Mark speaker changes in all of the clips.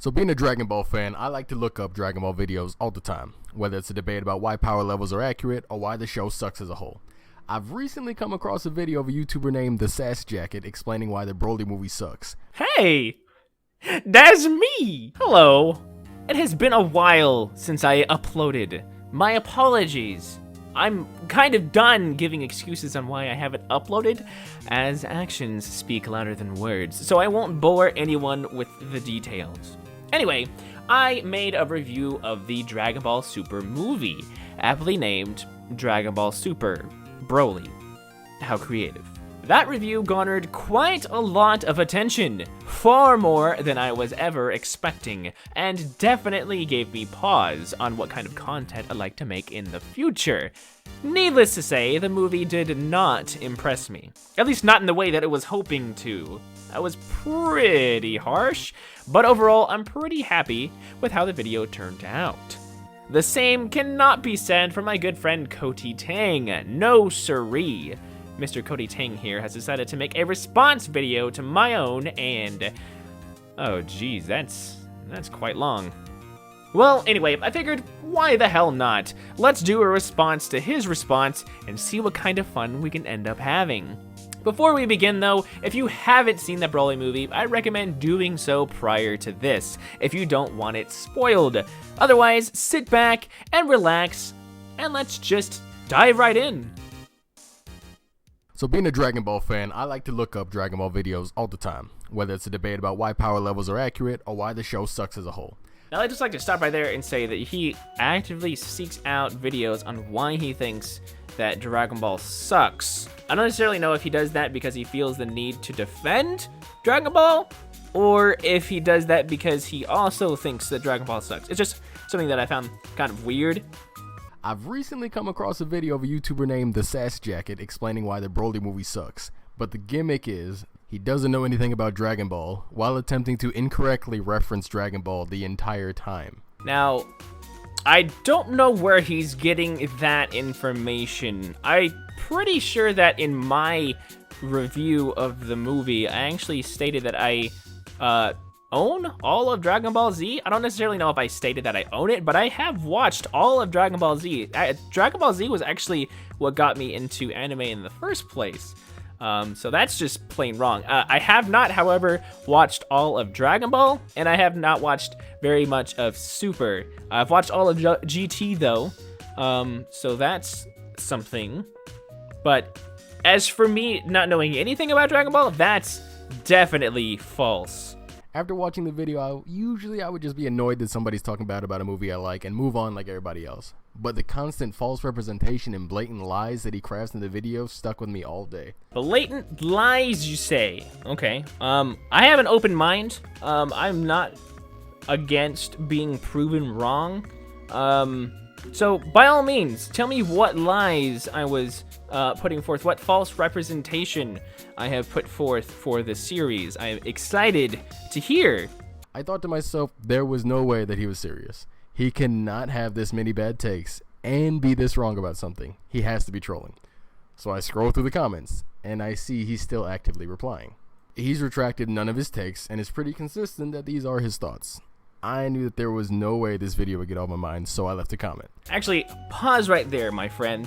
Speaker 1: So being a Dragon Ball fan, I like to look up Dragon Ball videos all the time, whether it's a debate about why power levels are accurate or why the show sucks as a whole. I've recently come across a video of a YouTuber named TheSassJacket explaining why the Broly movie sucks.
Speaker 2: Hey! That's me! Hello. It has been a while since I uploaded. My apologies. I'm kind of done giving excuses on why I haven't uploaded, as actions speak louder than words, so I won't bore anyone with the details. Anyway, I made a review of the Dragon Ball Super movie, aptly named Dragon Ball Super Broly. How creative. That review garnered quite a lot of attention, far more than I was ever expecting, and definitely gave me pause on what kind of content I'd like to make in the future. Needless to say, the movie did not impress me, at least not in the way that it was hoping to. That was pretty harsh, but overall I'm pretty happy with how the video turned out. The same cannot be said for my good friend Koty Tang. No siree. Mr. Koty Tang here has decided to make a response video to my own, and oh geez, that's quite long. Well, anyway, I figured, why the hell not? Let's do a response to his response and see what kind of fun we can end up having. Before we begin though, if you haven't seen the Broly movie, I recommend doing so prior to this, if you don't want it spoiled. Otherwise, sit back and relax, and let's just dive right in.
Speaker 1: So being a Dragon Ball fan, I like to look up Dragon Ball videos all the time, whether it's a debate about why power levels are accurate or why the show sucks as a whole.
Speaker 2: Now I'd just like to stop right there and say that he actively seeks out videos on why he thinks that Dragon Ball sucks. I don't necessarily know if he does that because he feels the need to defend Dragon Ball, or if he does that because he also thinks that Dragon Ball sucks. It's just something that I found kind of weird.
Speaker 1: I've recently come across a video of a YouTuber named TheSassJacket explaining why the Broly movie sucks, but the gimmick is he doesn't know anything about Dragon Ball while attempting to incorrectly reference Dragon Ball the entire time.
Speaker 2: Now, I don't know where he's getting that information. I'm pretty sure that in my review of the movie, I actually stated that I own all of Dragon Ball Z. I don't necessarily know if I stated that I own it, but I have watched all of Dragon Ball Z. Dragon Ball Z was actually what got me into anime in the first place. So that's just plain wrong. I have not, however, watched all of Dragon Ball, and I have not watched very much of Super. I've watched all of GT though, so that's something. But as for me not knowing anything about Dragon Ball, that's definitely false.
Speaker 1: After watching the video, I would just be annoyed that somebody's talking bad about a movie I like and move on like everybody else. But the constant false representation and blatant lies that he crafts in the video stuck with me all day.
Speaker 2: Blatant lies, you say? Okay. I have an open mind. I'm not against being proven wrong. So by all means, tell me what lies I was putting forth, what false representation I have put forth for the series. I am excited to hear.
Speaker 1: I thought to myself, there was no way that he was serious. He cannot have this many bad takes and be this wrong about something. He has to be trolling. So I scroll through the comments, and I see he's still actively replying. He's retracted none of his takes, and it's pretty consistent that these are his thoughts. I knew that there was no way this video would get off my mind, so I left a comment.
Speaker 2: Actually, pause right there, my friend.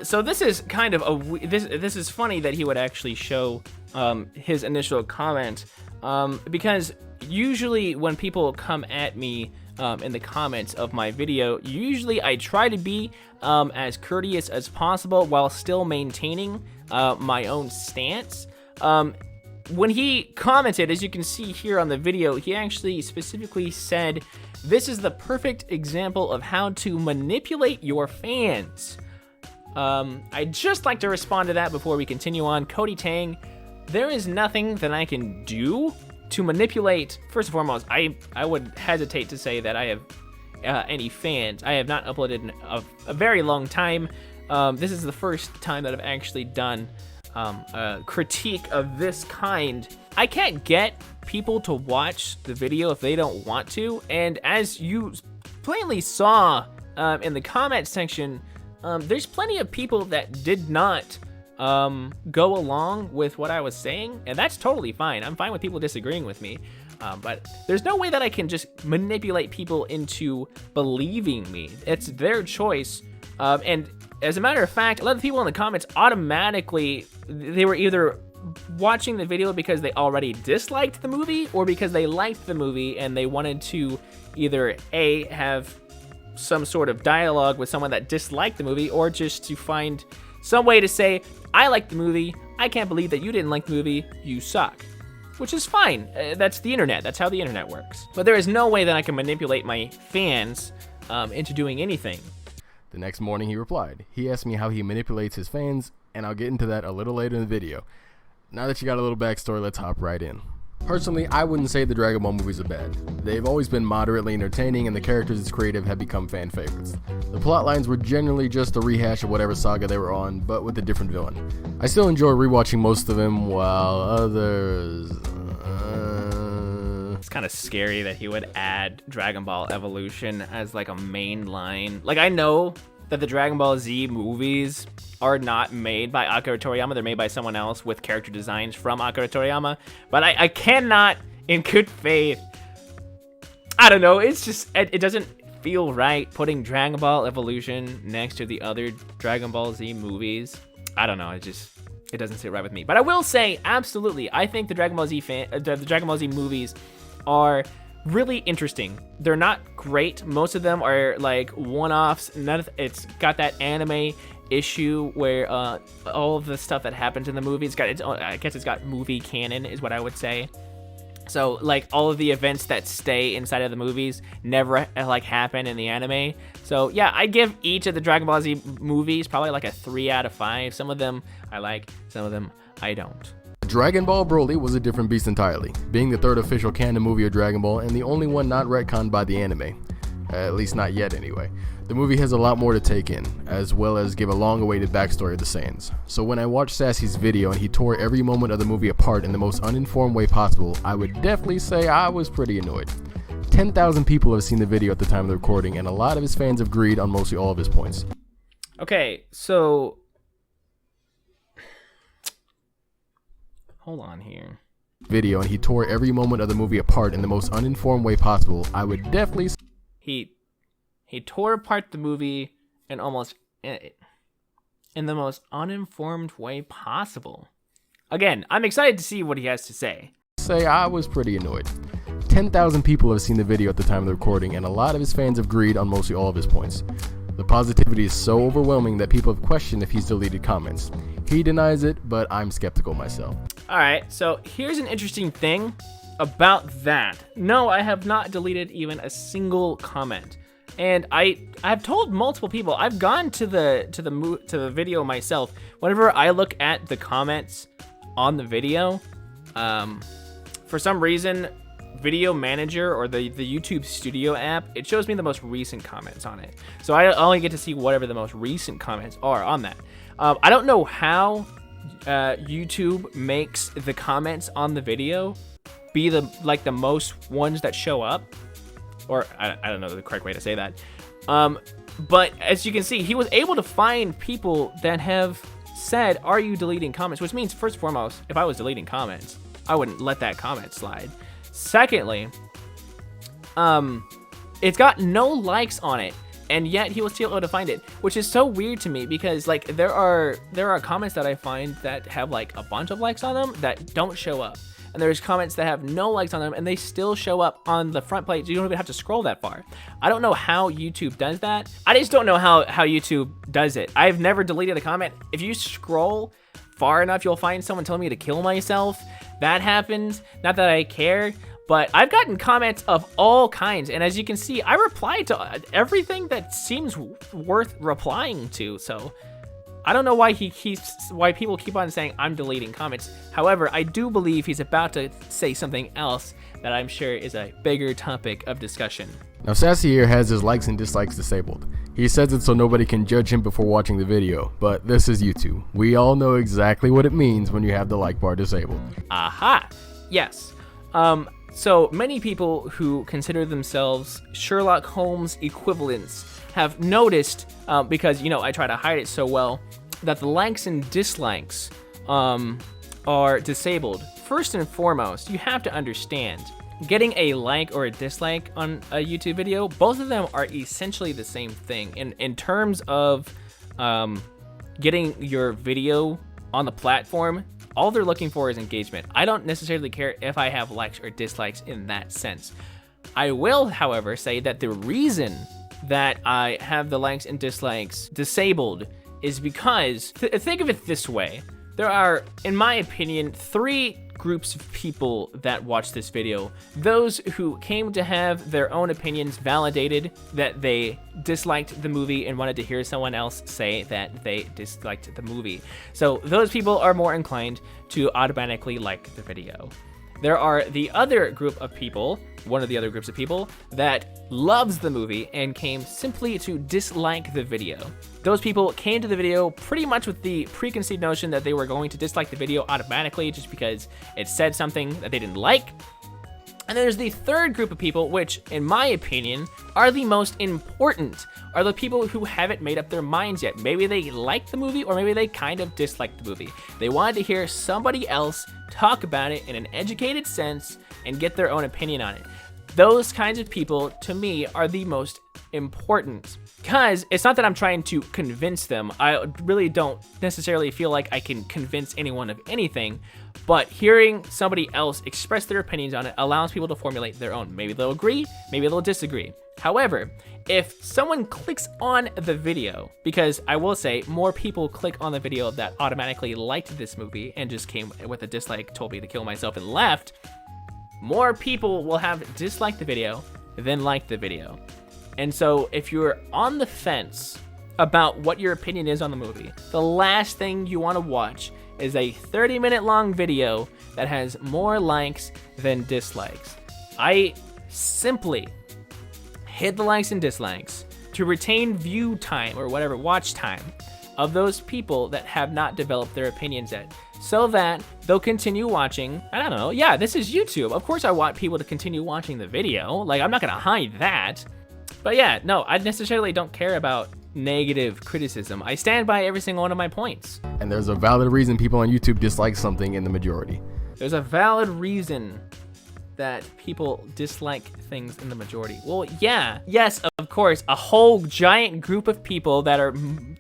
Speaker 2: So this is kind of this is funny that he would actually show his initial comment, because usually when people come at me in the comments of my video, usually I try to be as courteous as possible while still maintaining my own stance. When he commented, as you can see here on the video, he actually specifically said, "This is the perfect example of how to manipulate your fans." I'd just like to respond to that before we continue on. Koty Tang, there is nothing that I can do to manipulate. First and foremost, I would hesitate to say that I have any fans. I have not uploaded in a very long time. This is the first time that I've actually done a critique of this kind. I can't get people to watch the video if they don't want to, and as you plainly saw in the comment section, there's plenty of people that did not go along with what I was saying, and that's totally fine. I'm fine with people disagreeing with me. But there's no way that I can just manipulate people into believing me. It's their choice. And as a matter of fact, a lot of people in the comments automatically, they were either watching the video because they already disliked the movie or because they liked the movie and they wanted to either A, have some sort of dialogue with someone that disliked the movie, or just to find some way to say, I like the movie, I can't believe that you didn't like the movie, you suck. Which is fine. That's the internet. That's how the internet works. But there is no way that I can manipulate my fans into doing anything.
Speaker 1: The next morning he replied. He asked me how he manipulates his fans, and I'll get into that a little later in the video. Now that you got a little backstory, let's hop right in. Personally, I wouldn't say the Dragon Ball movies are bad. They've always been moderately entertaining, and the characters it's creative have become fan favorites. The plot lines were generally just a rehash of whatever saga they were on, but with a different villain. I still enjoy rewatching most of them, while others...
Speaker 2: It's kind of scary that he would add Dragon Ball Evolution as like a main line. Like, I know that the Dragon Ball Z movies are not made by Akira Toriyama. They're made by someone else with character designs from Akira Toriyama. But I cannot, in good faith, I don't know, it's just, it doesn't feel right putting Dragon Ball Evolution next to the other Dragon Ball Z movies. I don't know, it doesn't sit right with me. But I will say, absolutely, I think the Dragon Ball Z movies are really interesting. They're not great. Most of them are like one-offs. It's got that anime issue where all of the stuff that happens in the movie, I guess it's got movie canon is what I would say. So like all of the events that stay inside of the movies never like happen in the anime. So yeah, I give each of the Dragon Ball Z movies probably like a 3 out of 5. Some of them I like, some of them I don't.
Speaker 1: Dragon Ball Broly was a different beast entirely, being the third official canon movie of Dragon Ball and the only one not retconned by the anime. At least not yet anyway. The movie has a lot more to take in, as well as give a long-awaited backstory of the Saiyans. So when I watched Sassy's video and he tore every moment of the movie apart in the most uninformed way possible, I would definitely say I was pretty annoyed. 10,000 people have seen the video at the time of the recording, and a lot of his fans have agreed on mostly all of his points.
Speaker 2: Okay, so... hold on here.
Speaker 1: Video and he tore every moment of the movie apart in the most uninformed way possible, I would definitely...
Speaker 2: He tore apart the movie in the most uninformed way possible. Again, I'm excited to see what he has to say.
Speaker 1: I was pretty annoyed. 10,000 people have seen the video at the time of the recording, and a lot of his fans have agreed on mostly all of his points. The positivity is so overwhelming that people have questioned if he's deleted comments. He denies it, but I'm skeptical myself.
Speaker 2: Alright, so here's an interesting thing about that. No, I have not deleted even a single comment. And I've told multiple people, I've gone to the video myself. Whenever I look at the comments on the video, for some reason, Video Manager or the YouTube Studio app, it shows me the most recent comments on it. So I only get to see whatever the most recent comments are on that. I don't know how YouTube makes the comments on the video be the most ones that show up. Or I don't know the correct way to say that. But as you can see, he was able to find people that have said, are you deleting comments? Which means, first and foremost, if I was deleting comments, I wouldn't let that comment slide. Secondly, it's got no likes on it, and yet he was still able to find it, which is so weird to me because like there are comments that I find that have like a bunch of likes on them that don't show up. And there's comments that have no likes on them and they still show up on the front page. You don't even have to scroll that far. I don't know how YouTube does that. I just don't know how YouTube does it. I've never deleted a comment. If you scroll far enough, you'll find someone telling me to kill myself. That happens. Not that I care, but I've gotten comments of all kinds. And as you can see, I reply to everything that seems worth replying to. So I don't know why why people keep on saying I'm deleting comments. However, I do believe he's about to say something else that I'm sure is a bigger topic of discussion.
Speaker 1: Now Sassy here has his likes and dislikes disabled. He says it so nobody can judge him before watching the video, but this is YouTube. We all know exactly what it means when you have the like bar disabled.
Speaker 2: Aha! Yes. So many people who consider themselves Sherlock Holmes equivalents have noticed, because, you know, I try to hide it so well, that the likes and dislikes are disabled. First and foremost, you have to understand getting a like or a dislike on a YouTube video, both of them are essentially the same thing. In terms of getting your video on the platform, all they're looking for is engagement. I don't necessarily care if I have likes or dislikes in that sense. I will, however, say that the reason that I have the likes and dislikes disabled is because, think of it this way. There are, in my opinion, 3 groups of people that watch this video. Those who came to have their own opinions validated, that they disliked the movie and wanted to hear someone else say that they disliked the movie. So those people are more inclined to automatically like the video. There are the other group of people, one of the other groups of people, that loves the movie and came simply to dislike the video. Those people came to the video pretty much with the preconceived notion that they were going to dislike the video automatically just because it said something that they didn't like. And then there's the third group of people, which, in my opinion, are the most important, are the people who haven't made up their minds yet. Maybe they like the movie, or maybe they kind of dislike the movie. They wanted to hear somebody else talk about it in an educated sense and get their own opinion on it. Those kinds of people, to me, are the most important. Because it's not that I'm trying to convince them. I really don't necessarily feel like I can convince anyone of anything. But hearing somebody else express their opinions on it allows people to formulate their own. Maybe they'll agree, maybe they'll disagree. However, if someone clicks on the video, because I will say more people click on the video that automatically liked this movie and just came with a dislike, told me to kill myself and left, more people will have disliked the video than liked the video. And so if you're on the fence about what your opinion is on the movie, the last thing you want to watch is a 30-minute long video that has more likes than dislikes. I simply hit the likes and dislikes to retain view time or whatever, watch time of those people that have not developed their opinions yet, so that they'll continue watching. I don't know. Yeah, this is YouTube. Of course I want people to continue watching the video. Like, I'm not gonna hide that. But yeah, no, I necessarily don't care about negative criticism. I stand by every single one of my points.
Speaker 1: And there's a valid reason people on YouTube dislike something in the majority.
Speaker 2: There's a valid reason that people dislike things in the majority. Well, yeah, yes, of course, a whole giant group of people that are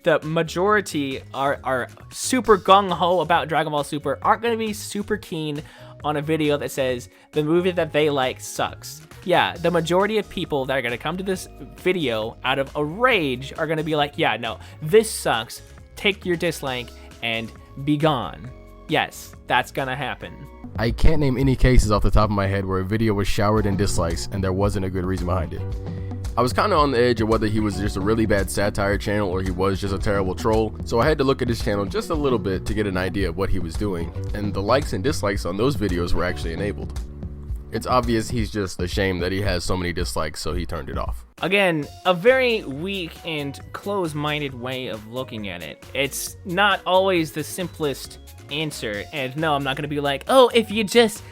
Speaker 2: the majority are super gung-ho about Dragon Ball Super aren't going to be super keen on a video that says the movie that they like sucks. Yeah, the majority of people that are going to come to this video out of a rage are going to be like, yeah, no, this sucks. Take your dislike and be gone. Yes, that's going to happen.
Speaker 1: I can't name any cases off the top of my head where a video was showered in dislikes and there wasn't a good reason behind it. I was kind of on the edge of whether he was just a really bad satire channel or he was just a terrible troll, so I had to look at his channel just a little bit to get an idea of what he was doing, and the likes and dislikes on those videos were actually enabled. It's obvious he's just ashamed that he has so many dislikes, so he turned it off.
Speaker 2: Again, a very weak and close-minded way of looking at it. It's not always the simplest answer, and no, I'm not gonna be like, oh, if you just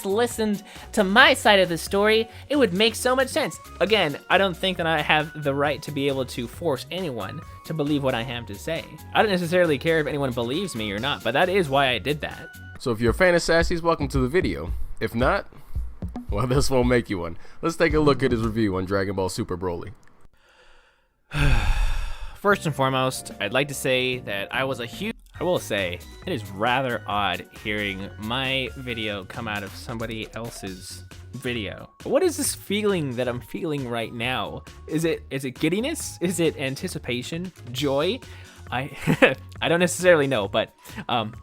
Speaker 2: listened to my side of the story, it would make so much sense. Again, I don't think that I have the right to be able to force anyone to believe what I have to say. I don't necessarily care if anyone believes me or not, but that is why I did that.
Speaker 1: So if you're a fan of Sassy's, welcome to the video. If not, well, this won't make you one. Let's take a look at his review on Dragon Ball Super Broly.
Speaker 2: First and foremost, I'd like to say that I will say, it is rather odd hearing my video come out of somebody else's video. What is this feeling that I'm feeling right now? Is it giddiness? Is it anticipation? Joy? I don't necessarily know, but I'm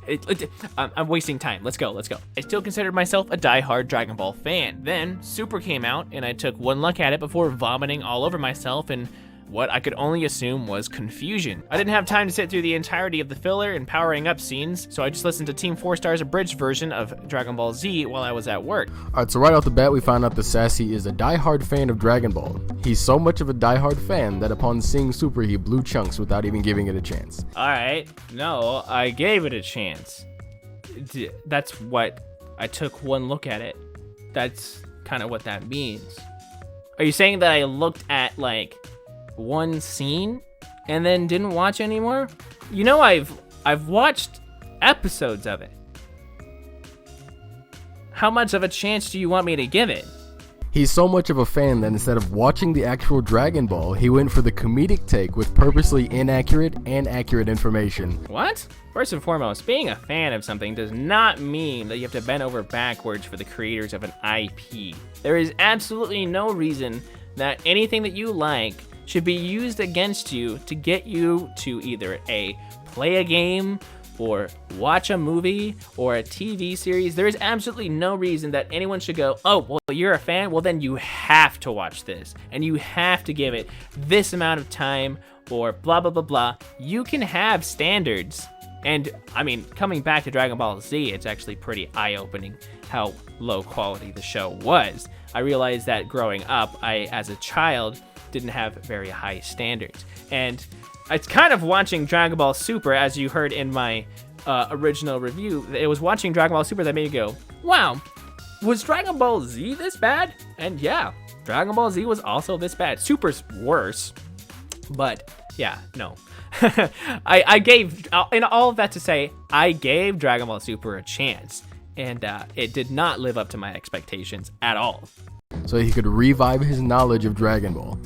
Speaker 2: wasting time. Let's go. I still considered myself a diehard Dragon Ball fan. Then Super came out, and I took one look at it before vomiting all over myself and what I could only assume was confusion. I didn't have time to sit through the entirety of the filler and powering up scenes, so I just listened to Team 4 Star's abridged version of Dragon Ball Z while I was at work.
Speaker 1: Alright, so right off the bat we found out that Sassy is a diehard fan of Dragon Ball. He's so much of a diehard fan that upon seeing Super he blew chunks without even giving it a chance.
Speaker 2: Alright, no, I gave it a chance. That's what, I took one look at it. That's kind of what that means. Are you saying that I looked at, like, one scene and then didn't watch anymore? You know, I've watched episodes of it. how much of a chance do you want me to give it?
Speaker 1: He's so much of a fan that instead of watching the actual Dragon Ball, he went for the comedic take with purposely inaccurate and accurate information.
Speaker 2: What? First and foremost, being a fan of something does not mean that you have to bend over backwards for the creators of an IP. There is absolutely no reason that anything that you like should be used against you to get you to either A, play a game, or watch a movie or a TV series. There is absolutely no reason that anyone should go, oh, well, you're a fan? Well, then you have to watch this and you have to give it this amount of time or blah, blah, blah, blah. You can have standards. And I mean, coming back to Dragon Ball Z, it's actually pretty eye-opening how low quality the show was. I realized that growing up, as a child, didn't have very high standards. And it's kind of watching Dragon Ball Super, as you heard in my original review. It was watching Dragon Ball Super that made me go, wow, was Dragon Ball Z this bad? And yeah, Dragon Ball Z was also this bad. Super's worse, but yeah, no. I gave, in all of that to say, I gave Dragon Ball Super a chance, and it did not live up to my expectations at all.
Speaker 1: So he could revive his knowledge of Dragon Ball.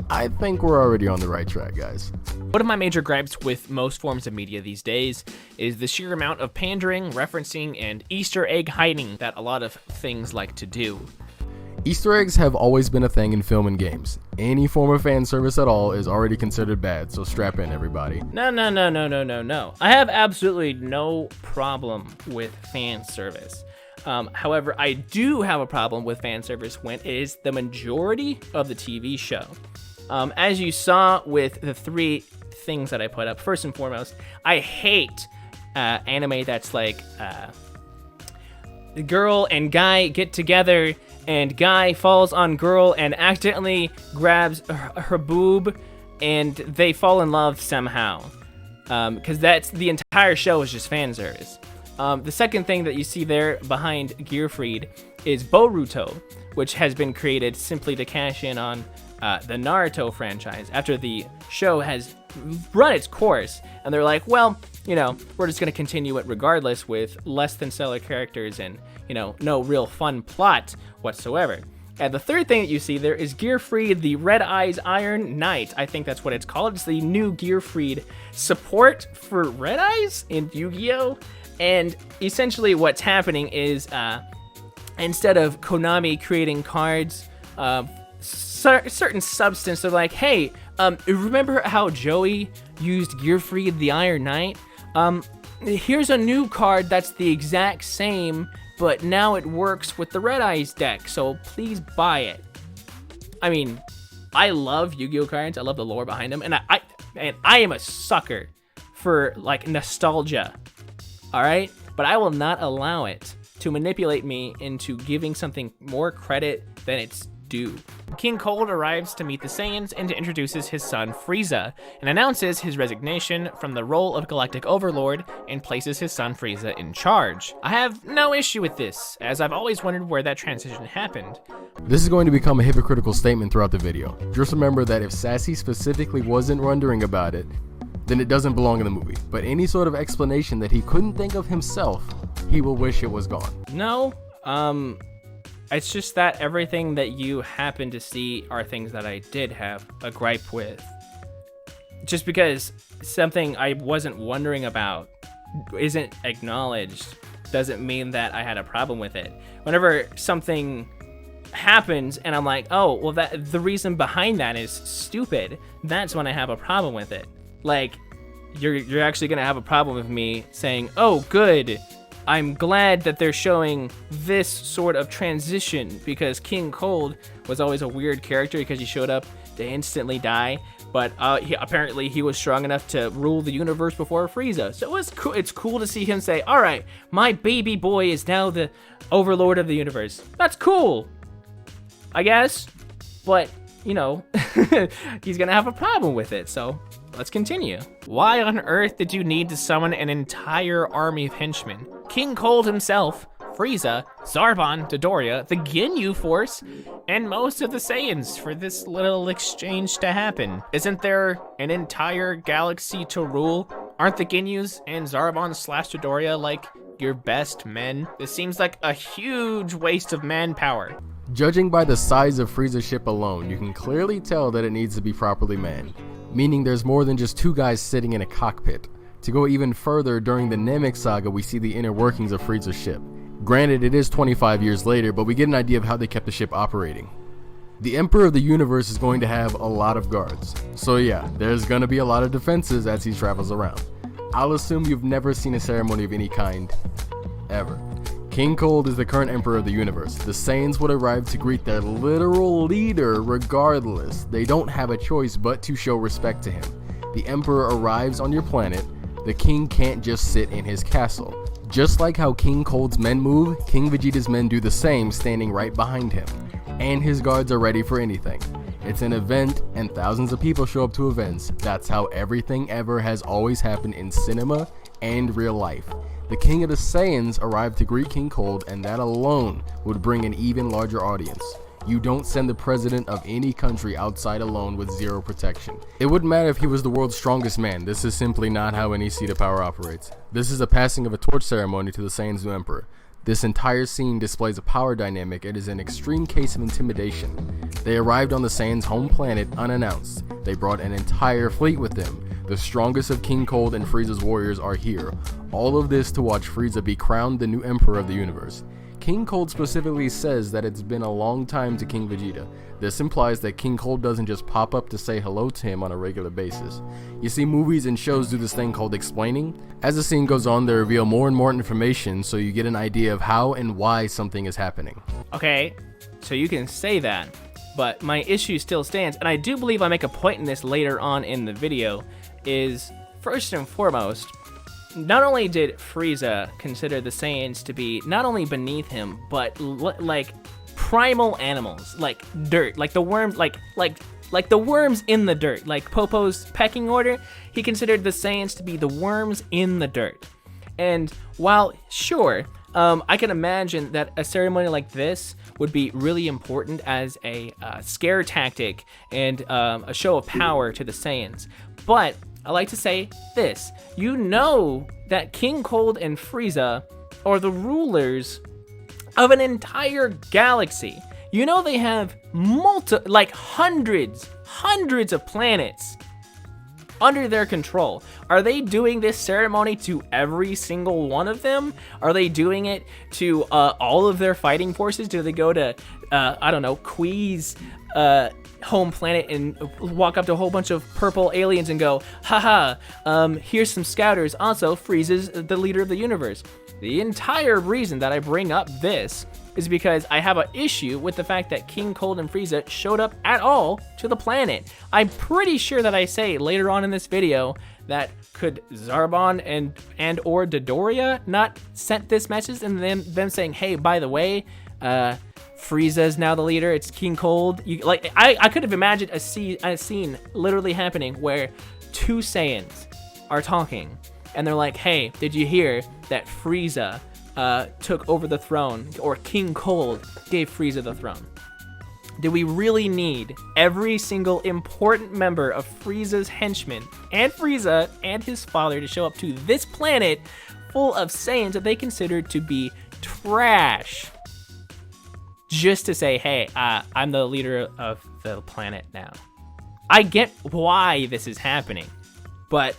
Speaker 1: I think we're already on the right track, guys.
Speaker 2: One of my major gripes with most forms of media these days is the sheer amount of pandering, referencing, and Easter egg hiding that a lot of things like to do.
Speaker 1: Easter eggs have always been a thing in film and games. Any form of fan service at all is already considered bad, so strap in, everybody.
Speaker 2: No. I have absolutely no problem with fan service. However, I do have a problem with fan service when it is the majority of the TV show. As you saw with the 3 things that I put up, first and foremost, I hate anime that's like the girl and guy get together and guy falls on girl and accidentally grabs her boob and they fall in love somehow. Because that's the entire show is just fan service. The second thing that you see there behind Gearfried is Boruto, which has been created simply to cash in on the Naruto franchise after the show has run its course, and they're like, well, we're just going to continue it regardless with less than stellar characters and, no real fun plot whatsoever. And the third thing that you see there is Gearfried, the Red Eyes Iron Knight. I think that's what it's called. It's the new Gearfried support for Red Eyes in Yu-Gi-Oh! And essentially what's happening is instead of Konami creating cards of certain substance, they're like, hey, remember how Joey used Gearfried the Iron Knight? Here's a new card that's the exact same, but now it works with the Red Eyes deck, so please buy it. I mean, I love Yu-Gi-Oh cards. I love the lore behind them, and I am a sucker for like nostalgia. All right, but I will not allow it to manipulate me into giving something more credit than it's due. King Cold arrives to meet the Saiyans and introduces his son Frieza, and announces his resignation from the role of Galactic Overlord and places his son Frieza in charge. I have no issue with this, as I've always wondered where that transition happened.
Speaker 1: This is going to become a hypocritical statement throughout the video. Just remember that if Sassy specifically wasn't wondering about it, then it doesn't belong in the movie. But any sort of explanation that he couldn't think of himself, he will wish it was gone.
Speaker 2: No, it's just that everything that you happen to see are things that I did have a gripe with. Just because something I wasn't wondering about isn't acknowledged doesn't mean that I had a problem with it. Whenever something happens and I'm like, oh, well, the reason behind that is stupid, that's when I have a problem with it. Like, you're actually gonna have a problem with me saying, oh, good, I'm glad that they're showing this sort of transition, because King Cold was always a weird character because he showed up to instantly die, but apparently he was strong enough to rule the universe before Frieza. So it's cool to see him say, all right, my baby boy is now the overlord of the universe. That's cool, I guess, but, he's gonna have a problem with it, so let's continue. Why on earth did you need to summon an entire army of henchmen? King Cold himself, Frieza, Zarbon, Dodoria, the Ginyu Force, and most of the Saiyans for this little exchange to happen. Isn't there an entire galaxy to rule? Aren't the Ginyus and Zarbon / Dodoria like your best men? This seems like a huge waste of manpower.
Speaker 1: Judging by the size of Frieza's ship alone, you can clearly tell that it needs to be properly manned, meaning there's more than just 2 guys sitting in a cockpit. To go even further, during the Namek saga, we see the inner workings of Frieza's ship. Granted, it is 25 years later, but we get an idea of how they kept the ship operating. The Emperor of the Universe is going to have a lot of guards, so yeah, there's gonna be a lot of defenses as he travels around. I'll assume you've never seen a ceremony of any kind, ever. King Cold is the current Emperor of the Universe. The Saiyans would arrive to greet their literal leader regardless. They don't have a choice but to show respect to him. The Emperor arrives on your planet. The King can't just sit in his castle. Just like how King Cold's men move, King Vegeta's men do the same, standing right behind him. And his guards are ready for anything. It's an event, and thousands of people show up to events. That's how everything ever has always happened in cinema and real life. The King of the Saiyans arrived to greet King Cold, and that alone would bring an even larger audience. You don't send the president of any country outside alone with zero protection. It wouldn't matter if he was the world's strongest man. This is simply not how any seat of power operates. This is a passing of a torch ceremony to the Saiyans' new emperor. This entire scene displays a power dynamic. It is an extreme case of intimidation. They arrived on the Saiyans' home planet unannounced. They brought an entire fleet with them. The strongest of King Cold and Frieza's warriors are here. All of this to watch Frieza be crowned the new emperor of the universe. King Cold specifically says that it's been a long time to King Vegeta. This implies that King Cold doesn't just pop up to say hello to him on a regular basis. You see, movies and shows do this thing called explaining. As the scene goes on, they reveal more and more information so you get an idea of how and why something is happening.
Speaker 2: Okay, so you can say that, but my issue still stands, and I do believe I make a point in this later on in the video, is first and foremost, not only did Frieza consider the Saiyans to be not only beneath him, but like primal animals, like dirt, like the worms, like the worms in the dirt, like Popo's pecking order. He considered the Saiyans to be the worms in the dirt. And while sure, I can imagine that a ceremony like this would be really important as a scare tactic and a show of power to the Saiyans, but I like to say this. You know that King Cold and Frieza are the rulers of an entire galaxy. You know they have hundreds of planets under their control. Are they doing this ceremony to every single one of them? Are they doing it to all of their fighting forces? Do they go to, I don't know, Quee's home planet and walk up to a whole bunch of purple aliens and go, haha, here's some scouters. Also, Frieza's the leader of the universe. The entire reason that I bring up this is because I have an issue with the fact that King Cold and Frieza showed up at all to the planet. I'm pretty sure that I say later on in this video that could Zarbon and or Dodoria not sent this message and them saying, hey, by the way, Frieza is now the leader. It's King Cold. I could have imagined a scene literally happening where 2 Saiyans are talking, and they're like, "Hey, did you hear that Frieza took over the throne, or King Cold gave Frieza the throne?" Do we really need every single important member of Frieza's henchmen and Frieza and his father to show up to this planet full of Saiyans that they considered to be trash? Just to say, hey, I'm the leader of the planet now. I get why this is happening, but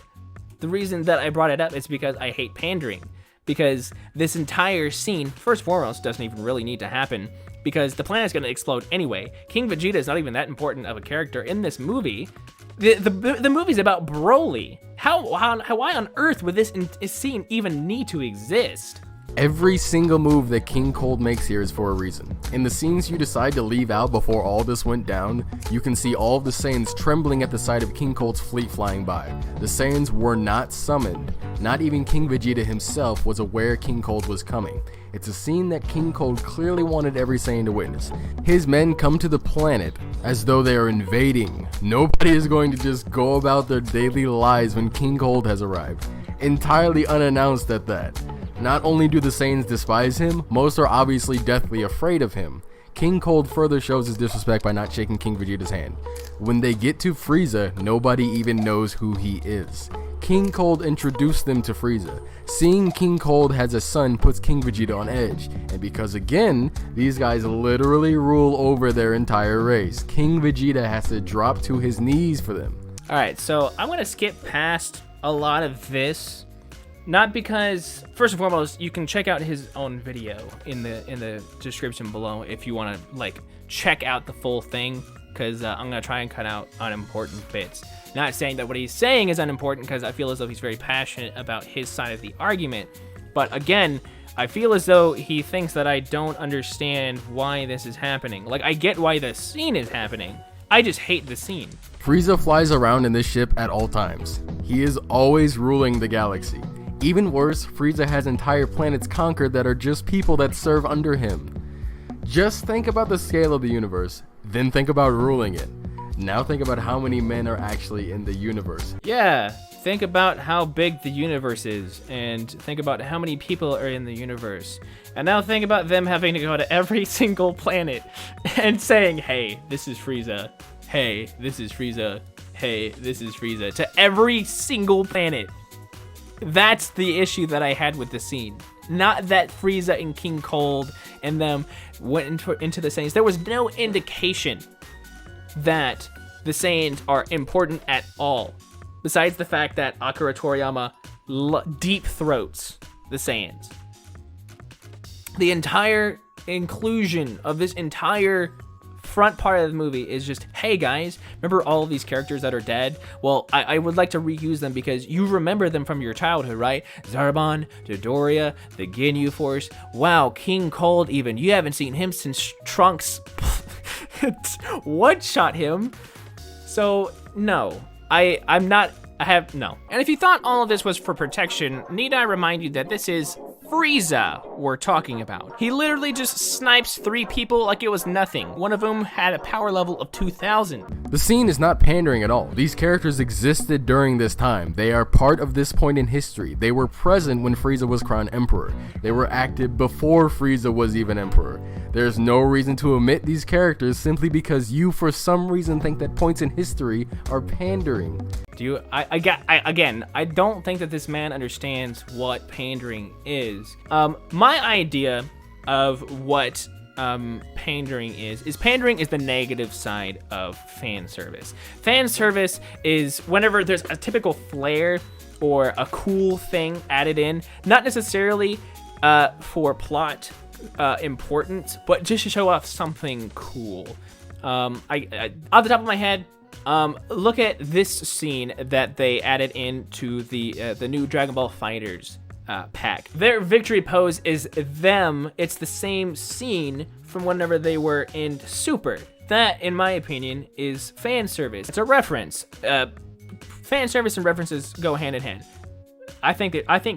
Speaker 2: the reason that I brought it up is because I hate pandering. Because this entire scene, first and foremost, doesn't even really need to happen, because the planet's going to explode anyway. King Vegeta is not even that important of a character in this movie. The movie's about Broly. Why on earth would this scene even need to exist?
Speaker 1: Every single move that King Cold makes here is for a reason. In the scenes you decide to leave out before all this went down, you can see all of the Saiyans trembling at the sight of King Cold's fleet flying by. The Saiyans were not summoned. Not even King Vegeta himself was aware King Cold was coming. It's a scene that King Cold clearly wanted every Saiyan to witness. His men come to the planet as though they are invading. Nobody is going to just go about their daily lives when King Cold has arrived. Entirely unannounced at that. Not only do the Saiyans despise him, most are obviously deathly afraid of him. King Cold further shows his disrespect by not shaking King Vegeta's hand. When they get to Frieza, nobody even knows who he is. King Cold introduced them to Frieza. Seeing King Cold has a son puts King Vegeta on edge, and because again, these guys literally rule over their entire race, King Vegeta has to drop to his knees for them.
Speaker 2: Alright, so I'm gonna skip past a lot of this. Not because, first and foremost, you can check out his own video in the description below if you want to like check out the full thing, because I'm gonna try and cut out unimportant bits. Not saying that what he's saying is unimportant, because I feel as though he's very passionate about his side of the argument. But again, I feel as though he thinks that I don't understand why this is happening. Like, I get why the scene is happening. I just hate the scene.
Speaker 1: Frieza flies around in this ship at all times. He is always ruling the galaxy. Even worse, Frieza has entire planets conquered that are just people that serve under him. Just think about the scale of the universe, then think about ruling it. Now think about how many men are actually in the universe.
Speaker 2: Yeah, think about how big the universe is, and think about how many people are in the universe. And now think about them having to go to every single planet and saying, hey, this is Frieza. Hey, this is Frieza. Hey, this is Frieza. To every single planet. That's the issue that I had with the scene. Not that Frieza and King Cold and them went into the Saiyans. There was no indication that the Saiyans are important at all. Besides the fact that Akira Toriyama deep throats the Saiyans. The entire inclusion of this entire front part of the movie is just, hey guys, remember all of these characters that are dead? Well, I would like to reuse them because you remember them from your childhood, right? Zarbon, Dodoria, the Ginyu Force. Wow, King Cold even. You haven't seen him since Trunks one-shot him. So, no. No. And if you thought all of this was for protection, need I remind you that this is Frieza we're talking about. He literally just snipes 3 people like it was nothing. One of them had a power level of 2,000.
Speaker 1: The scene is not pandering at all. These characters existed during this time. They are part of this point in history. They were present when Frieza was crowned emperor. They were active before Frieza was even emperor. There's no reason to omit these characters simply because you for some reason think that points in history are pandering.
Speaker 2: I don't think that this man understands what pandering is. My idea of what pandering is pandering is the negative side of fan service. Fan service is whenever there's a typical flair or a cool thing added in, not necessarily for plot importance, but just to show off something cool. Off the top of my head, look at this scene that they added into the new Dragon Ball FighterZ pack. Their victory pose is them. It's the same scene from whenever they were in Super. That, in my opinion, is fan service. It's a reference. Fan service and references go hand in hand. I think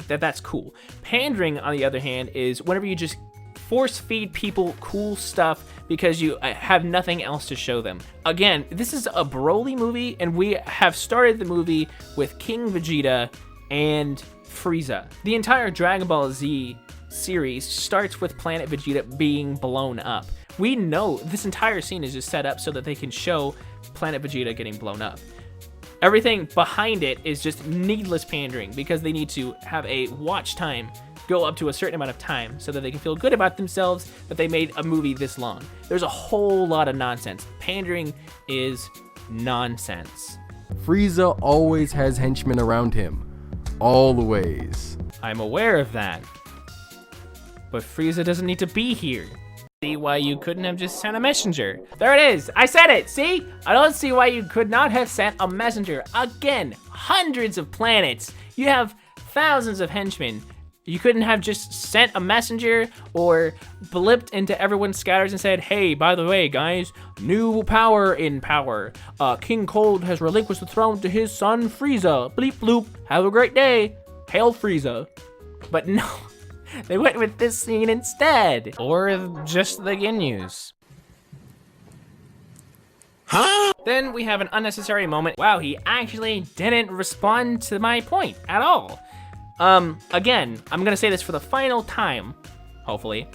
Speaker 2: that that's cool. Pandering, on the other hand, is whenever you just force feed people cool stuff because you have nothing else to show them. Again, this is a Broly movie, and we have started the movie with King Vegeta and Frieza. The entire Dragon Ball Z series starts with Planet Vegeta being blown up. We know this entire scene is just set up so that they can show Planet Vegeta getting blown up. Everything behind it is just needless pandering because they need to have a watch time go up to a certain amount of time so that they can feel good about themselves that they made a movie this long. There's a whole lot of nonsense. Pandering is nonsense.
Speaker 1: Frieza always has henchmen around him. Always.
Speaker 2: I'm aware of that. But Frieza doesn't need to be here. See why you couldn't have just sent a messenger. There it is. I said it. See? I don't see why you could not have sent a messenger. Again, hundreds of planets. You have thousands of henchmen. You couldn't have just sent a messenger or blipped into everyone's scatters and said, hey, by the way, guys, new power in power. King Cold has relinquished the throne to his son, Frieza. Bleep bloop. Have a great day. Hail Frieza. But no, they went with this scene instead. Or just the Ginyus. Huh? Then we have an unnecessary moment. Wow, he actually didn't respond to my point at all. Again, I'm gonna say this for the final time, hopefully.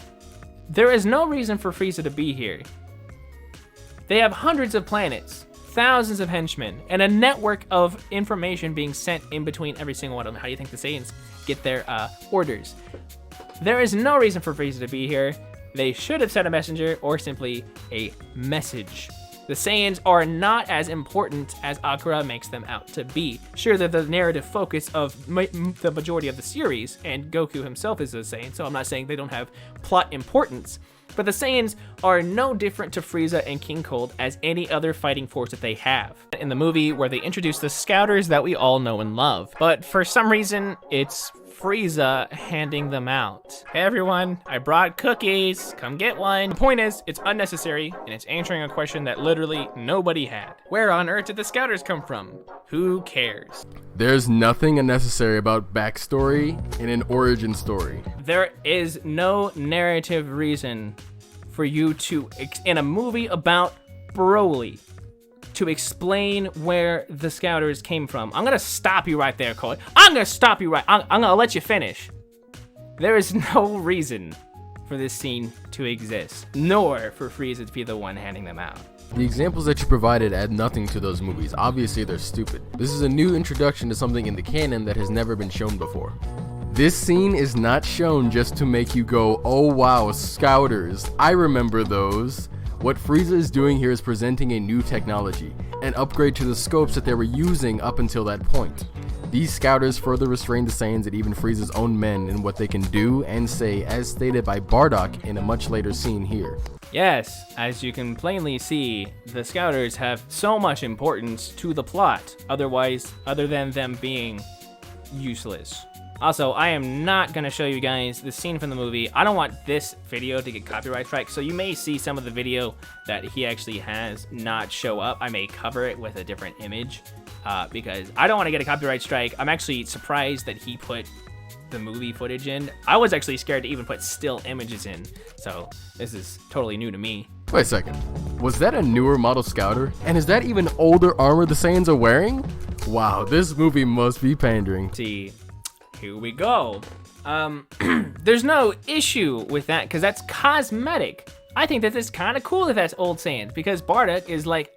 Speaker 2: There is no reason for Frieza to be here. They have hundreds of planets, thousands of henchmen and a network of information being sent in between every single one of them. How do you think the Saiyans get their orders? There is no reason for Frieza to be here. They should have sent a messenger or simply a message. The Saiyans are not as important as Akira makes them out to be. Sure, they're the narrative focus of the majority of the series, and Goku himself is a Saiyan, so I'm not saying they don't have plot importance. But the Saiyans are no different to Frieza and King Cold as any other fighting force that they have. In the movie where they introduce the Scouters that we all know and love. But for some reason, it's Frieza handing them out. Hey everyone, I brought cookies, come get one. The point is, it's unnecessary, and it's answering a question that literally nobody had. Where on earth did the Scouters come from? Who cares?
Speaker 1: There's nothing unnecessary about backstory in an origin story.
Speaker 2: There is no narrative reason for you to, in a movie about Broly, to explain where the Scouters came from. I'm gonna stop you right there, Koty. I'm gonna stop you right. I'm gonna let you finish. There is no reason for this scene to exist, nor for Frieza to be the one handing them out.
Speaker 1: The examples that you provided add nothing to those movies. Obviously, they're stupid. This is a new introduction to something in the canon that has never been shown before. This scene is not shown just to make you go, oh wow, Scouters, I remember those. What Frieza is doing here is presenting a new technology, an upgrade to the scopes that they were using up until that point. These Scouters further restrain the Saiyans and even Frieza's own men in what they can do and say, as stated by Bardock in a much later scene here.
Speaker 2: Yes, as you can plainly see, the Scouters have so much importance to the plot, other than them being useless. Also, I am not going to show you guys the scene from the movie. I don't want this video to get copyright strike, so you may see some of the video that he actually has not show up. I may cover it with a different image because I don't want to get a copyright strike. I'm actually surprised that he put the movie footage in. I was actually scared to even put still images in, so this is totally new to me.
Speaker 1: Wait a second, was that a newer model Scouter? And is that even older armor the Saiyans are wearing? Wow, this movie must be pandering.
Speaker 2: See, here we go. There's no issue with that because that's cosmetic. I think that it's kind of cool if that's old Saiyans because Bardock is like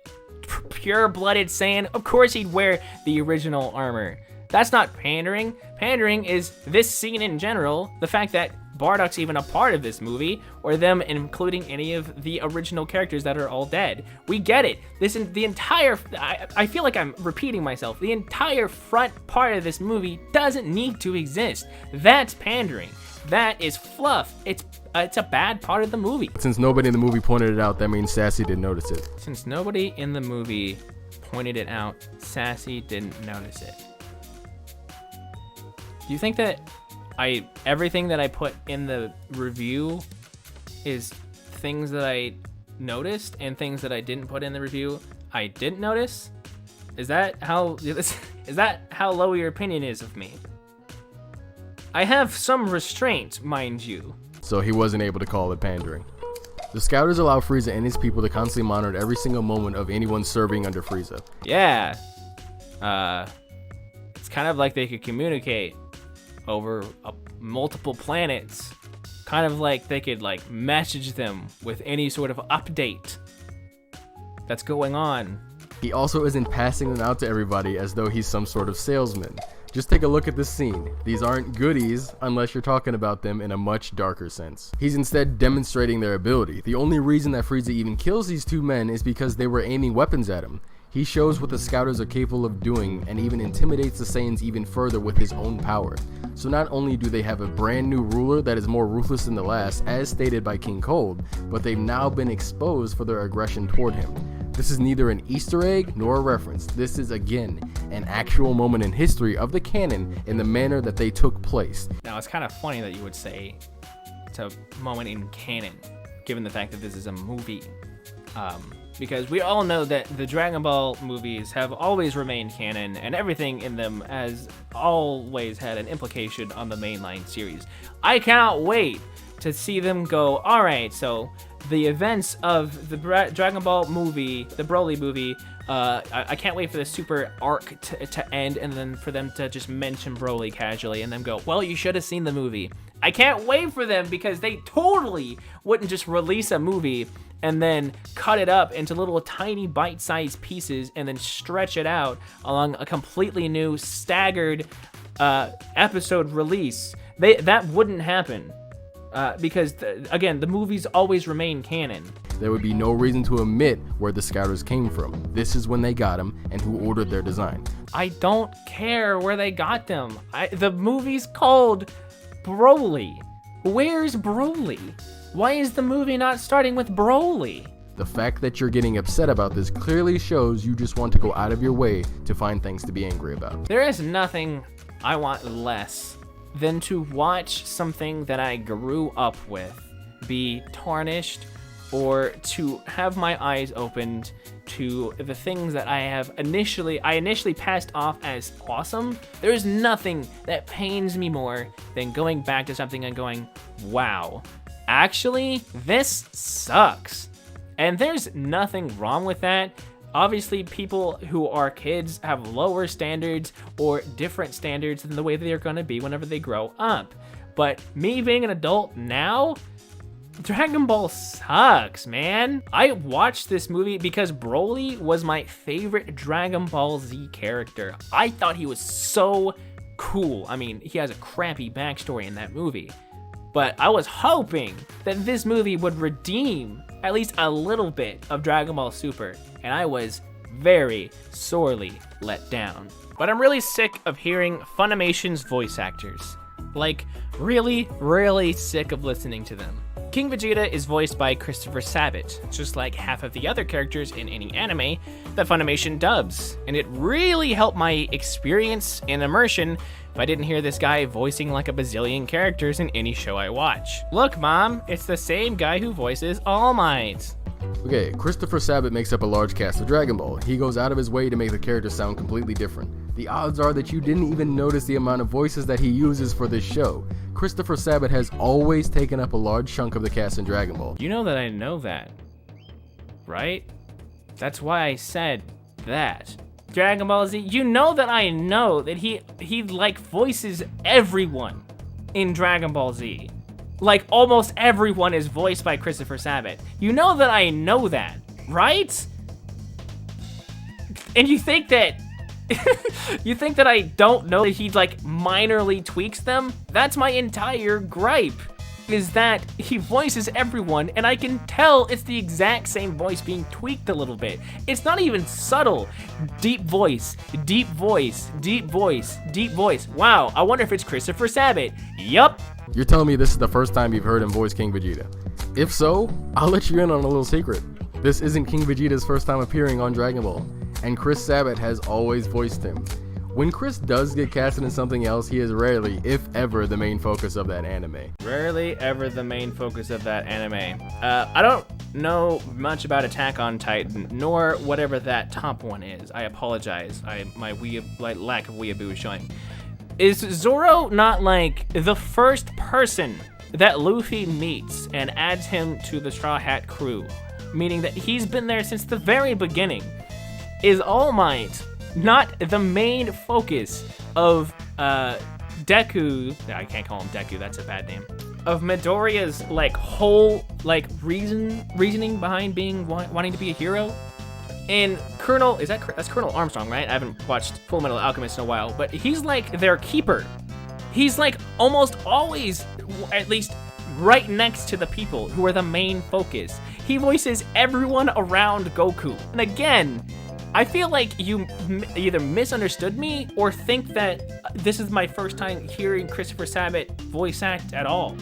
Speaker 2: pure-blooded Saiyan. Of course he'd wear the original armor. That's not pandering. Pandering is this scene in general, the fact that Bardock's even a part of this movie, or them including any of the original characters that are all dead. We get it. The entire, I feel like I'm repeating myself. The entire front part of this movie doesn't need to exist. That's pandering. That is fluff. It's a bad part of the movie.
Speaker 1: Since nobody in the movie pointed it out, that means Sassy didn't notice it.
Speaker 2: Since nobody in the movie pointed it out, Sassy didn't notice it. Do you think that everything that I put in the review is things that I noticed and things that I didn't put in the review I didn't notice? Is that how low your opinion is of me? I have some restraint, mind you.
Speaker 1: So he wasn't able to call it pandering. The Scouters allow Frieza and his people to constantly monitor every single moment of anyone serving under Frieza.
Speaker 2: Yeah. It's kind of like they could communicate over multiple planets. Kind of like they could like message them with any sort of update that's going on.
Speaker 1: He also isn't passing them out to everybody as though he's some sort of salesman. Just take a look at this scene. These aren't goodies unless you're talking about them in a much darker sense. He's instead demonstrating their ability. The only reason that Frieza even kills these two men is because they were aiming weapons at him. He shows what the Scouters are capable of doing and even intimidates the Saiyans even further with his own power. So not only do they have a brand new ruler that is more ruthless than the last, as stated by King Cold, but they've now been exposed for their aggression toward him. This is neither an Easter egg nor a reference. This is again an actual moment in history of the canon in the manner that they took place.
Speaker 2: Now it's kind of funny that you would say it's a moment in canon, given the fact that this is a movie. Because we all know that the Dragon Ball movies have always remained canon, and everything in them has always had an implication on the mainline series. I cannot wait to see them go, alright, so the events of the Dragon Ball movie, the Broly movie, I can't wait for the super arc to end, and then for them to just mention Broly casually, and then go, well, you should have seen the movie. I can't wait for them, because they totally wouldn't just release a movie and then cut it up into little tiny bite-sized pieces and then stretch it out along a completely new staggered episode release. That wouldn't happen because, again, the movies always remain canon.
Speaker 1: There would be no reason to omit where the scouters came from. This is when they got them and who ordered their design.
Speaker 2: I don't care where they got them. The movie's called Broly. Where's Broly? Why is the movie not starting with Broly?
Speaker 1: The fact that you're getting upset about this clearly shows you just want to go out of your way to find things to be angry about.
Speaker 2: There is nothing I want less than to watch something that I grew up with be tarnished, or to have my eyes opened to the things that I initially passed off as awesome. There is nothing that pains me more than going back to something and going, wow, actually, this sucks. And there's nothing wrong with that. Obviously, people who are kids have lower standards or different standards than the way they're going to be whenever they grow up. But me being an adult now, Dragon Ball sucks, man. I watched this movie because Broly was my favorite Dragon Ball Z character. I thought he was so cool. I mean, he has a crappy backstory in that movie. But I was hoping that this movie would redeem at least a little bit of Dragon Ball Super, and I was very sorely let down. But I'm really sick of hearing Funimation's voice actors. Like, really, really sick of listening to them. King Vegeta is voiced by Christopher Sabat, just like half of the other characters in any anime that Funimation dubs, and it really helped my experience and immersion if I didn't hear this guy voicing like a bazillion characters in any show I watch. Look, Mom, it's the same guy who voices All Might.
Speaker 1: Okay, Christopher Sabat makes up a large cast of Dragon Ball. He goes out of his way to make the characters sound completely different. The odds are that you didn't even notice the amount of voices that he uses for this show. Christopher Sabat has always taken up a large chunk of the cast in Dragon Ball.
Speaker 2: You know that I know that, right? That's why I said that. Dragon Ball Z, you know that I know that he like voices everyone in Dragon Ball Z. Like, almost everyone is voiced by Christopher Sabat. You know that I know that, right? And you think that you think that I don't know that he like minorly tweaks them? That's my entire gripe, is that he voices everyone and I can tell it's the exact same voice being tweaked a little bit. It's not even subtle. Deep voice, deep voice, deep voice, deep voice. Wow, I wonder if it's Christopher Sabat. Yup.
Speaker 1: You're telling me this is the first time you've heard him voice King Vegeta? If so, I'll let you in on a little secret. This isn't King Vegeta's first time appearing on Dragon Ball, and Chris Sabat has always voiced him. When Chris does get casted in something else, he is rarely, if ever, the main focus of that anime.
Speaker 2: Rarely ever the main focus of that anime. I don't know much about Attack on Titan, nor whatever that top one is. I apologize. My lack of weeaboo is showing. Is Zoro not like the first person that Luffy meets and adds him to the Straw Hat crew? Meaning that he's been there since the very beginning. Is All Might not the main focus of Deku? I can't call him Deku, that's a bad name. Of Midoriya's like whole like reasoning behind wanting to be a hero? And Colonel, that's Colonel Armstrong, right? I haven't watched Full Metal Alchemist in a while, but he's like their keeper. He's like almost always, at least right next to the people who are the main focus. He voices everyone around Goku. And again, I feel like you either misunderstood me or think that this is my first time hearing Christopher Sabat voice act at all.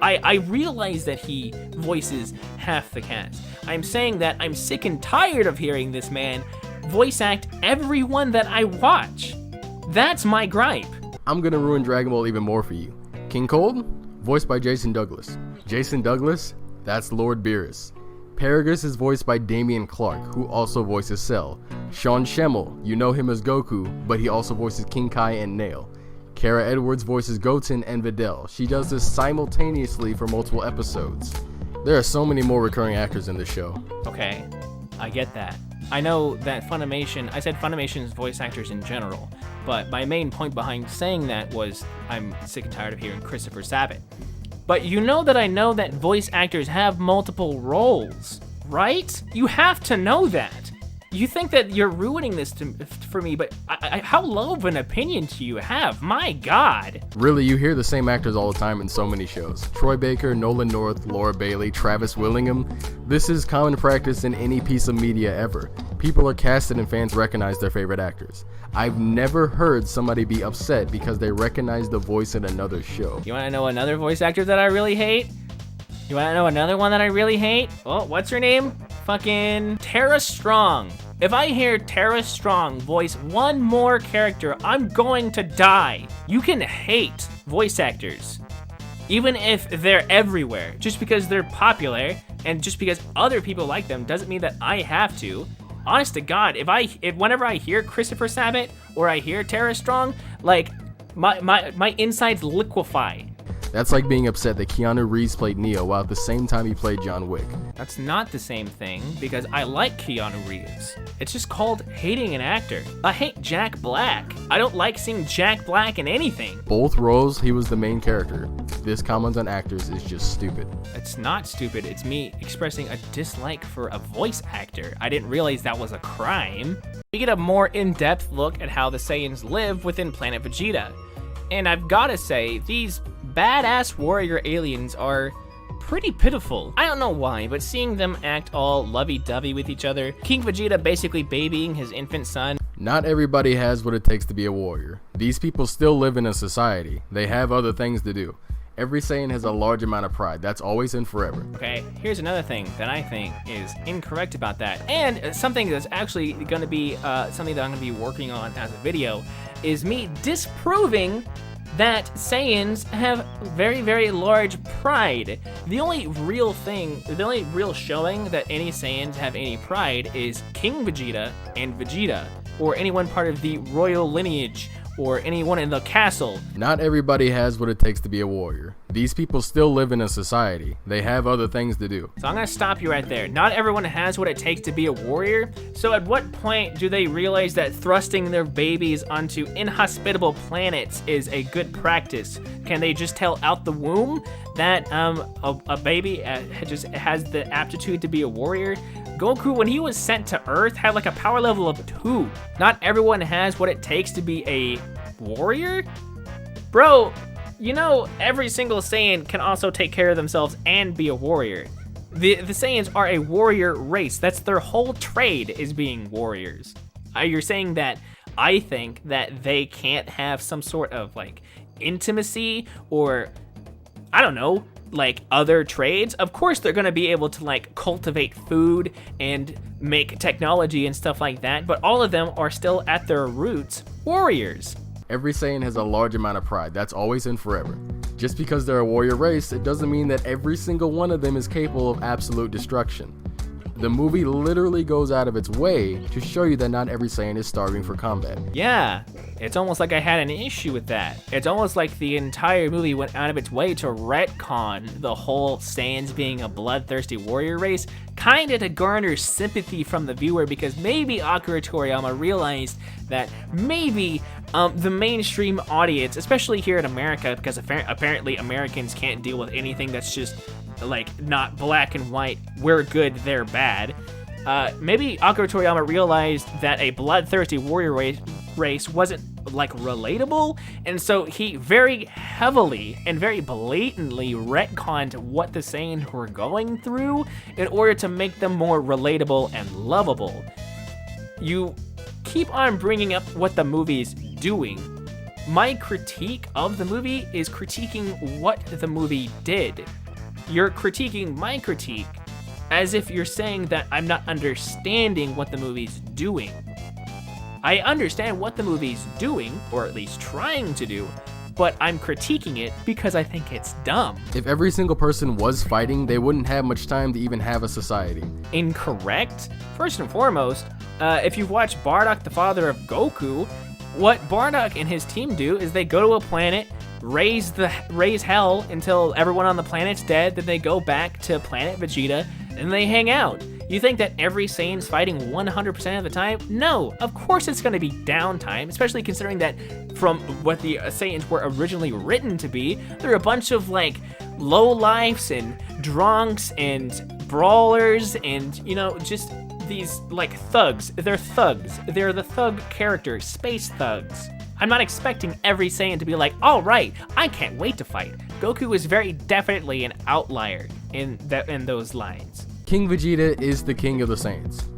Speaker 2: I realize that he voices half the cast. I'm saying that I'm sick and tired of hearing this man voice act everyone that I watch. That's my gripe.
Speaker 1: I'm gonna ruin Dragon Ball even more for you. King Cold, voiced by Jason Douglas. Jason Douglas, that's Lord Beerus. Paragus is voiced by Damian Clark, who also voices Cell. Sean Schemmel, you know him as Goku, but he also voices King Kai and Nail. Kara Edwards voices Goten and Videl. She does this simultaneously for multiple episodes. There are so many more recurring actors in this show.
Speaker 2: Okay, I get that. I know that Funimation, I said Funimation's voice actors in general, but my main point behind saying that was I'm sick and tired of hearing Christopher Sabat. But you know that I know that voice actors have multiple roles. right? You have to know that. You think that you're ruining this for me, but how low of an opinion do you have? My God.
Speaker 1: Really, you hear the same actors all the time in so many shows. Troy Baker, Nolan North, Laura Bailey, Travis Willingham. This is common practice in any piece of media ever. People are casted and fans recognize their favorite actors. I've never heard somebody be upset because they recognize the voice in another show.
Speaker 2: You wanna know another voice actor that I really hate? You wanna know another one that I really hate? Oh, what's her name? Fucking Tara Strong. If I hear Tara Strong voice one more character, I'm going to die. You can hate voice actors, even if they're everywhere. Just because they're popular and just because other people like them doesn't mean that I have to. Honest to God, if whenever I hear Christopher Sabat or I hear Tara Strong, like my insides liquefy.
Speaker 1: That's like being upset that Keanu Reeves played Neo while at the same time he played John Wick.
Speaker 2: That's not the same thing, because I like Keanu Reeves. It's just called hating an actor. I hate Jack Black. I don't like seeing Jack Black in anything.
Speaker 1: Both roles, he was the main character. This comment on actors is just stupid.
Speaker 2: It's not stupid, it's me expressing a dislike for a voice actor. I didn't realize that was a crime. We get a more in-depth look at how the Saiyans live within Planet Vegeta. And I've gotta say, these badass warrior aliens are pretty pitiful. I don't know why, but seeing them act all lovey-dovey with each other, King Vegeta basically babying his infant son.
Speaker 1: Not everybody has what it takes to be a warrior. These people still live in a society. They have other things to do. Every Saiyan has a large amount of pride. That's always and forever.
Speaker 2: Okay, here's another thing that I think is incorrect about that, and something that's actually going to be something that I'm going to be working on as a video, is me disproving that Saiyans have very, very large pride. The only real showing that any Saiyans have any pride is King Vegeta and Vegeta, or anyone part of the royal lineage, or anyone in the castle.
Speaker 1: Not everybody has what it takes to be a warrior. These people still live in a society. They have other things to do.
Speaker 2: So I'm gonna stop you right there. Not everyone has what it takes to be a warrior. So at what point do they realize that thrusting their babies onto inhospitable planets is a good practice? Can they just tell out the womb that a baby just has the aptitude to be a warrior? Goku, when he was sent to Earth, had like a power level of 2. Not everyone has what it takes to be a warrior? Bro, you know every single Saiyan can also take care of themselves and be a warrior. The Saiyans are a warrior race. That's their whole trade, is being warriors. You're saying that I think that they can't have some sort of like intimacy or, I don't know, like other trades? Of course they're gonna be able to like cultivate food and make technology and stuff like that, but all of them are still at their roots warriors.
Speaker 1: Every Saiyan has a large amount of pride. That's always and forever. Just because they're a warrior race, it doesn't mean that every single one of them is capable of absolute destruction. The movie literally goes out of its way to show you that not every Saiyan is starving for combat.
Speaker 2: Yeah, it's almost like I had an issue with that. It's almost like the entire movie went out of its way to retcon the whole Saiyans being a bloodthirsty warrior race, kinda to garner sympathy from the viewer, because maybe Akira Toriyama realized that maybe the mainstream audience, especially here in America, because apparently Americans can't deal with anything that's just like not black and white, we're good, they're bad. Maybe Akira Toriyama realized that a bloodthirsty warrior race wasn't like relatable, and so he very heavily and very blatantly retconned what the Saiyans were going through in order to make them more relatable and lovable. You keep on bringing up what the movie's doing. My critique of the movie is critiquing what the movie did. You're critiquing my critique as if you're saying that I'm not understanding what the movie's doing. I understand what the movie's doing, or at least trying to do, but I'm critiquing it because I think it's dumb.
Speaker 1: If every single person was fighting, they wouldn't have much time to even have a society.
Speaker 2: Incorrect? First and foremost, if you've watched Bardock, the father of Goku, what Bardock and his team do is they go to a planet, raise hell until everyone on the planet's dead, then they go back to planet Vegeta, and they hang out. You think that every Saiyan's fighting 100% of the time? No, of course it's going to be downtime, especially considering that from what the Saiyans were originally written to be, they're a bunch of like lowlifes and drunks and brawlers and, you know, just these, like, thugs. They're thugs. They're the thug characters, space thugs. I'm not expecting every Saiyan to be like, all right, I can't wait to fight. Goku is very definitely an outlier in those lines.
Speaker 1: King Vegeta is the king of the Saiyans.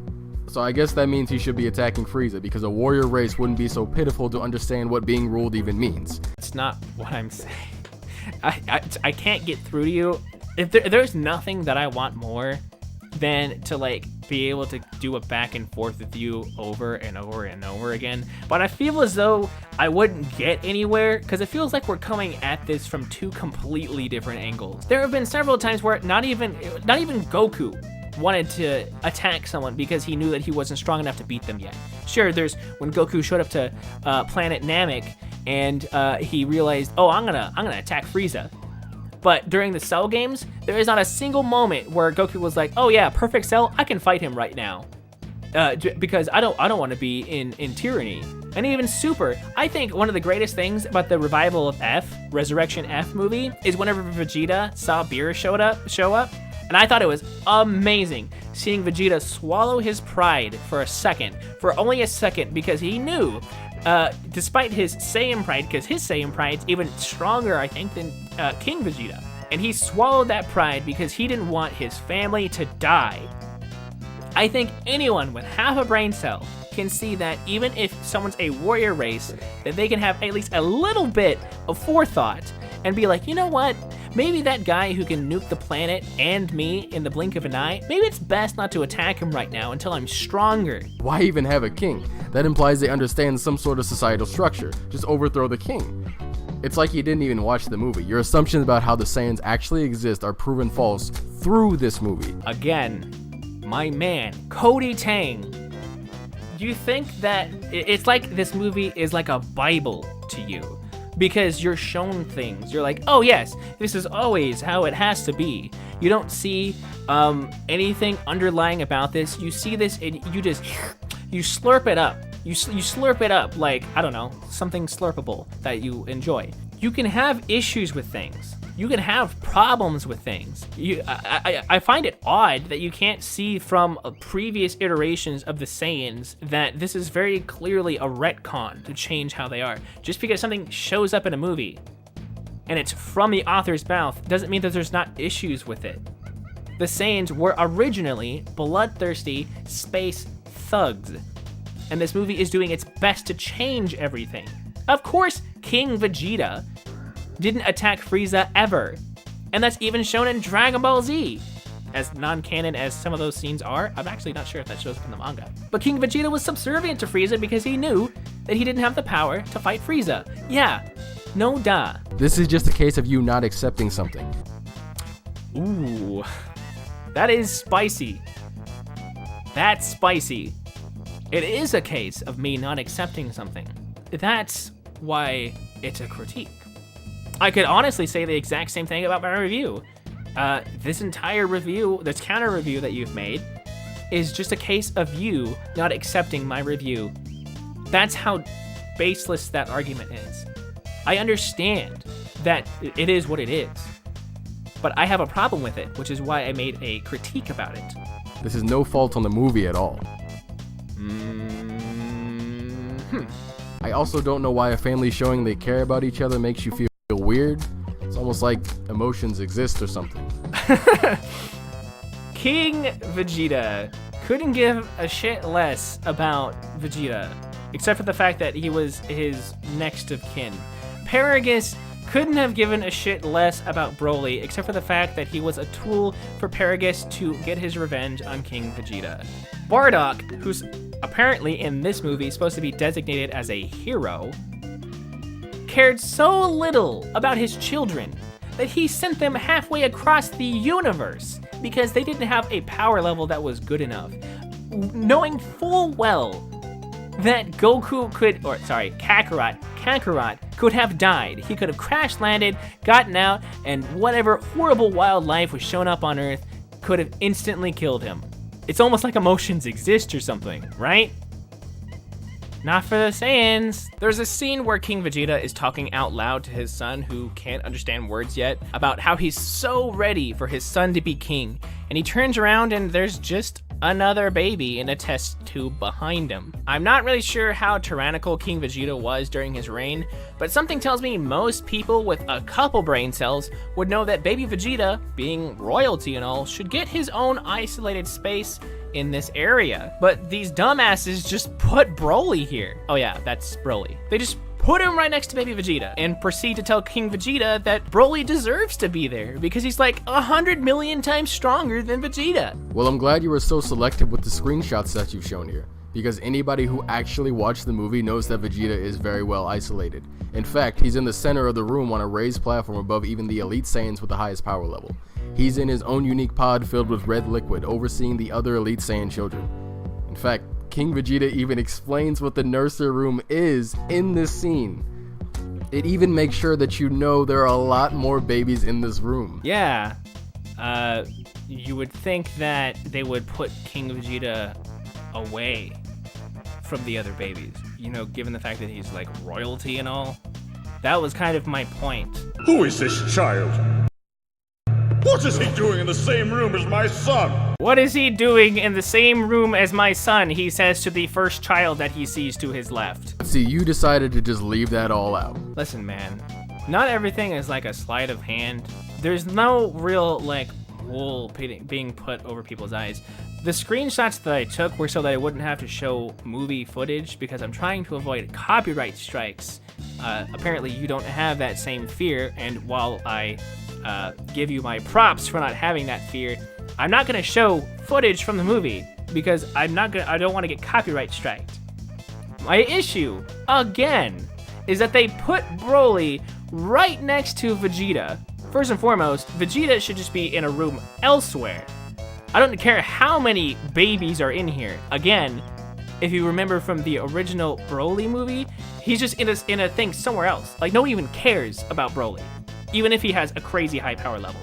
Speaker 1: So I guess that means he should be attacking Frieza, because a warrior race wouldn't be so pitiful to understand what being ruled even means.
Speaker 2: It's not what I'm saying. I can't get through to you. If there's nothing that I want more than to, like, be able to do a back and forth with you over and over and over again. But I feel as though I wouldn't get anywhere, because it feels like we're coming at this from two completely different angles. There have been several times where not even Goku wanted to attack someone because he knew that he wasn't strong enough to beat them yet. Sure, there's when Goku showed up to planet Namek and he realized, oh, I'm gonna attack Frieza. But during the Cell games, there is not a single moment where Goku was like, oh yeah, Perfect Cell, I can fight him right now. Because I don't want to be in tyranny. And even Super, I think one of the greatest things about the revival of F, Resurrection F movie, is whenever Vegeta saw Beerus show up, and I thought it was amazing seeing Vegeta swallow his pride for only a second, because he knew, despite his Saiyan pride, because his Saiyan pride's even stronger, I think, than King Vegeta. And he swallowed that pride because he didn't want his family to die. I think anyone with half a brain cell can see that even if someone's a warrior race, that they can have at least a little bit of forethought and be like, you know what? Maybe that guy who can nuke the planet and me in the blink of an eye, maybe it's best not to attack him right now until I'm stronger.
Speaker 1: Why even have a king? That implies they understand some sort of societal structure. Just overthrow the king. It's like you didn't even watch the movie. Your assumptions about how the Saiyans actually exist are proven false through this movie.
Speaker 2: Again, my man, Koty Tang. Do you think that it's like this movie is like a Bible to you? Because you're shown things. You're like, oh yes, this is always how it has to be. You don't see anything underlying about this. You see this and you slurp it up. You slurp it up like, I don't know, something slurpable that you enjoy. You can have issues with things. You can have problems with things. I find it odd that you can't see from previous iterations of the Saiyans that this is very clearly a retcon to change how they are. Just because something shows up in a movie and it's from the author's mouth doesn't mean that there's not issues with it. The Saiyans were originally bloodthirsty space thugs, and this movie is doing its best to change everything. Of course, King Vegeta didn't attack Frieza ever. And that's even shown in Dragon Ball Z. As non-canon as some of those scenes are, I'm actually not sure if that shows up in the manga. But King Vegeta was subservient to Frieza because he knew that he didn't have the power to fight Frieza. Yeah, no duh.
Speaker 1: This is just a case of you not accepting something.
Speaker 2: Ooh, that is spicy. That's spicy. It is a case of me not accepting something. That's why it's a critique. I could honestly say the exact same thing about my review. This entire review, this counter review that you've made, is just a case of you not accepting my review. That's how baseless that argument is. I understand that it is what it is, but I have a problem with it, which is why I made a critique about it.
Speaker 1: This is no fault on the movie at all. I also don't know why a family showing they care about each other makes you feel weird. It's almost like emotions exist or something.
Speaker 2: King Vegeta couldn't give a shit less about Vegeta, except for the fact that he was his next of kin. Paragus couldn't have given a shit less about Broly, except for the fact that he was a tool for Paragus to get his revenge on King Vegeta. Bardock, who's apparently in this movie supposed to be designated as a hero, cared so little about his children that he sent them halfway across the universe because they didn't have a power level that was good enough, knowing full well that Kakarot could have died. He could have crash landed, gotten out, and whatever horrible wildlife was shown up on Earth could have instantly killed him. It's almost like emotions exist or something, right? Not for the Saiyans. There's a scene where King Vegeta is talking out loud to his son, who can't understand words yet, about how he's so ready for his son to be king. and he turns around and there's just another baby in a test tube behind him. I'm not really sure how tyrannical King Vegeta was during his reign, but something tells me most people with a couple brain cells would know that baby Vegeta, being royalty and all, should get his own isolated space in this area. But these dumbasses just put Broly here. Oh yeah, that's Broly. They just put him right next to baby Vegeta and proceed to tell King Vegeta that Broly deserves to be there because he's like 100 million times stronger than Vegeta.
Speaker 1: Well, I'm glad you were so selective with the screenshots that you've shown here, because anybody who actually watched the movie knows that Vegeta is very well isolated. In fact, he's in the center of the room on a raised platform above even the Elite Saiyans with the highest power level. He's in his own unique pod filled with red liquid, overseeing the other Elite Saiyan children. In fact, King Vegeta even explains what the nursery room is in this scene. It even makes sure that you know there are a lot more babies in this room.
Speaker 2: Yeah, you would think that they would put King Vegeta away from the other babies, you know, given the fact that he's like royalty and all. That was kind of my point.
Speaker 3: Who is this child? What is he doing in the same room as my son?
Speaker 2: What is he doing in the same room as my son? He says to the first child that he sees to his left.
Speaker 1: See, you decided to just leave that all out.
Speaker 2: Listen, man, not everything is like a sleight of hand. There's no real like wool being put over people's eyes. The screenshots that I took were so that I wouldn't have to show movie footage because I'm trying to avoid copyright strikes. Apparently you don't have that same fear, and while I give you my props for not having that fear, I'm not gonna show footage from the movie because I don't want to get copyright striked. My issue, again, is that they put Broly right next to Vegeta. First and foremost, Vegeta should just be in a room elsewhere. I don't care how many babies are in here. Again, if you remember from the original Broly movie, he's just in a thing somewhere else. Like, no one even cares about Broly, even if he has a crazy high power level.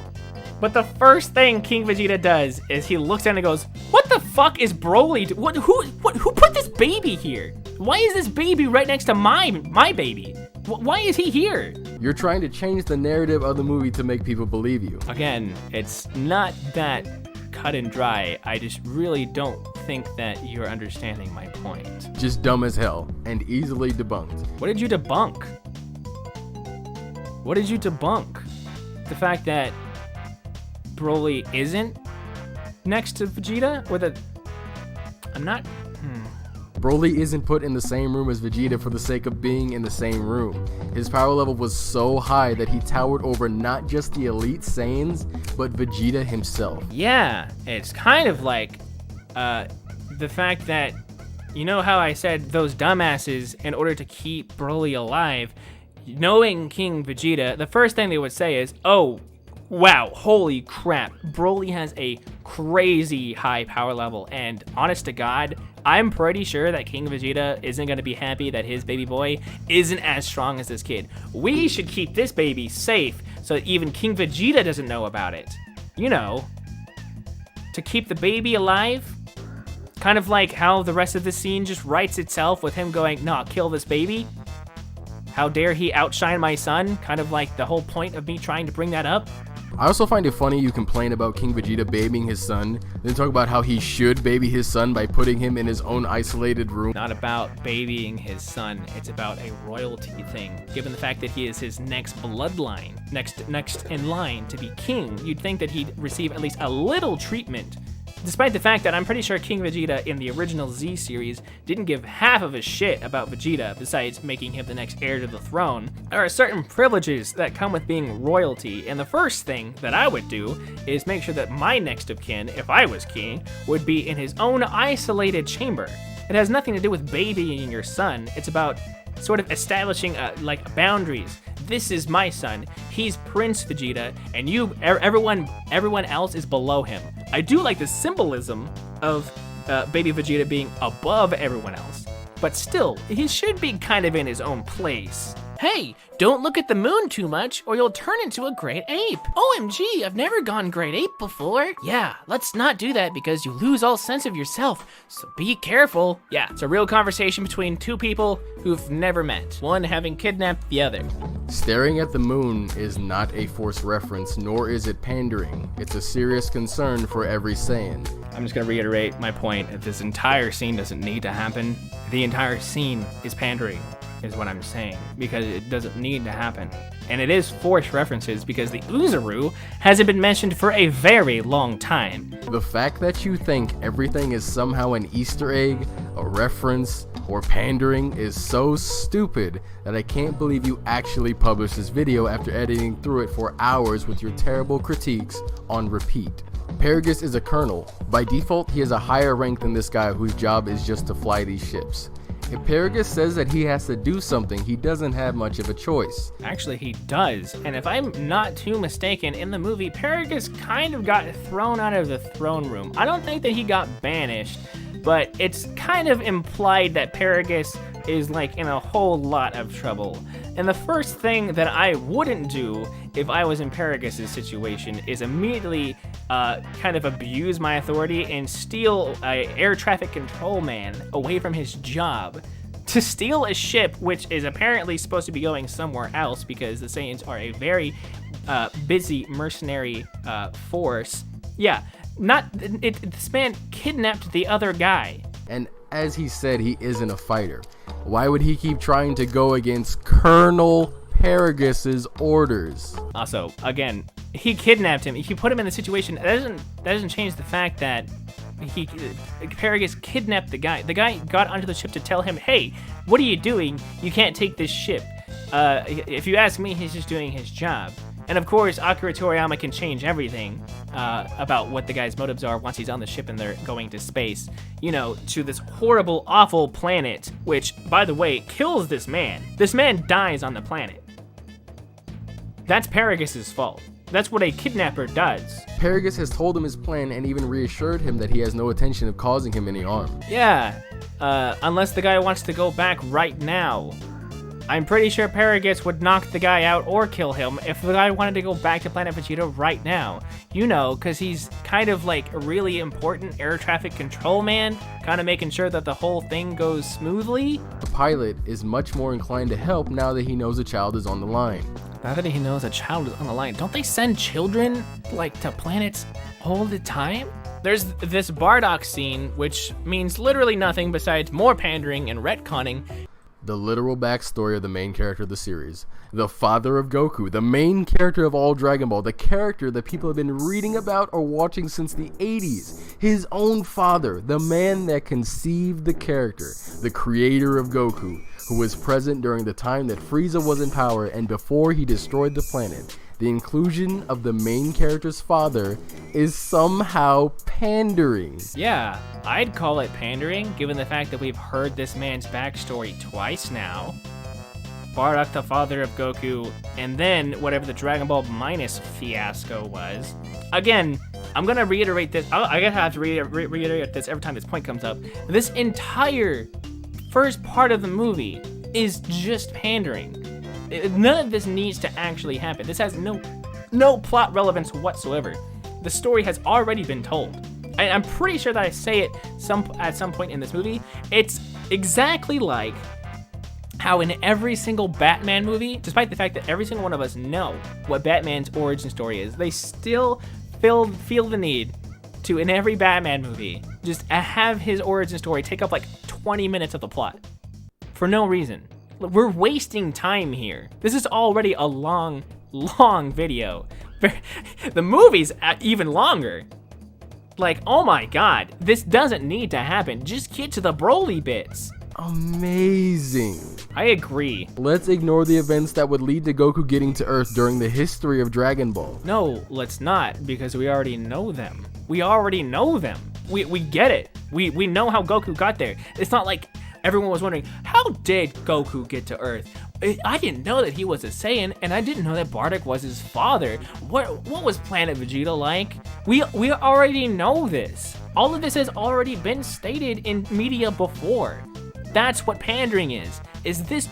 Speaker 2: But the first thing King Vegeta does is he looks down and goes, "What the fuck is Broly? Who put this baby here? Why is this baby right next to my baby? Why is he here?"
Speaker 1: You're trying to change the narrative of the movie to make people believe you.
Speaker 2: Again, it's not that cut and dry. I just really don't think that you're understanding my point.
Speaker 1: Just dumb as hell and easily debunked.
Speaker 2: What did you debunk? What did you debunk? The fact that Broly isn't next to Vegeta? Or that... I'm not...
Speaker 1: Broly isn't put in the same room as Vegeta for the sake of being in the same room. His power level was so high that he towered over not just the Elite Saiyans, but Vegeta himself.
Speaker 2: Yeah, it's kind of like the fact that, you know how I said those dumbasses, in order to keep Broly alive, knowing King Vegeta, the first thing they would say is, "Oh, wow, holy crap, Broly has a crazy high power level," and honest to God, I'm pretty sure that King Vegeta isn't going to be happy that his baby boy isn't as strong as this kid. We should keep this baby safe so that even King Vegeta doesn't know about it. You know, to keep the baby alive. Kind of like how the rest of the scene just writes itself with him going, "Nah, kill this baby. How dare he outshine my son?" Kind of like the whole point of me trying to bring that up.
Speaker 1: I also find it funny you complain about King Vegeta babying his son, then talk about how he should baby his son by putting him in his own isolated room.
Speaker 2: Not about babying his son, it's about a royalty thing. Given the fact that he is his next bloodline, next in line to be king, you'd think that he'd receive at least a little treatment. Despite the fact that I'm pretty sure King Vegeta in the original Z series didn't give half of a shit about Vegeta besides making him the next heir to the throne, there are certain privileges that come with being royalty, and the first thing that I would do is make sure that my next of kin, if I was king, would be in his own isolated chamber. It has nothing to do with babying your son, it's about sort of establishing like boundaries. This is my son, he's Prince Vegeta, and everyone else is below him. I do like the symbolism of baby Vegeta being above everyone else, but still, he should be kind of in his own place. Hey, don't look at the moon too much or you'll turn into a great ape. OMG, I've never gone great ape before. Yeah, let's not do that because you lose all sense of yourself, so be careful. Yeah, it's a real conversation between two people who've never met, one having kidnapped the other.
Speaker 1: Staring at the moon is not a forced reference, nor is it pandering. It's a serious concern for every Saiyan.
Speaker 2: I'm just gonna reiterate my point that this entire scene doesn't need to happen. The entire scene is pandering, is what I'm saying, because it doesn't need to happen. And it is forced references because the Uzaru hasn't been mentioned for a very long time.
Speaker 1: The fact that you think everything is somehow an Easter egg, a reference, or pandering is so stupid that I can't believe you actually published this video after editing through it for hours with your terrible critiques on repeat. Paragus is a colonel. By default, he has a higher rank than this guy whose job is just to fly these ships. If Paragus says that he has to do something, he doesn't have much of a choice.
Speaker 2: Actually, he does. And if I'm not too mistaken, in the movie, Paragus kind of got thrown out of the throne room. I don't think that he got banished, but it's kind of implied that Paragus is like in a whole lot of trouble. And the first thing that I wouldn't do if I was in Paragus's situation is immediately kind of abuse my authority and steal a air traffic control man away from his job. To steal a ship, which is apparently supposed to be going somewhere else because the Saiyans are a very busy mercenary force. Yeah, this man kidnapped the other guy.
Speaker 1: And as he said, he isn't a fighter. Why would he keep trying to go against Colonel Paragus's orders?
Speaker 2: Also, again, he kidnapped him. He put him in the situation. That doesn't change the fact that Paragus kidnapped the guy. The guy got onto the ship to tell him, "Hey, what are you doing? You can't take this ship." If you ask me, he's just doing his job. And of course, Akira Toriyama can change everything about what the guy's motives are once he's on the ship and they're going to space, to this horrible, awful planet, which, by the way, kills this man. This man dies on the planet. That's Paragus's fault. That's what a kidnapper does.
Speaker 1: Paragus has told him his plan and even reassured him that he has no intention of causing him any harm.
Speaker 2: Yeah, unless the guy wants to go back right now. I'm pretty sure Paragus would knock the guy out or kill him if the guy wanted to go back to Planet Vegeta right now. Because he's kind of like a really important air traffic control man, kind of making sure that the whole thing goes smoothly.
Speaker 1: The pilot is much more inclined to help now that he knows a child is on the line.
Speaker 2: Now that he knows a child is on the line, don't they send children, to planets all the time? There's this Bardock scene, which means literally nothing besides more pandering and retconning.
Speaker 1: The literal backstory of the main character of the series. The father of Goku, the main character of all Dragon Ball, the character that people have been reading about or watching since the 80s. His own father, the man that conceived the character, the creator of Goku, who was present during the time that Frieza was in power and before he destroyed the planet. The inclusion of the main character's father is somehow pandering.
Speaker 2: Yeah, I'd call it pandering, given the fact that we've heard this man's backstory twice now. Bardock, the father of Goku, and then whatever the Dragon Ball Minus fiasco was. Again, I'm gonna reiterate this. I gotta have to reiterate this every time this point comes up. This entire first part of the movie is just pandering. None of this needs to actually happen. This has no plot relevance whatsoever. The story has already been told. I'm pretty sure that I say it at some point in this movie. It's exactly like how in every single Batman movie, despite the fact that every single one of us know what Batman's origin story is, they still feel the need to, in every Batman movie, just have his origin story take up 20 minutes of the plot. For no reason. We're wasting time here. This is already a long video. The movie's even longer. Oh my god, this doesn't need to happen. Just get to the Broly bits.
Speaker 1: Amazing.
Speaker 2: I agree.
Speaker 1: Let's ignore the events that would lead to Goku getting to Earth during the history of Dragon Ball.
Speaker 2: No, let's not, because we already know them. We get it. We know how Goku got there. It's not like everyone was wondering, how did Goku get to Earth? I didn't know that he was a Saiyan, and I didn't know that Bardock was his father. What was Planet Vegeta like? We already know this. All of this has already been stated in media before. That's what pandering is this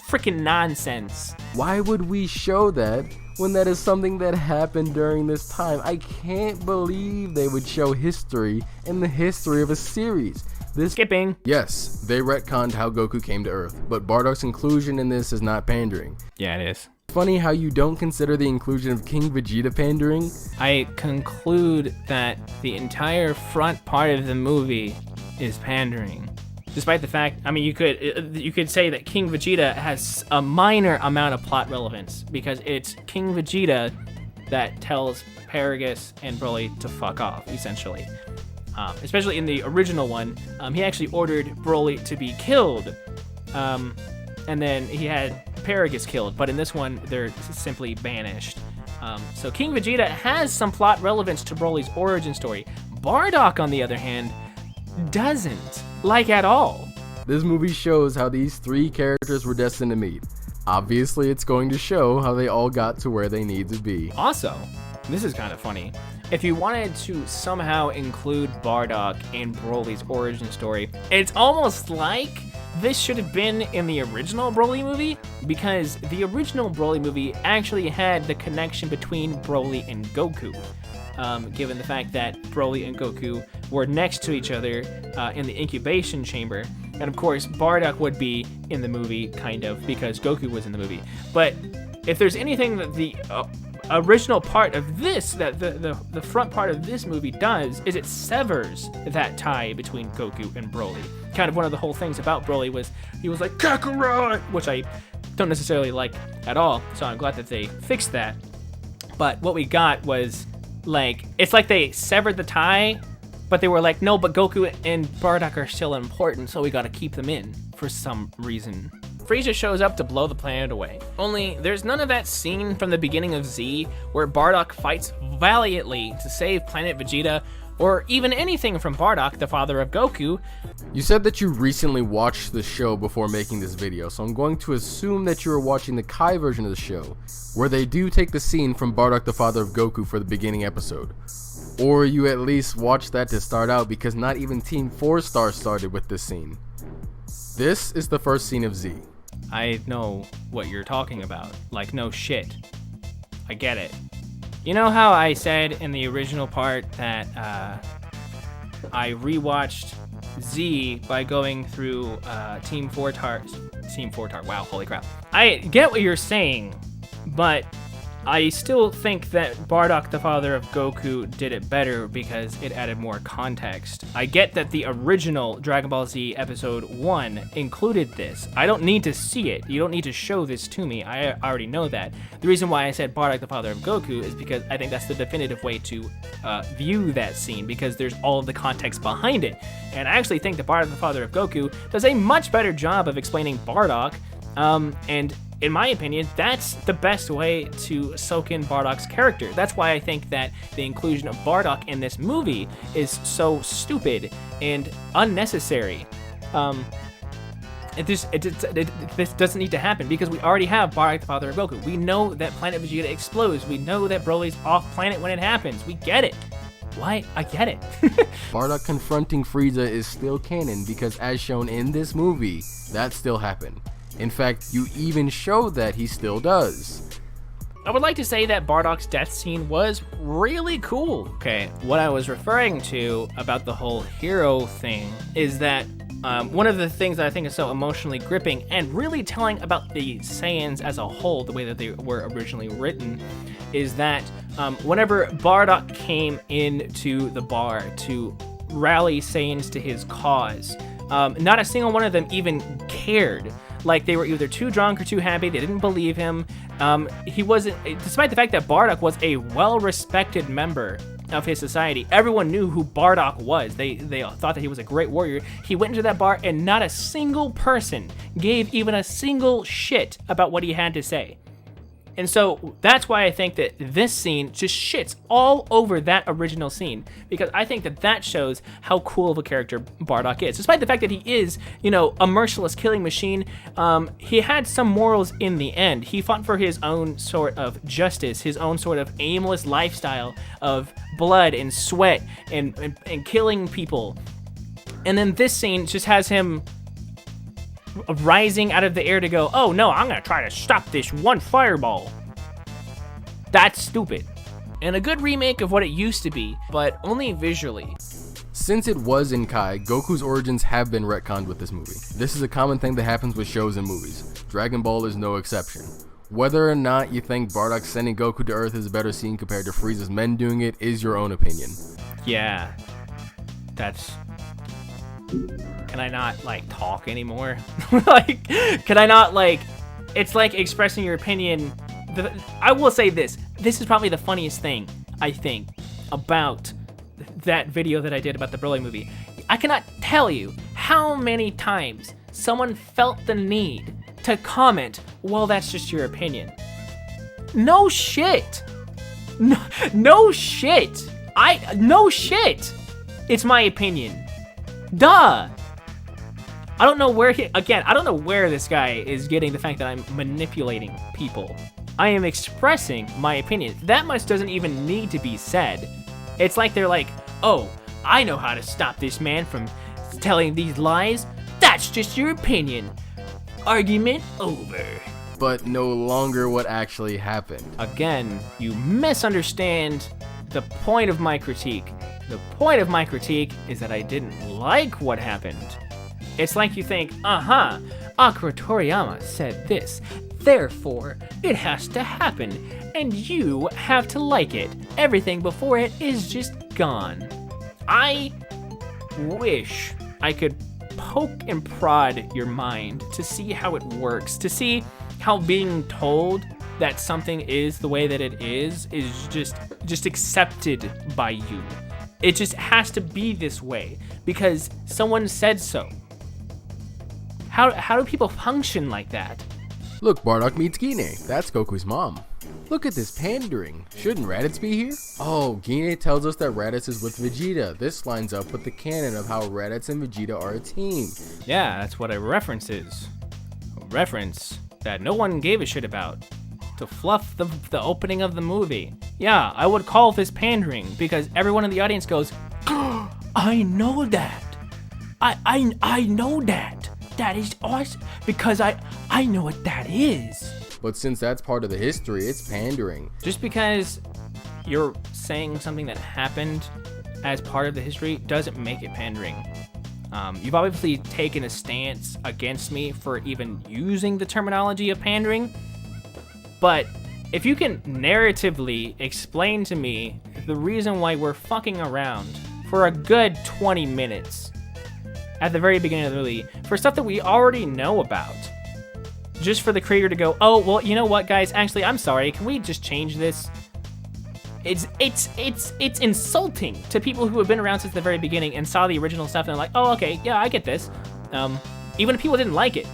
Speaker 2: freaking nonsense.
Speaker 1: Why would we show that when that is something that happened during this time? I can't believe they would show history in the history of a series.
Speaker 2: Skipping.
Speaker 1: Yes, they retconned how Goku came to Earth, but Bardock's inclusion in this is not pandering.
Speaker 2: Yeah, it is.
Speaker 1: Funny how you don't consider the inclusion of King Vegeta pandering.
Speaker 2: I conclude that the entire front part of the movie is pandering. Despite the fact, I mean, you could say that King Vegeta has a minor amount of plot relevance because it's King Vegeta that tells Paragus and Broly to fuck off, essentially. Especially in the original one, he actually ordered Broly to be killed, and then he had Paragus killed. But in this one, they're simply banished. So King Vegeta has some plot relevance to Broly's origin story. Bardock, on the other hand, doesn't, like at all.
Speaker 1: This movie shows how these three characters were destined to meet. Obviously, it's going to show how they all got to where they need to be.
Speaker 2: Also, this is kind of funny. If you wanted to somehow include Bardock in Broly's origin story, it's almost like this should have been in the original Broly movie, because the original Broly movie actually had the connection between Broly and Goku. Given the fact that Broly and Goku were next to each other in the incubation chamber. And of course, Bardock would be in the movie, kind of, because Goku was in the movie. But if there's anything that the original part of this, that the front part of this movie does, is it severs that tie between Goku and Broly. Kind of one of the whole things about Broly was he was like, Kakarot, which I don't necessarily like at all, so I'm glad that they fixed that. But what we got was, like, it's like they severed the tie, but they were like, no, but Goku and Bardock are still important, so we gotta keep them in for some reason. Frieza shows up to blow the planet away. Only, there's none of that scene from the beginning of Z where Bardock fights valiantly to save Planet Vegeta, or even anything from Bardock, the father of Goku.
Speaker 1: You said that you recently watched the show before making this video, so I'm going to assume that you were watching the Kai version of the show, where they do take the scene from Bardock, the father of Goku, for the beginning episode. Or you at least watched that to start out, because not even Team 4 Star started with this scene. This is the first scene of Z.
Speaker 2: I know what you're talking about. Like, no shit. I get it. You know how I said in the original part that I rewatched Z by going through Team 4 Tar. Wow, holy crap. I get what you're saying, but I still think that Bardock, the father of Goku, did it better because it added more context. I get that the original Dragon Ball Z Episode 1 included this. I don't need to see it. You don't need to show this to me. I already know that. The reason why I said Bardock, the father of Goku, is because I think that's the definitive way to view that scene, because there's all of the context behind it. And I actually think that Bardock, the father of Goku, does a much better job of explaining Bardock, and in my opinion, that's the best way to soak in Bardock's character. That's why I think that the inclusion of Bardock in this movie is so stupid and unnecessary. This doesn't need to happen, because we already have Bardock, the father of Goku. We know that Planet Vegeta explodes. We know that Broly's off planet when it happens. We get it. Why? I get it.
Speaker 1: Bardock confronting Frieza is still canon, because as shown in this movie, that still happened. In fact, you even show that he still does.
Speaker 2: I would like to say that Bardock's death scene was really cool. Okay, what I was referring to about the whole hero thing is that one of the things that I think is so emotionally gripping and really telling about the Saiyans as a whole, the way that they were originally written, is that whenever Bardock came into the bar to rally Saiyans to his cause, not a single one of them even cared. Like, they were either too drunk or too happy. They didn't believe him. He wasn't, despite the fact that Bardock was a well-respected member of his society. Everyone knew who Bardock was. They thought that he was a great warrior. He went into that bar and not a single person gave even a single shit about what he had to say. And so that's why I think that this scene just shits all over that original scene, because I think that that shows how cool of a character Bardock is. Despite the fact that he is, you know, a merciless killing machine, he had some morals in the end. He fought for his own sort of justice, his own sort of aimless lifestyle of blood and sweat and killing people. And then this scene just has him rising out of the air to go, oh no, I'm gonna try to stop this one fireball. That's stupid. And a good remake of what it used to be, but only visually.
Speaker 1: Since it was in Kai, Goku's origins have been retconned with this movie. This is a common thing that happens with shows and movies. Dragon Ball is no exception. Whether or not you think Bardock sending Goku to Earth is a better scene compared to Frieza's men doing it is your own opinion.
Speaker 2: Yeah. That's... Can I not, like, talk anymore? Like, can I not, like... It's like expressing your opinion. I will say this. This is probably the funniest thing, I think, about that video that I did about the Broly movie. I cannot tell you how many times someone felt the need to comment, well, that's just your opinion. No shit. No shit. No shit. It's my opinion. Duh. I don't know where I don't know where this guy is getting the fact that I'm manipulating people. I am expressing my opinion. That much doesn't even need to be said. It's like they're like, oh, I know how to stop this man from telling these lies. That's just your opinion. Argument over.
Speaker 1: But no longer what actually happened.
Speaker 2: Again, you misunderstand the point of my critique. The point of my critique is that I didn't like what happened. It's like you think, Akira Toriyama said this, therefore it has to happen, and you have to like it. Everything before it is just gone. I wish I could poke and prod your mind to see how it works, to see how being told that something is the way that it is just accepted by you. It just has to be this way because someone said so. How do people function like that?
Speaker 1: Look, Bardock meets Gine. That's Goku's mom. Look at this pandering. Shouldn't Raditz be here? Oh, Gine tells us that Raditz is with Vegeta. This lines up with the canon of how Raditz and Vegeta are a team.
Speaker 2: Yeah, that's what a reference is. A reference that no one gave a shit about. To fluff the opening of the movie. Yeah, I would call this pandering because everyone in the audience goes, oh, I know that. I know that. That is awesome because I know what that is.
Speaker 1: But since that's part of the history, it's pandering.
Speaker 2: Just because you're saying something that happened as part of the history doesn't make it pandering. You've obviously taken a stance against me for even using the terminology of pandering. But if you can narratively explain to me the reason why we're fucking around for a good 20 minutes at the very beginning of the movie for stuff that we already know about, just for the creator to go, oh, well, you know what, guys? Actually, I'm sorry. Can we just change this? It's insulting to people who have been around since the very beginning and saw the original stuff and are like, oh, okay, yeah, I get this. Even if people didn't like it.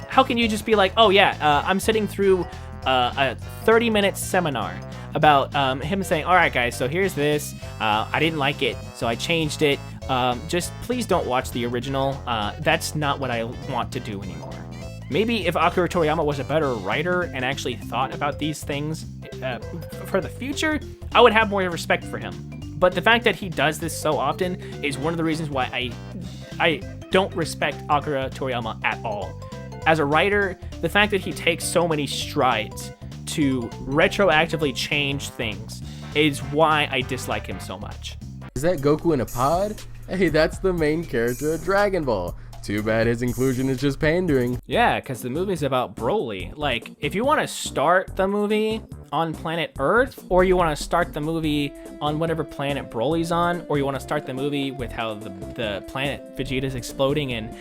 Speaker 2: How can you just be like, oh, yeah, I'm sitting through a 30-minute seminar about him saying, all right, guys, so here's this. I didn't like it, so I changed it. Just please don't watch the original. That's not what I want to do anymore. Maybe if Akira Toriyama was a better writer and actually thought about these things for the future, I would have more respect for him. But the fact that he does this so often is one of the reasons why I don't respect Akira Toriyama at all. As a writer, the fact that he takes so many strides to retroactively change things is why I dislike him so much.
Speaker 1: Is that Goku in a pod? Hey, that's the main character of Dragon Ball. Too bad his inclusion is just pandering.
Speaker 2: Yeah, because the movie's about Broly. Like, if you want to start the movie on planet Earth, or you want to start the movie on whatever planet Broly's on, or you want to start the movie with how the planet Vegeta's exploding and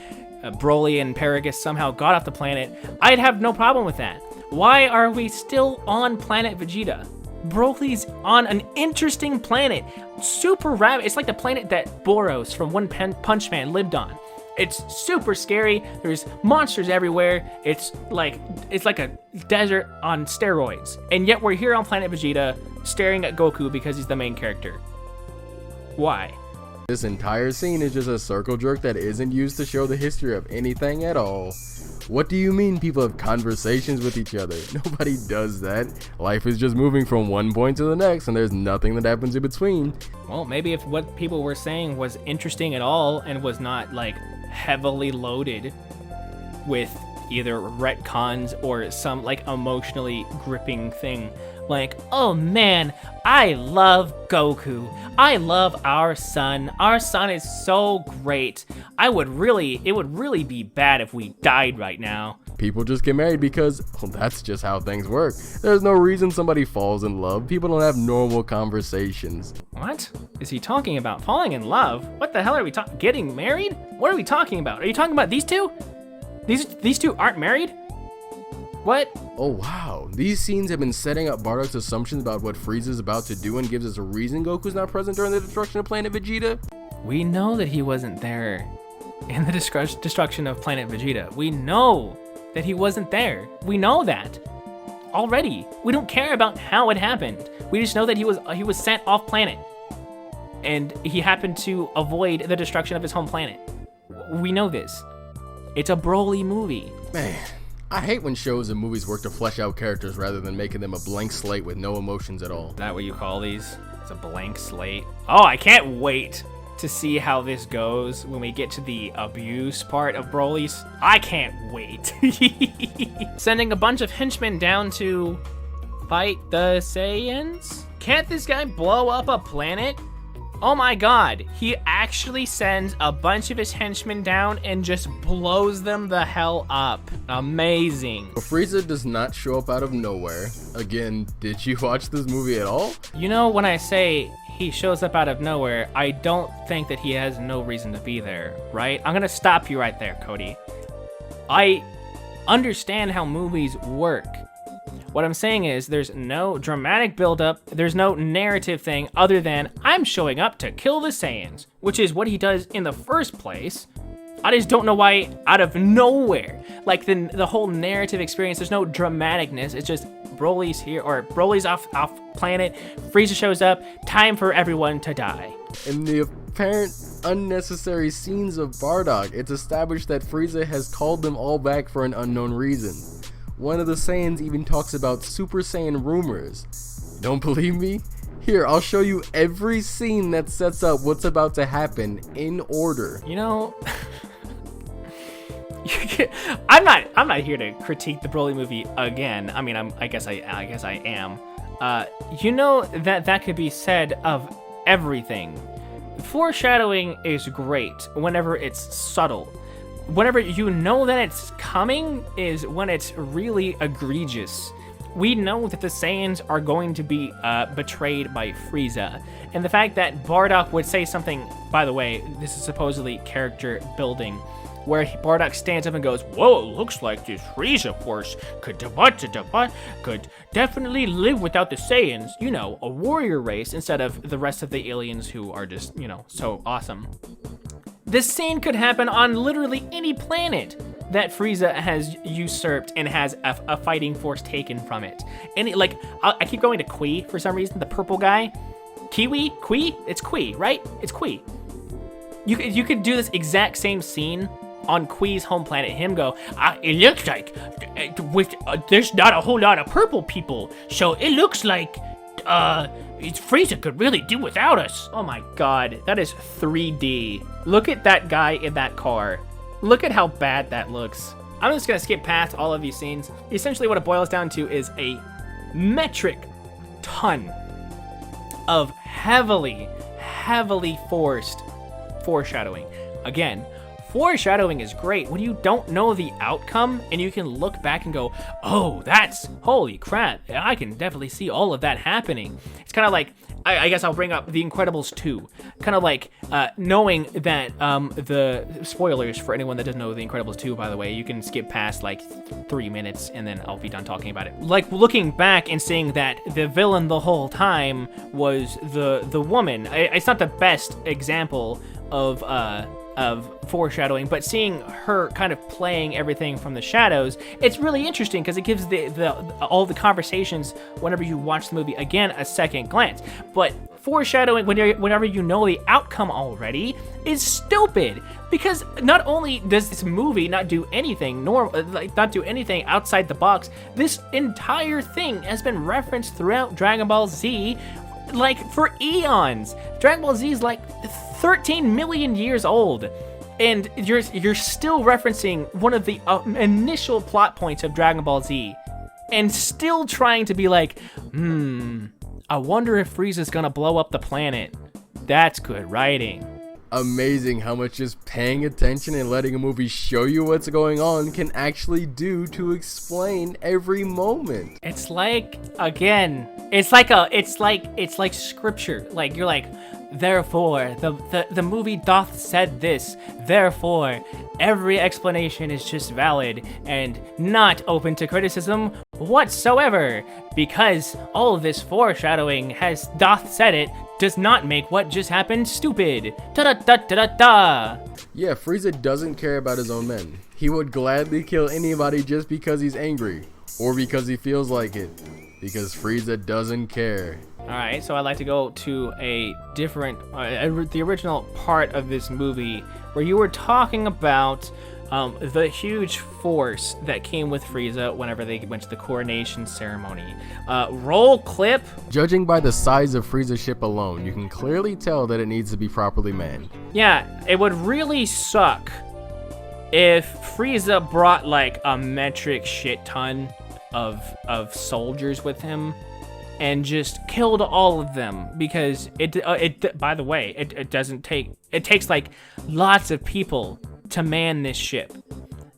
Speaker 2: Broly and Paragus somehow got off the planet, I'd have no problem with that. Why are we still on planet Vegeta? Broly's on an interesting planet. Super rabbit. It's like the planet that Boros from One Punch Man lived on. It's super scary. There's monsters everywhere. It's like a desert on steroids. And yet we're here on planet Vegeta staring at Goku because he's the main character. Why?
Speaker 1: This entire scene is just a circle jerk that isn't used to show the history of anything at all. What do you mean people have conversations with each other? Nobody does that. Life is just moving from one point to the next and there's nothing that happens in between.
Speaker 2: Well, maybe if what people were saying was interesting at all and was not like heavily loaded, with either retcons or some like emotionally gripping thing. Like, oh man, I love Goku. I love our son. Our son is so great. It would really be bad if we died right now.
Speaker 1: People just get married because, well, that's just how things work. There's no reason somebody falls in love. People don't have normal conversations.
Speaker 2: What is he talking about? Falling in love? What the hell are we talking? Getting married? What are we talking about? Are you talking about these two? These two aren't married? What?
Speaker 1: Oh wow, these scenes have been setting up Bardock's assumptions about what Frieza's about to do and gives us a reason Goku's not present during the destruction of Planet Vegeta.
Speaker 2: We know that he wasn't there in the destruction of Planet Vegeta. We know that he wasn't there. We know that already. We don't care about how it happened. We just know that he was sent off planet, and he happened to avoid the destruction of his home planet. We know this. It's a Broly movie.
Speaker 1: Man, I hate when shows and movies work to flesh out characters rather than making them a blank slate with no emotions at all.
Speaker 2: Is that what you call these? It's a blank slate. Oh, I can't wait to see how this goes when we get to the abuse part of Broly's. I can't wait. Sending a bunch of henchmen down to fight the Saiyans? Can't this guy blow up a planet? Oh my god, he actually sends a bunch of his henchmen down and just blows them the hell up. Amazing.
Speaker 1: But Frieza does not show up out of nowhere. Again, did you watch this movie at all?
Speaker 2: You know, when I say he shows up out of nowhere, I don't think that he has no reason to be there, right? I'm gonna stop you right there, Koty. I understand how movies work. What I'm saying is there's no dramatic buildup, there's no narrative thing other than I'm showing up to kill the Saiyans, which is what he does in the first place. I just don't know why out of nowhere, like the whole narrative experience, there's no dramaticness. It's just Broly's here, or Broly's off planet, Frieza shows up, time for everyone to die.
Speaker 1: In the apparent unnecessary scenes of Bardock, it's established that Frieza has called them all back for an unknown reason. One of the Saiyans even talks about Super Saiyan rumors. Don't believe me? Here, I'll show you every scene that sets up what's about to happen in order.
Speaker 2: You know, I'm not here to critique the Broly movie again. I mean, I guess I am. You know that could be said of everything. Foreshadowing is great whenever it's subtle. Whenever you know that it's coming is when it's really egregious. We know that the Saiyans are going to be betrayed by Frieza. And the fact that Bardock would say something, by the way, this is supposedly character building, where Bardock stands up and goes, whoa, it looks like this Frieza force could definitely live without the Saiyans. You know, a warrior race instead of the rest of the aliens who are just, you know, so awesome. This scene could happen on literally any planet that Frieza has usurped and has a fighting force taken from it. And I keep going to Kui for some reason, the purple guy. Kui? It's Kui, right? It's Kui. You could do this exact same scene on Kui's home planet. Him go, it looks like there's not a whole lot of purple people, so it looks like Frieza could really do without us. Oh my god, that is 3D. Look at that guy in that car. Look at how bad that looks. I'm just gonna skip past all of these scenes. Essentially what it boils down to is a metric ton of heavily forced foreshadowing. Again, foreshadowing is great when you don't know the outcome and you can look back and go, oh, that's, holy crap, I can definitely see all of that happening. It's kind of like, I guess I'll bring up The Incredibles 2. Kind of like knowing that the spoilers for anyone that doesn't know The Incredibles 2, by the way, you can skip past like 3 minutes and then I'll be done talking about it. Like looking back and seeing that the villain the whole time was the woman. It's not the best example of foreshadowing, but seeing her kind of playing everything from the shadows, it's really interesting because it gives all the conversations whenever you watch the movie again a second glance. But foreshadowing whenever you know the outcome already is stupid, because not only does this movie not do anything outside the box, this entire thing has been referenced throughout Dragon Ball Z like for eons. Dragon Ball Z is like 13 million years old. And you're still referencing one of the initial plot points of Dragon Ball Z, and still trying to be like, I wonder if Frieza's gonna blow up the planet. That's good writing.
Speaker 1: Amazing how much just paying attention and letting a movie show you what's going on can actually do to explain every moment.
Speaker 2: It's like, again, it's like scripture. Like, you're like, therefore, the movie doth said this, therefore, every explanation is just valid and not open to criticism whatsoever, because all of this foreshadowing doth said it, does not make what just happened stupid. Da-da-da-da-da-da.
Speaker 1: Yeah, Frieza doesn't care about his own men. He would gladly kill anybody just because he's angry, or because he feels like it, because Frieza doesn't care.
Speaker 2: Alright, so I'd like to go to a different, the original part of this movie, where you were talking about the huge force that came with Frieza whenever they went to the coronation ceremony. Roll clip.
Speaker 1: Judging by the size of Frieza's ship alone, you can clearly tell that it needs to be properly manned.
Speaker 2: Yeah, it would really suck if Frieza brought like a metric shit ton of soldiers with him and just killed all of them, because by the way, it takes like lots of people to man this ship.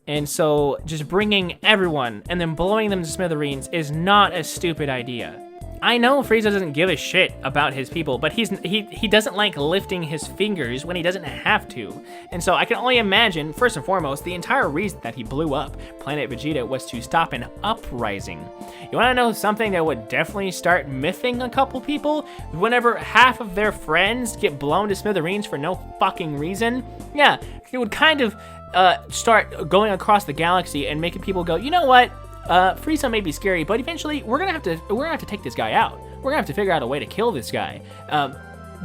Speaker 2: And so just bringing everyone and then blowing them to smithereens is not a stupid idea. I know Frieza doesn't give a shit about his people, but he doesn't like lifting his fingers when he doesn't have to. And so I can only imagine, first and foremost, the entire reason that he blew up Planet Vegeta was to stop an uprising. You wanna know something that would definitely start mything a couple people? Whenever half of their friends get blown to smithereens for no fucking reason? Yeah, it would kind of start going across the galaxy and making people go, you know what? Frieza may be scary, but eventually we're gonna have to take this guy out. We're gonna have to figure out a way to kill this guy.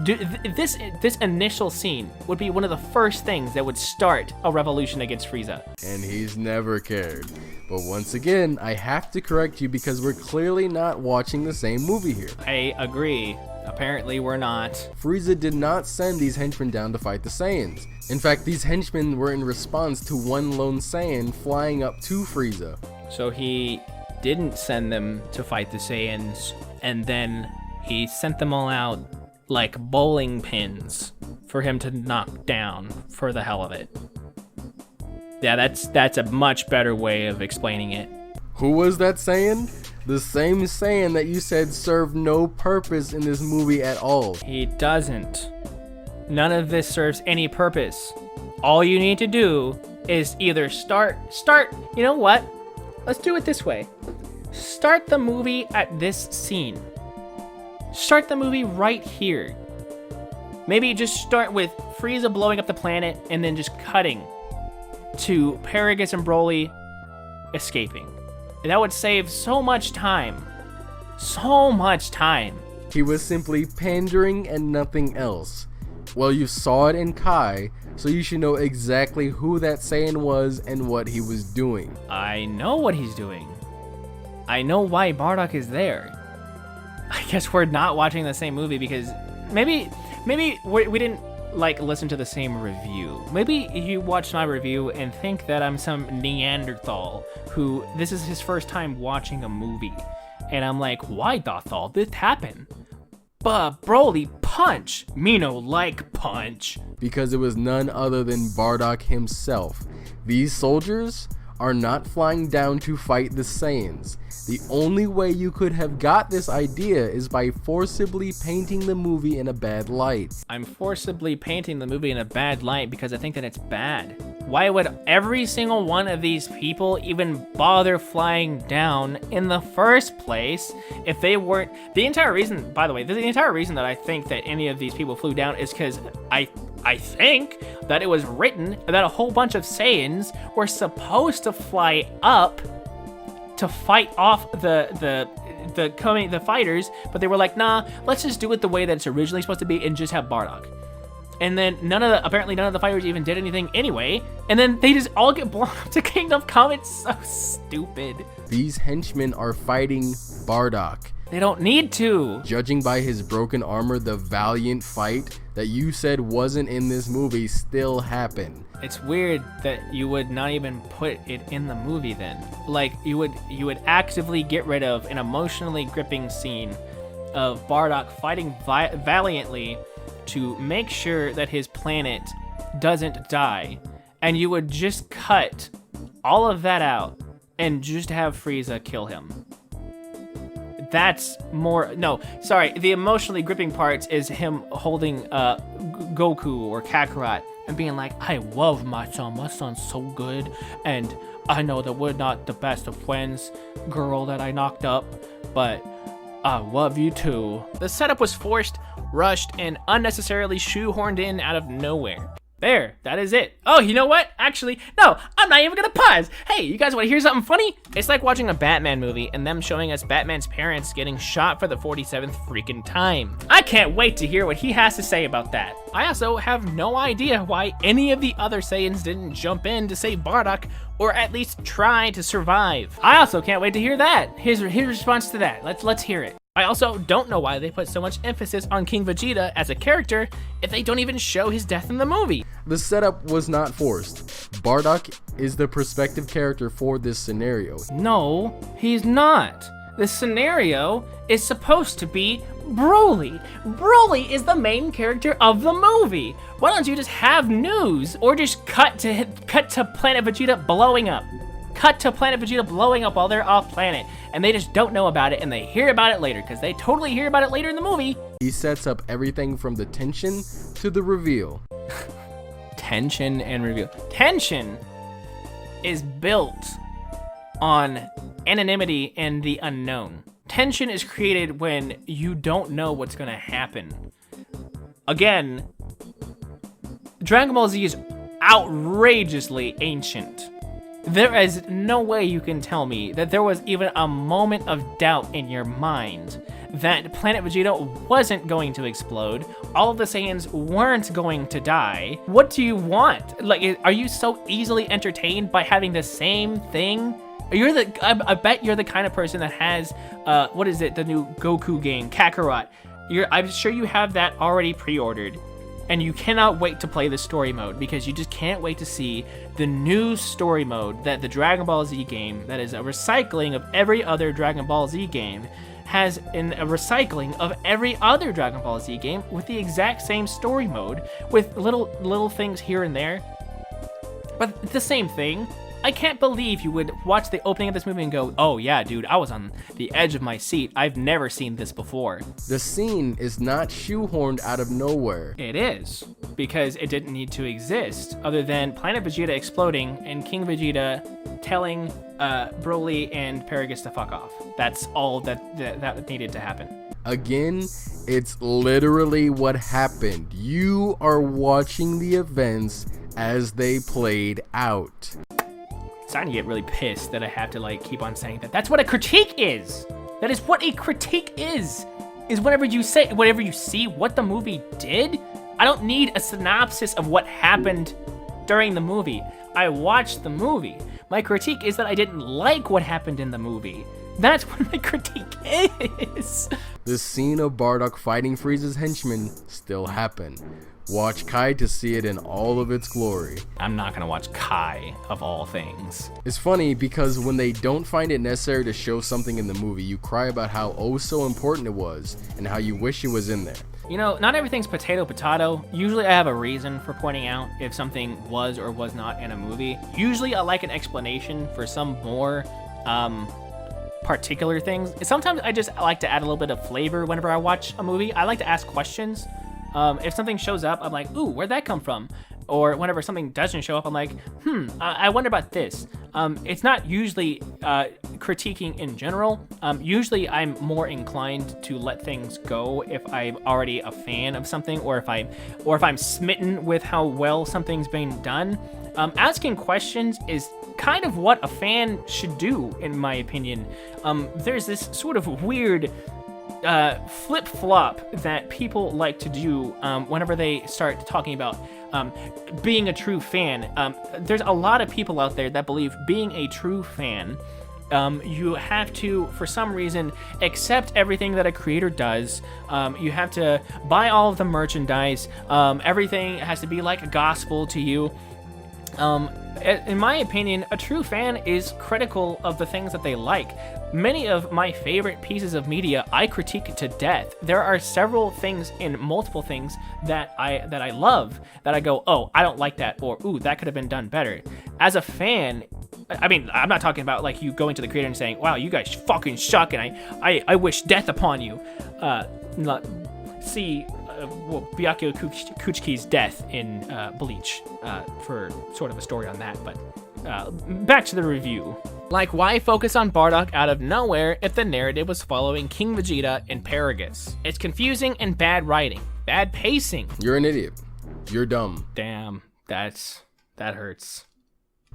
Speaker 2: This initial scene would be one of the first things that would start a revolution against Frieza.
Speaker 1: And he's never cared. But once again, I have to correct you because we're clearly not watching the same movie here.
Speaker 2: I agree. Apparently we're not.
Speaker 1: Frieza did not send these henchmen down to fight the Saiyans. In fact, these henchmen were in response to one lone Saiyan flying up to Frieza.
Speaker 2: So he didn't send them to fight the Saiyans, and then he sent them all out like bowling pins for him to knock down for the hell of it. Yeah, that's a much better way of explaining it.
Speaker 1: Who was that Saiyan? The same Saiyan that you said served no purpose in this movie at all.
Speaker 2: He doesn't. None of this serves any purpose. All you need to do is either start, you know what? Let's do it this way. Start the movie at this scene. Start the movie right here. Maybe just start with Frieza blowing up the planet and then just cutting to Paragus and Broly escaping. That would save so much time. So much time.
Speaker 1: He was simply pandering and nothing else. Well, you saw it in Kai, so you should know exactly who that Saiyan was and what he was doing.
Speaker 2: I know what he's doing. I know why Bardock is there. I guess we're not watching the same movie because maybe we didn't like listen to the same review. Maybe you watched my review and think that I'm some Neanderthal who this is his first time watching a movie. And I'm like, why doth all this happen? But Broly punch, me no like punch.
Speaker 1: Because it was none other than Bardock himself. These soldiers are not flying down to fight the Saiyans. The only way you could have got this idea is by forcibly painting the movie in a bad light.
Speaker 2: I'm forcibly painting the movie in a bad light because I think that it's bad. Why would every single one of these people even bother flying down in the first place if they weren't... The entire reason, by the way, the entire reason that I think that any of these people flew down is because I think that it was written that a whole bunch of Saiyans were supposed to fly up to fight off the fighters, but they were like, nah, let's just do it the way that it's originally supposed to be and just have Bardock. And then apparently none of the fighters even did anything anyway, and then they just all get blown up to Kingdom Come. It's so stupid.
Speaker 1: These henchmen are fighting Bardock.
Speaker 2: They don't need to.
Speaker 1: Judging by his broken armor, the valiant fight that you said wasn't in this movie still happened.
Speaker 2: It's weird that you would not even put it in the movie then. Like, you would actively get rid of an emotionally gripping scene of Bardock fighting valiantly to make sure that his planet doesn't die, and you would just cut all of that out and just have Frieza kill him. That's more... No, sorry. The emotionally gripping parts is him holding Goku or Kakarot and being like, I love my son. My son's so good. And I know that we're not the best of friends, girl that I knocked up, but I love you too. The setup was forced, rushed, and unnecessarily shoehorned in out of nowhere. There, that is it. Oh, you know what? Actually, no, I'm not even gonna pause. Hey, you guys wanna hear something funny? It's like watching a Batman movie and them showing us Batman's parents getting shot for the 47th freaking time. I can't wait to hear what he has to say about that. I also have no idea why any of the other Saiyans didn't jump in to save Bardock, or at least try to survive. I also can't wait to hear that. His response to that. Let's hear it. I also don't know why they put so much emphasis on King Vegeta as a character if they don't even show his death in the movie.
Speaker 1: The setup was not forced. Bardock is the perspective character for this scenario.
Speaker 2: No, he's not. The scenario is supposed to be Broly. Broly is the main character of the movie. Why don't you just have news or just cut to Planet Vegeta blowing up? Cut to Planet Vegeta blowing up while they're off planet, and they just don't know about it, and they hear about it later, because they totally hear about it later in the movie.
Speaker 1: He sets up everything from the tension to the reveal.
Speaker 2: Tension and reveal. Tension is built on anonymity and the unknown. Tension is created when you don't know what's going to happen. Again, Dragon Ball Z is outrageously ancient. There is no way you can tell me that there was even a moment of doubt in your mind that Planet Vegeta wasn't going to explode, all of the Saiyans weren't going to die. What do you want? Like, are you so easily entertained by having the same thing? I bet you're the kind of person that has, what is it, the new Goku game, Kakarot. I'm sure you have that already pre-ordered. And you cannot wait to play the story mode because you just can't wait to see the new story mode that the Dragon Ball Z game, that is a recycling of every other Dragon Ball Z game, has in a recycling of every other Dragon Ball Z game with the exact same story mode with little things here and there. But the same thing. I can't believe you would watch the opening of this movie and go, oh yeah, dude, I was on the edge of my seat. I've never seen this before.
Speaker 1: The scene is not shoehorned out of nowhere.
Speaker 2: It is, because it didn't need to exist, other than Planet Vegeta exploding and King Vegeta telling Broly and Paragus to fuck off. That's all that needed to happen.
Speaker 1: Again, it's literally what happened. You are watching the events as they played out.
Speaker 2: Starting to get really pissed that I have to keep on saying that. That's what a critique is. That is what a critique is whenever you see what the movie did. I don't need a synopsis of what happened during the movie. I watched the movie. My critique is that I didn't like what happened in the movie. That's what my critique is.
Speaker 1: The scene of Bardock fighting Frieza's henchmen still happened. Watch Kai to see it in all of its glory.
Speaker 2: I'm not gonna watch Kai, of all things.
Speaker 1: It's funny because when they don't find it necessary to show something in the movie, you cry about how oh so important it was and how you wish it was in there.
Speaker 2: You know, not everything's potato. Usually I have a reason for pointing out if something was or was not in a movie. Usually I like an explanation for some more particular things. Sometimes I just like to add a little bit of flavor whenever I watch a movie. I like to ask questions. If something shows up, I'm like, ooh, where'd that come from? Or whenever something doesn't show up, I'm like, I wonder about this. It's not usually critiquing in general. Usually I'm more inclined to let things go if I'm already a fan of something, or if I'm smitten with how well something's being done. Asking questions is kind of what a fan should do, in my opinion. There's this sort of weird flip-flop that people like to do whenever they start talking about being a true fan. There's a lot of people out there that believe being a true fan, you have to, for some reason, accept everything that a creator does. You have to buy all of the merchandise. Everything has to be like a gospel to you. In my opinion, a true fan is critical of the things that they like. Many of my favorite pieces of media I critique to death. There are several things in multiple things that I love that I go, oh, I don't like that, or ooh, that could have been done better. As a fan, I mean, I'm not talking about like you going to the creator and saying, wow, you guys fucking suck, and I wish death upon you. See Byakuya Kuchiki's death in Bleach for sort of a story on that, but back to the review. Like, why focus on Bardock out of nowhere if the narrative was following King Vegeta and Paragus? It's confusing and bad writing, bad pacing.
Speaker 1: You're an idiot. You're dumb.
Speaker 2: Damn, that hurts.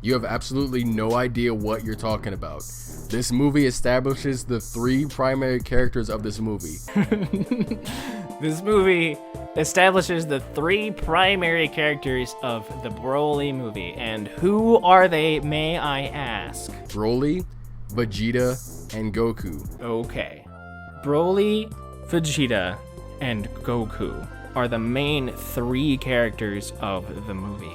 Speaker 1: You have absolutely no idea what you're talking about. This movie establishes the 3 primary characters of this movie.
Speaker 2: This movie establishes the 3 primary characters of the Broly movie. And who are they, may I ask?
Speaker 1: Broly, Vegeta, and Goku.
Speaker 2: Okay. Broly, Vegeta, and Goku are the main 3 characters of the movie.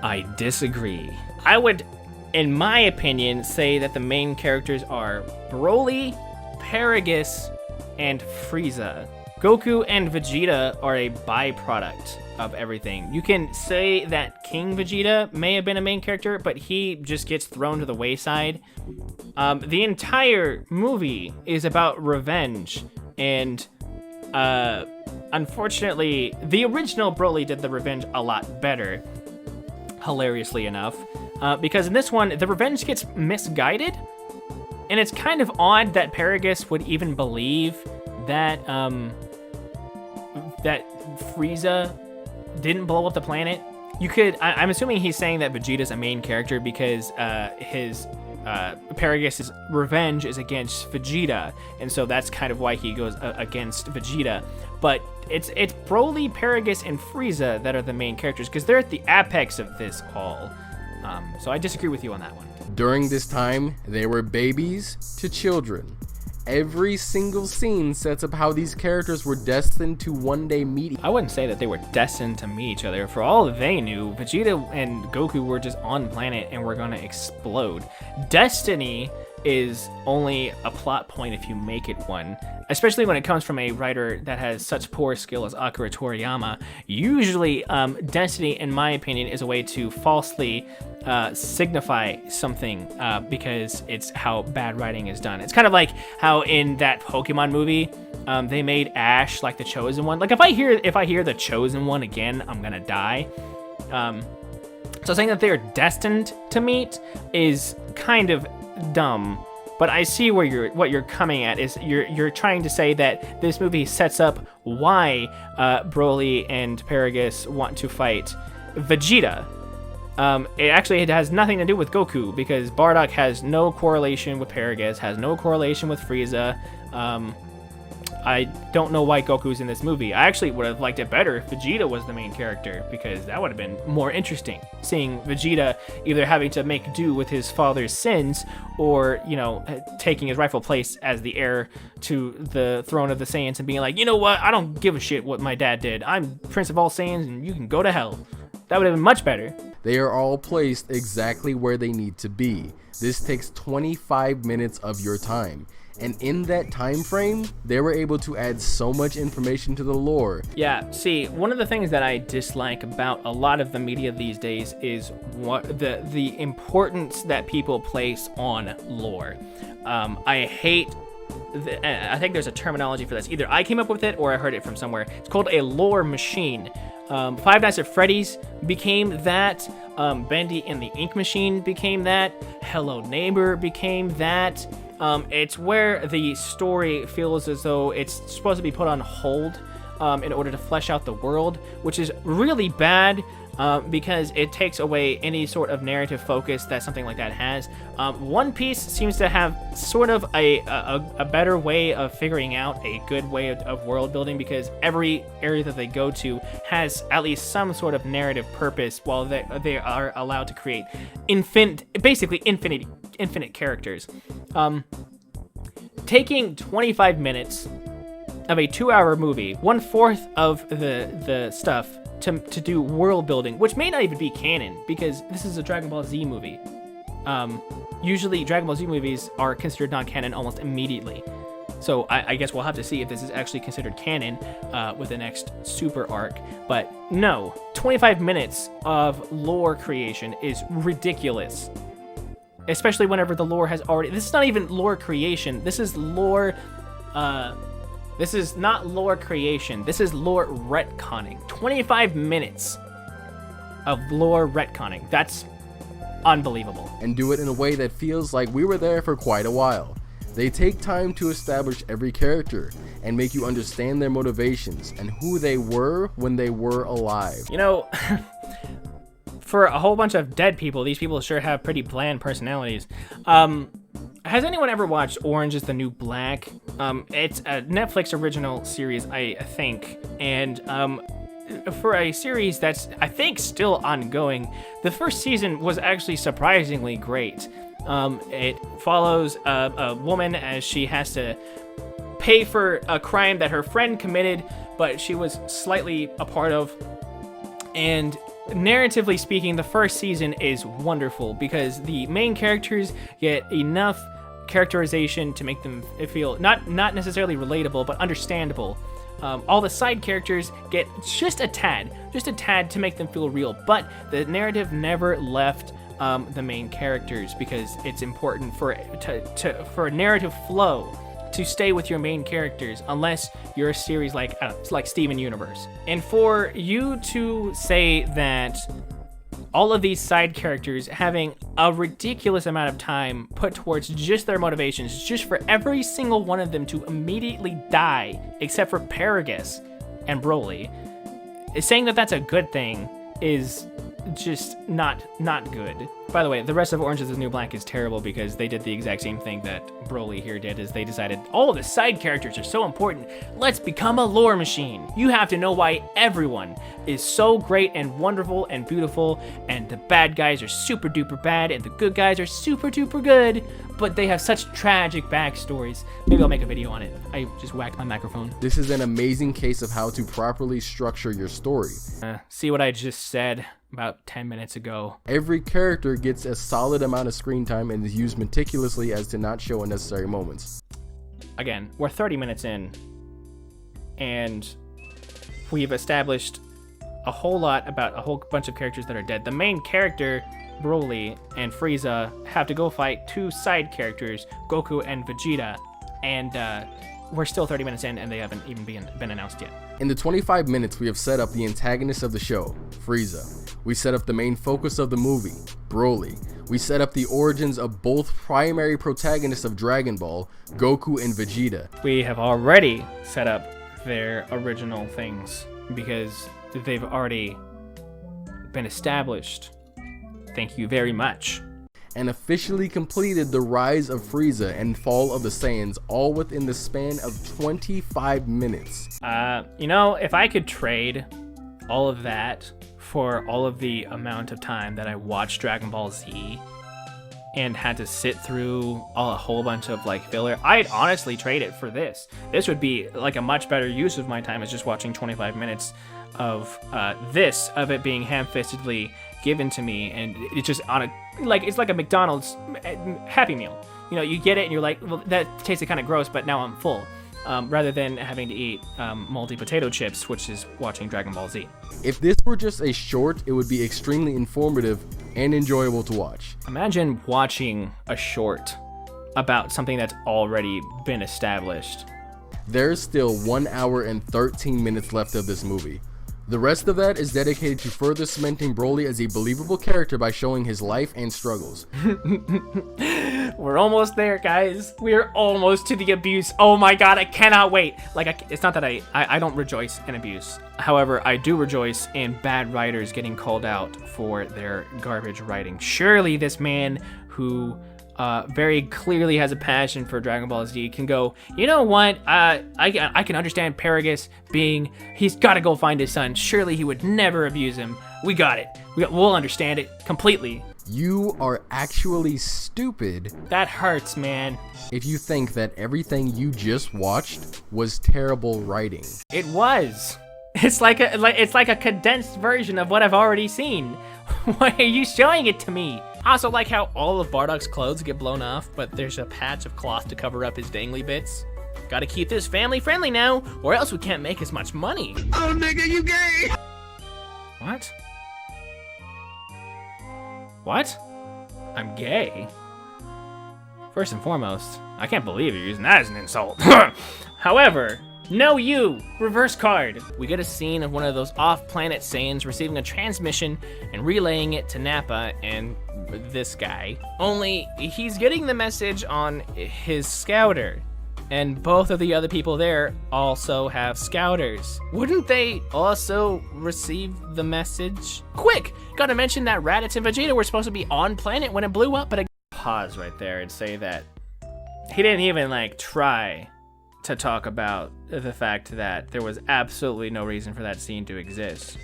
Speaker 2: I disagree. I would, in my opinion, say that the main characters are Broly, Paragus, and Frieza. Goku and Vegeta are a byproduct of everything. You can say that King Vegeta may have been a main character, but he just gets thrown to the wayside. The entire movie is about revenge, and unfortunately, the original Broly did the revenge a lot better. Hilariously enough, because in this one, the revenge gets misguided, and it's kind of odd that Paragus would even believe that that Frieza didn't blow up the planet. I'm assuming he's saying that Vegeta's a main character because his Paragus' revenge is against Vegeta, and so that's kind of why he goes against Vegeta. But it's Broly, Paragus, and Frieza that are the main characters because they're at the apex of this all. So I disagree with you on that one.
Speaker 1: During this time, they were babies to children. Every single scene sets up how these characters were destined to one day meet.
Speaker 2: I wouldn't say that they were destined to meet each other. For all they knew, Vegeta and Goku were just on planet and were gonna explode. Destiny is only a plot point if you make it one, especially when it comes from a writer that has such poor skill as Akira Toriyama. Usually, destiny, in my opinion, is a way to falsely signify something because it's how bad writing is done. It's kind of like how in that Pokemon movie, they made Ash like the chosen one. Like if I hear the chosen one again, I'm gonna die. So saying that they're destined to meet is kind of dumb, but I see what you're coming at. Is you're trying to say that this movie sets up why Broly and Paragus want to fight Vegeta. It has nothing to do with Goku because Bardock has no correlation with Paragus, has no correlation with Frieza. I don't know why Goku's in this movie. I actually would have liked it better if Vegeta was the main character because that would have been more interesting. Seeing Vegeta either having to make do with his father's sins or, taking his rightful place as the heir to the throne of the Saiyans and being like, you know what, I don't give a shit what my dad did. I'm Prince of all Saiyans and you can go to hell. That would have been much better.
Speaker 1: They are all placed exactly where they need to be. This takes 25 minutes of your time. And in that time frame, they were able to add so much information to the lore. Yeah,
Speaker 2: see, one of the things that I dislike about a lot of the media these days is what the importance that people place on lore. I think there's a terminology for this. Either I came up with it or I heard it from somewhere. It's called a lore machine. Five Nights at Freddy's became that. Bendy and the Ink Machine became that. Hello Neighbor became that. It's where the story feels as though it's supposed to be put on hold in order to flesh out the world, which is really bad because it takes away any sort of narrative focus that something like that has. One Piece seems to have sort of a better way of figuring out a good way of world building because every area that they go to has at least some sort of narrative purpose while they are allowed to create infinite characters. Taking 25 minutes of a 2-hour movie, 1/4 of the stuff, to do world building, which may not even be canon because this is a Dragon Ball Z movie. Usually Dragon Ball Z movies are considered non-canon almost immediately. So I guess we'll have to see if this is actually considered canon with the next super arc. But no, 25 minutes of lore creation is ridiculous. Especially whenever the lore has already... This is not even lore creation. This is lore... this is not lore creation. This is lore retconning. 25 minutes of lore retconning. That's unbelievable.
Speaker 1: And do it in a way that feels like we were there for quite a while. They take time to establish every character and make you understand their motivations and who they were when they were alive.
Speaker 2: You know, for a whole bunch of dead people, these people sure have pretty bland personalities. Has anyone ever watched Orange is the New Black? It's a Netflix original series, I think, and for a series that's, I think, still ongoing, the first season was actually surprisingly great. It follows a woman as she has to pay for a crime that her friend committed, but she was slightly a part of. And narratively speaking, the first season is wonderful because the main characters get enough characterization to make them feel not necessarily relatable, but understandable. All the side characters get just a tad to make them feel real, but the narrative never left the main characters because it's important for a narrative flow to stay with your main characters unless you're a series like Steven Universe. And for you to say that all of these side characters having a ridiculous amount of time put towards just their motivations, just for every single one of them to immediately die, except for Paragus and Broly, saying that that's a good thing is just not good. By the way, the rest of Orange is the New Black is terrible because they did the exact same thing that Broly here did, is they decided, oh, the side characters are so important, let's become a lore machine. You have to know why everyone is so great and wonderful and beautiful, and the bad guys are super duper bad and the good guys are super duper good, but they have such tragic backstories. Maybe I'll make a video on it. I just whacked my microphone.
Speaker 1: This is an amazing case of how to properly structure your story.
Speaker 2: See what I just said about 10 minutes ago.
Speaker 1: Every character gets a solid amount of screen time and is used meticulously as to not show unnecessary moments.
Speaker 2: Again, we're 30 minutes in, and we've established a whole lot about a whole bunch of characters that are dead. The main character, Broly, and Frieza have to go fight two side characters, Goku and Vegeta, and we're still 30 minutes in and they haven't even been announced yet.
Speaker 1: In the 25 minutes, we have set up the antagonist of the show, Frieza. We set up the main focus of the movie, Broly. We set up the origins of both primary protagonists of Dragon Ball, Goku and Vegeta.
Speaker 2: We have already set up their original things because they've already been established. Thank you very much.
Speaker 1: And officially completed the rise of Frieza and fall of the Saiyans, all within the span of 25 minutes.
Speaker 2: You know, if I could trade all of that for all of the amount of time that I watched Dragon Ball Z and had to sit through a whole bunch of like filler, I'd honestly trade it for this. This would be like a much better use of my time as just watching 25 minutes of it being ham-fistedly given to me, and it's just on it's like a McDonald's Happy Meal. You know, you get it and you're like, well, that tasted kind of gross, but now I'm full. Rather than having to eat moldy potato chips, which is watching Dragon Ball Z.
Speaker 1: If this were just a short, it would be extremely informative and enjoyable to watch.
Speaker 2: Imagine watching a short about something that's already been established.
Speaker 1: There's still 1 hour and 13 minutes left of this movie. The rest of that is dedicated to further cementing Broly as a believable character by showing his life and struggles.
Speaker 2: We're almost there, guys. We're almost to the abuse. Oh my god, I cannot wait. It's not that I don't rejoice in abuse. However, I do rejoice in bad writers getting called out for their garbage writing. Surely this man who very clearly has a passion for Dragon Ball Z can go, you know what, I can understand Paragus he's got to go find his son. Surely he would never abuse him. We got it. We'll understand it completely.
Speaker 1: You are actually stupid.
Speaker 2: That hurts, man.
Speaker 1: If you think that everything you just watched was terrible writing.
Speaker 2: It was. It's like a condensed version of what I've already seen. Why are you showing it to me? I also like how all of Bardock's clothes get blown off, but there's a patch of cloth to cover up his dangly bits. Gotta keep this family friendly now, or else we can't make as much money.
Speaker 4: Oh, nigga, you gay!
Speaker 2: What? What? I'm gay? First and foremost, I can't believe you're using that as an insult. However, no you! Reverse card. We get a scene of one of those off-planet Saiyans receiving a transmission and relaying it to Nappa and this guy. Only, he's getting the message on his scouter. And both of the other people there also have scouters. Wouldn't they also receive the message? Quick! Gotta mention that Raditz and Vegeta were supposed to be on planet when it blew up, but I pause right there and say that he didn't even try to talk about the fact that there was absolutely no reason for that scene to exist.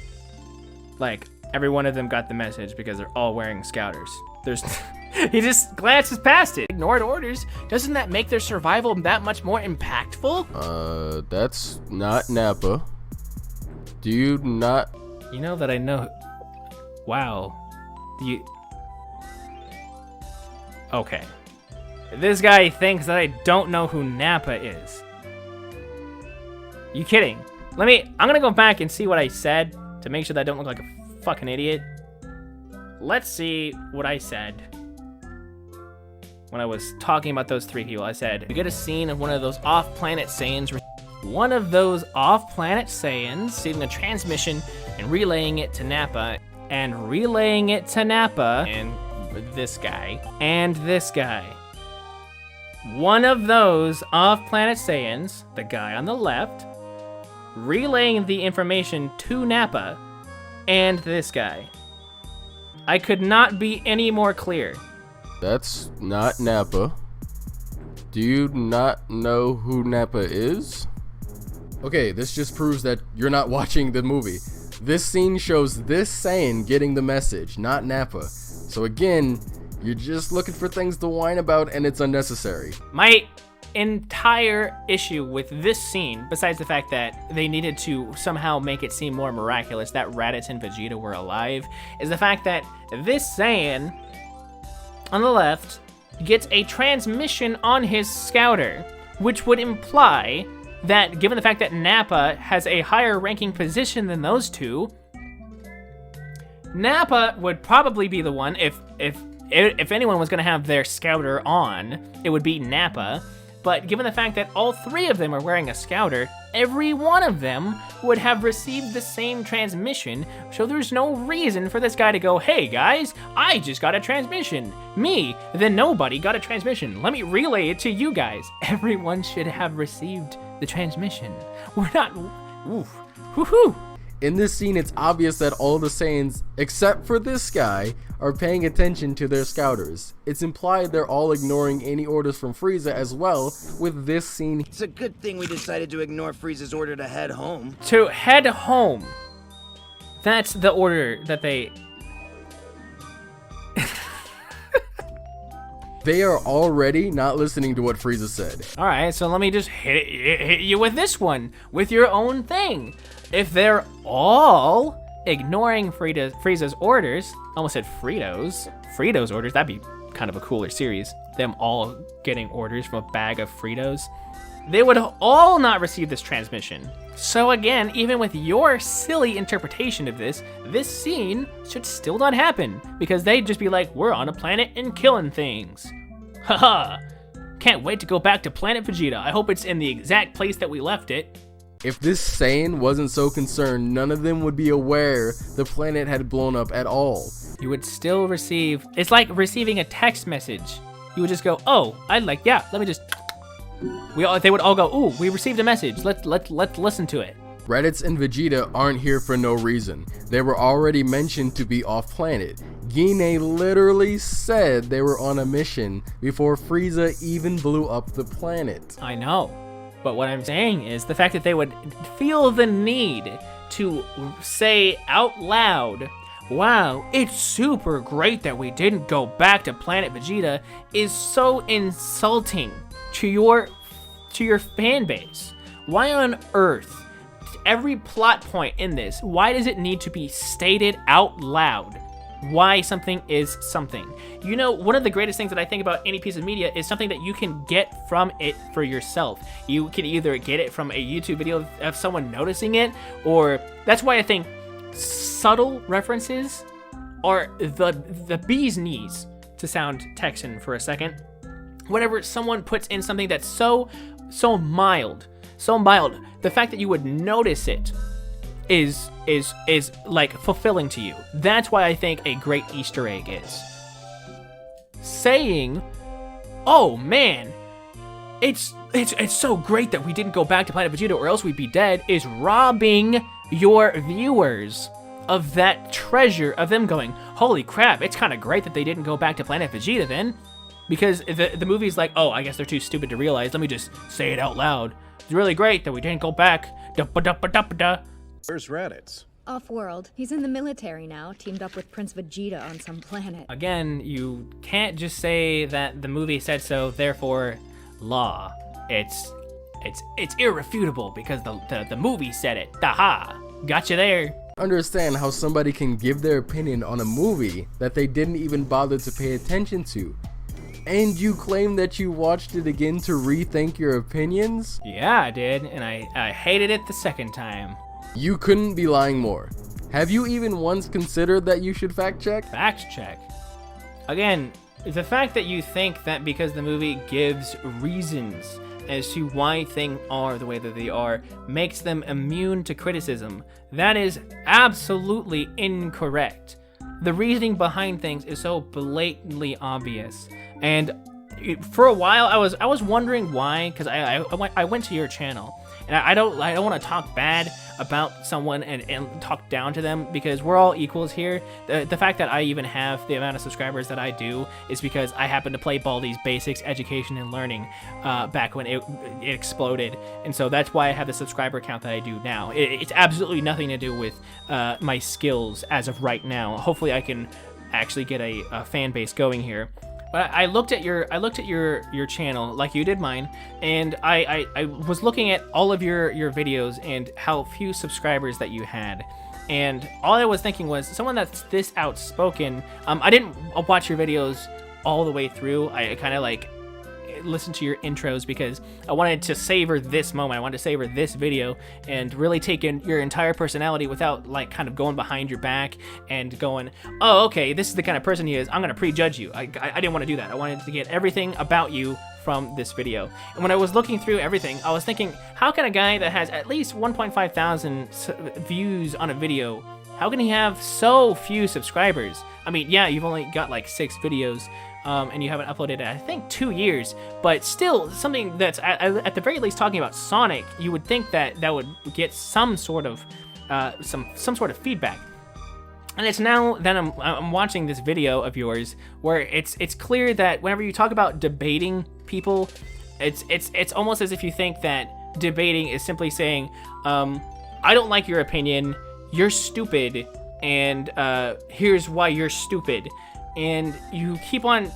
Speaker 2: Every one of them got the message because they're all wearing scouters. He just glances past it. Ignored orders. Doesn't that make their survival that much more impactful?
Speaker 1: That's not Nappa. Do you not?
Speaker 2: You know that I know. Wow. Okay. This guy thinks that I don't know who Nappa is. You kidding? I'm gonna go back and see what I said to make sure that I don't look like a fucking idiot. Let's see what I said when I was talking about those three people. I said, we get a scene of one of those off-planet Saiyans receiving a transmission and relaying it to Nappa, and this guy, and this guy. One of those off-planet Saiyans, the guy on the left, relaying the information to Nappa, and this guy. I could not be any more clear.
Speaker 1: That's not Nappa. Do you not know who Nappa is? Okay, this just proves that you're not watching the movie. This scene shows this Saiyan getting the message, not Nappa. So again, you're just looking for things to whine about, and it's unnecessary.
Speaker 2: My entire issue with this scene, besides the fact that they needed to somehow make it seem more miraculous that Raditz and Vegeta were alive, is the fact that this Saiyan on the left gets a transmission on his scouter, which would imply that, given the fact that Nappa has a higher ranking position than those two, Nappa would probably be the one, if anyone was going to have their scouter on, it would be Nappa. But given the fact that all three of them are wearing a scouter, every one of them would have received the same transmission, so there's no reason for this guy to go, hey guys, I just got a transmission. Me, then nobody got a transmission. Let me relay it to you guys. Everyone should have received the transmission. We're not, woohoo.
Speaker 1: In this scene, it's obvious that all the Saiyans, except for this guy, are paying attention to their scouters. It's implied they're all ignoring any orders from Frieza as well with this scene.
Speaker 4: It's a good thing we decided to ignore Frieza's order to head home.
Speaker 2: To head home. That's the order that they...
Speaker 1: They are already not listening to what Frieza said.
Speaker 2: Alright, so let me just hit you with this one, with your own thing. If they're all ignoring Frieza's orders, almost said Frito's orders, that'd be kind of a cooler series. Them all getting orders from a bag of Fritos. They would all not receive this transmission. So again, even with your silly interpretation of this scene should still not happen, because they'd just be like, we're on a planet and killing things. Haha. Can't wait to go back to Planet Vegeta. I hope it's in the exact place that we left it.
Speaker 1: If this Saiyan wasn't so concerned, none of them would be aware the planet had blown up at all.
Speaker 2: You would still receive, it's like receiving a text message. You would just go, oh, let me just, they would all go, ooh, we received a message. Let's listen to it.
Speaker 1: Raditz and Vegeta aren't here for no reason. They were already mentioned to be off planet. Gine literally said they were on a mission before Frieza even blew up the planet.
Speaker 2: I know. But what I'm saying is the fact that they would feel the need to say out loud, wow, it's super great that we didn't go back to Planet Vegeta, is so insulting to your fan base. Why on earth, every plot point in this, why does it need to be stated out loud why something is something? You know, one of the greatest things that I think about any piece of media is something that you can get from it for yourself. You can either get it from a YouTube video of someone noticing it, or that's why I think subtle references are the bee's knees, to sound Texan for a second. Whenever someone puts in something that's so mild, the fact that you would notice it is like fulfilling to you. That's why I think a great Easter egg is. Saying, oh man, it's so great that we didn't go back to Planet Vegeta or else we'd be dead, is robbing your viewers of that treasure of them going, holy crap, it's kind of great that they didn't go back to Planet Vegeta then. Because the movie's like, oh, I guess they're too stupid to realize, let me just say it out loud. It's really great that we didn't go back. Da-ba-da-ba-da-ba-da.
Speaker 3: Where's Raditz?
Speaker 5: Off-world. He's in the military now, teamed up with Prince Vegeta on some planet.
Speaker 2: Again, you can't just say that the movie said so, therefore law. It's irrefutable because the movie said it. Aha! Got you there.
Speaker 1: Understand how somebody can give their opinion on a movie that they didn't even bother to pay attention to. And you claim that you watched it again to rethink your opinions?
Speaker 2: Yeah, I did, and I hated it the second time.
Speaker 1: You couldn't be lying more. Have you even once considered that you should fact check?
Speaker 2: Fact check. Again, the fact that you think that because the movie gives reasons as to why things are the way that they are makes them immune to criticism, that is absolutely incorrect. The reasoning behind things is so blatantly obvious. And for a while, I was wondering why, because I went to your channel, and I don't want to talk bad about someone and talk down to them, because we're all equals here. The fact that I even have the amount of subscribers that I do is because I happen to play Baldi's Basics Education and Learning back when it exploded, and so that's why I have the subscriber count that I do now. It's absolutely nothing to do with my skills as of right now. Hopefully I can actually get a fan base going here. But I looked at your channel like you did mine, and I was looking at all of your videos and how few subscribers that you had, and all I was thinking was, someone that's this outspoken. I didn't watch your videos all the way through. I kind of like listened to your intros because I wanted to savor this moment. I wanted to savor this video and really take in your entire personality without like kind of going behind your back and going, oh, okay, this is the kind of person he is, I'm gonna prejudge you. I didn't want to do that. I wanted to get everything about you from this video. And when I was looking through everything, I was thinking, how can a guy that has at least 1.5 thousand views on a video, how can he have so few subscribers? I mean, yeah, you've only got like 6 videos, and you haven't uploaded in, I think, 2 years, but still something that's at the very least talking about Sonic. You would think that would get some sort of some sort of feedback. And it's now that I'm watching this video of yours where it's clear that whenever you talk about debating people, it's almost as if you think that debating is simply saying, I don't like your opinion, you're stupid, and here's why you're stupid. And you keep on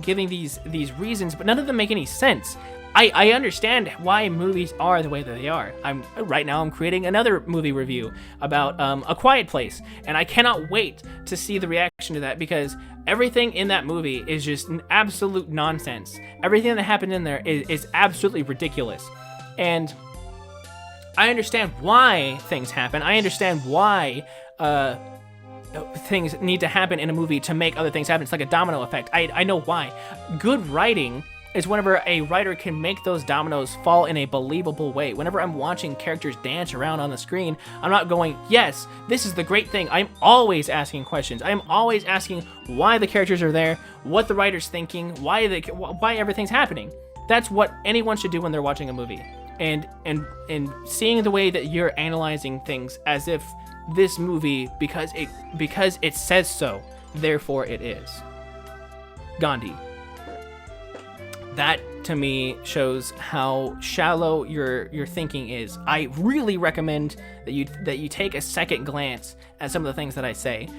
Speaker 2: giving these reasons, but none of them make any sense. I understand why movies are the way that they are. Right now I'm creating another movie review about A Quiet Place, and I cannot wait to see the reaction to that, because everything in that movie is just an absolute nonsense. Everything that happened in there is absolutely ridiculous. And I understand why things happen. I understand why things need to happen in a movie to make other things happen. It's like a domino effect. I know why. Good writing is whenever a writer can make those dominoes fall in a believable way. Whenever I'm watching characters dance around on the screen, I'm not going, yes, this is the great thing. I'm always asking questions. I'm always asking why the characters are there, what the writer's thinking, why everything's happening. That's what anyone should do when they're watching a movie. And seeing the way that you're analyzing things as if this movie, because it says so, therefore it is. Gandhi. That to me shows how shallow your thinking is. I really recommend that you take a second glance at some of the things that I say.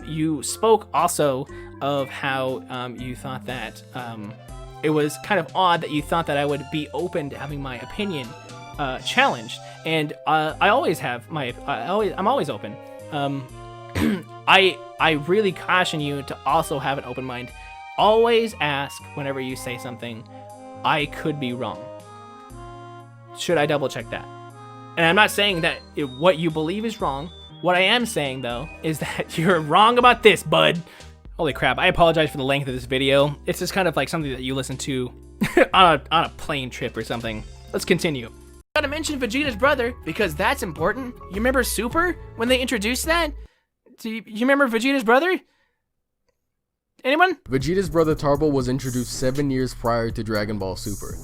Speaker 2: You spoke also of how you thought that it was kind of odd that you thought that I would be open to having my opinion. challenged, and I'm always open. I really caution you to also have an open mind. Always ask whenever you say something, I could be wrong. Should I double check that? And I'm not saying that what you believe is wrong. What I am saying, though, is that you're wrong about this, bud. Holy crap, I apologize for the length of this video. It's just kind of like something that you listen to on a plane trip or something. Let's continue. Gotta mention Vegeta's brother, because that's important. You remember Super, when they introduced that? Do you remember Vegeta's brother? Anyone?
Speaker 1: Vegeta's brother Tarbell was introduced 7 years prior to Dragon Ball Super,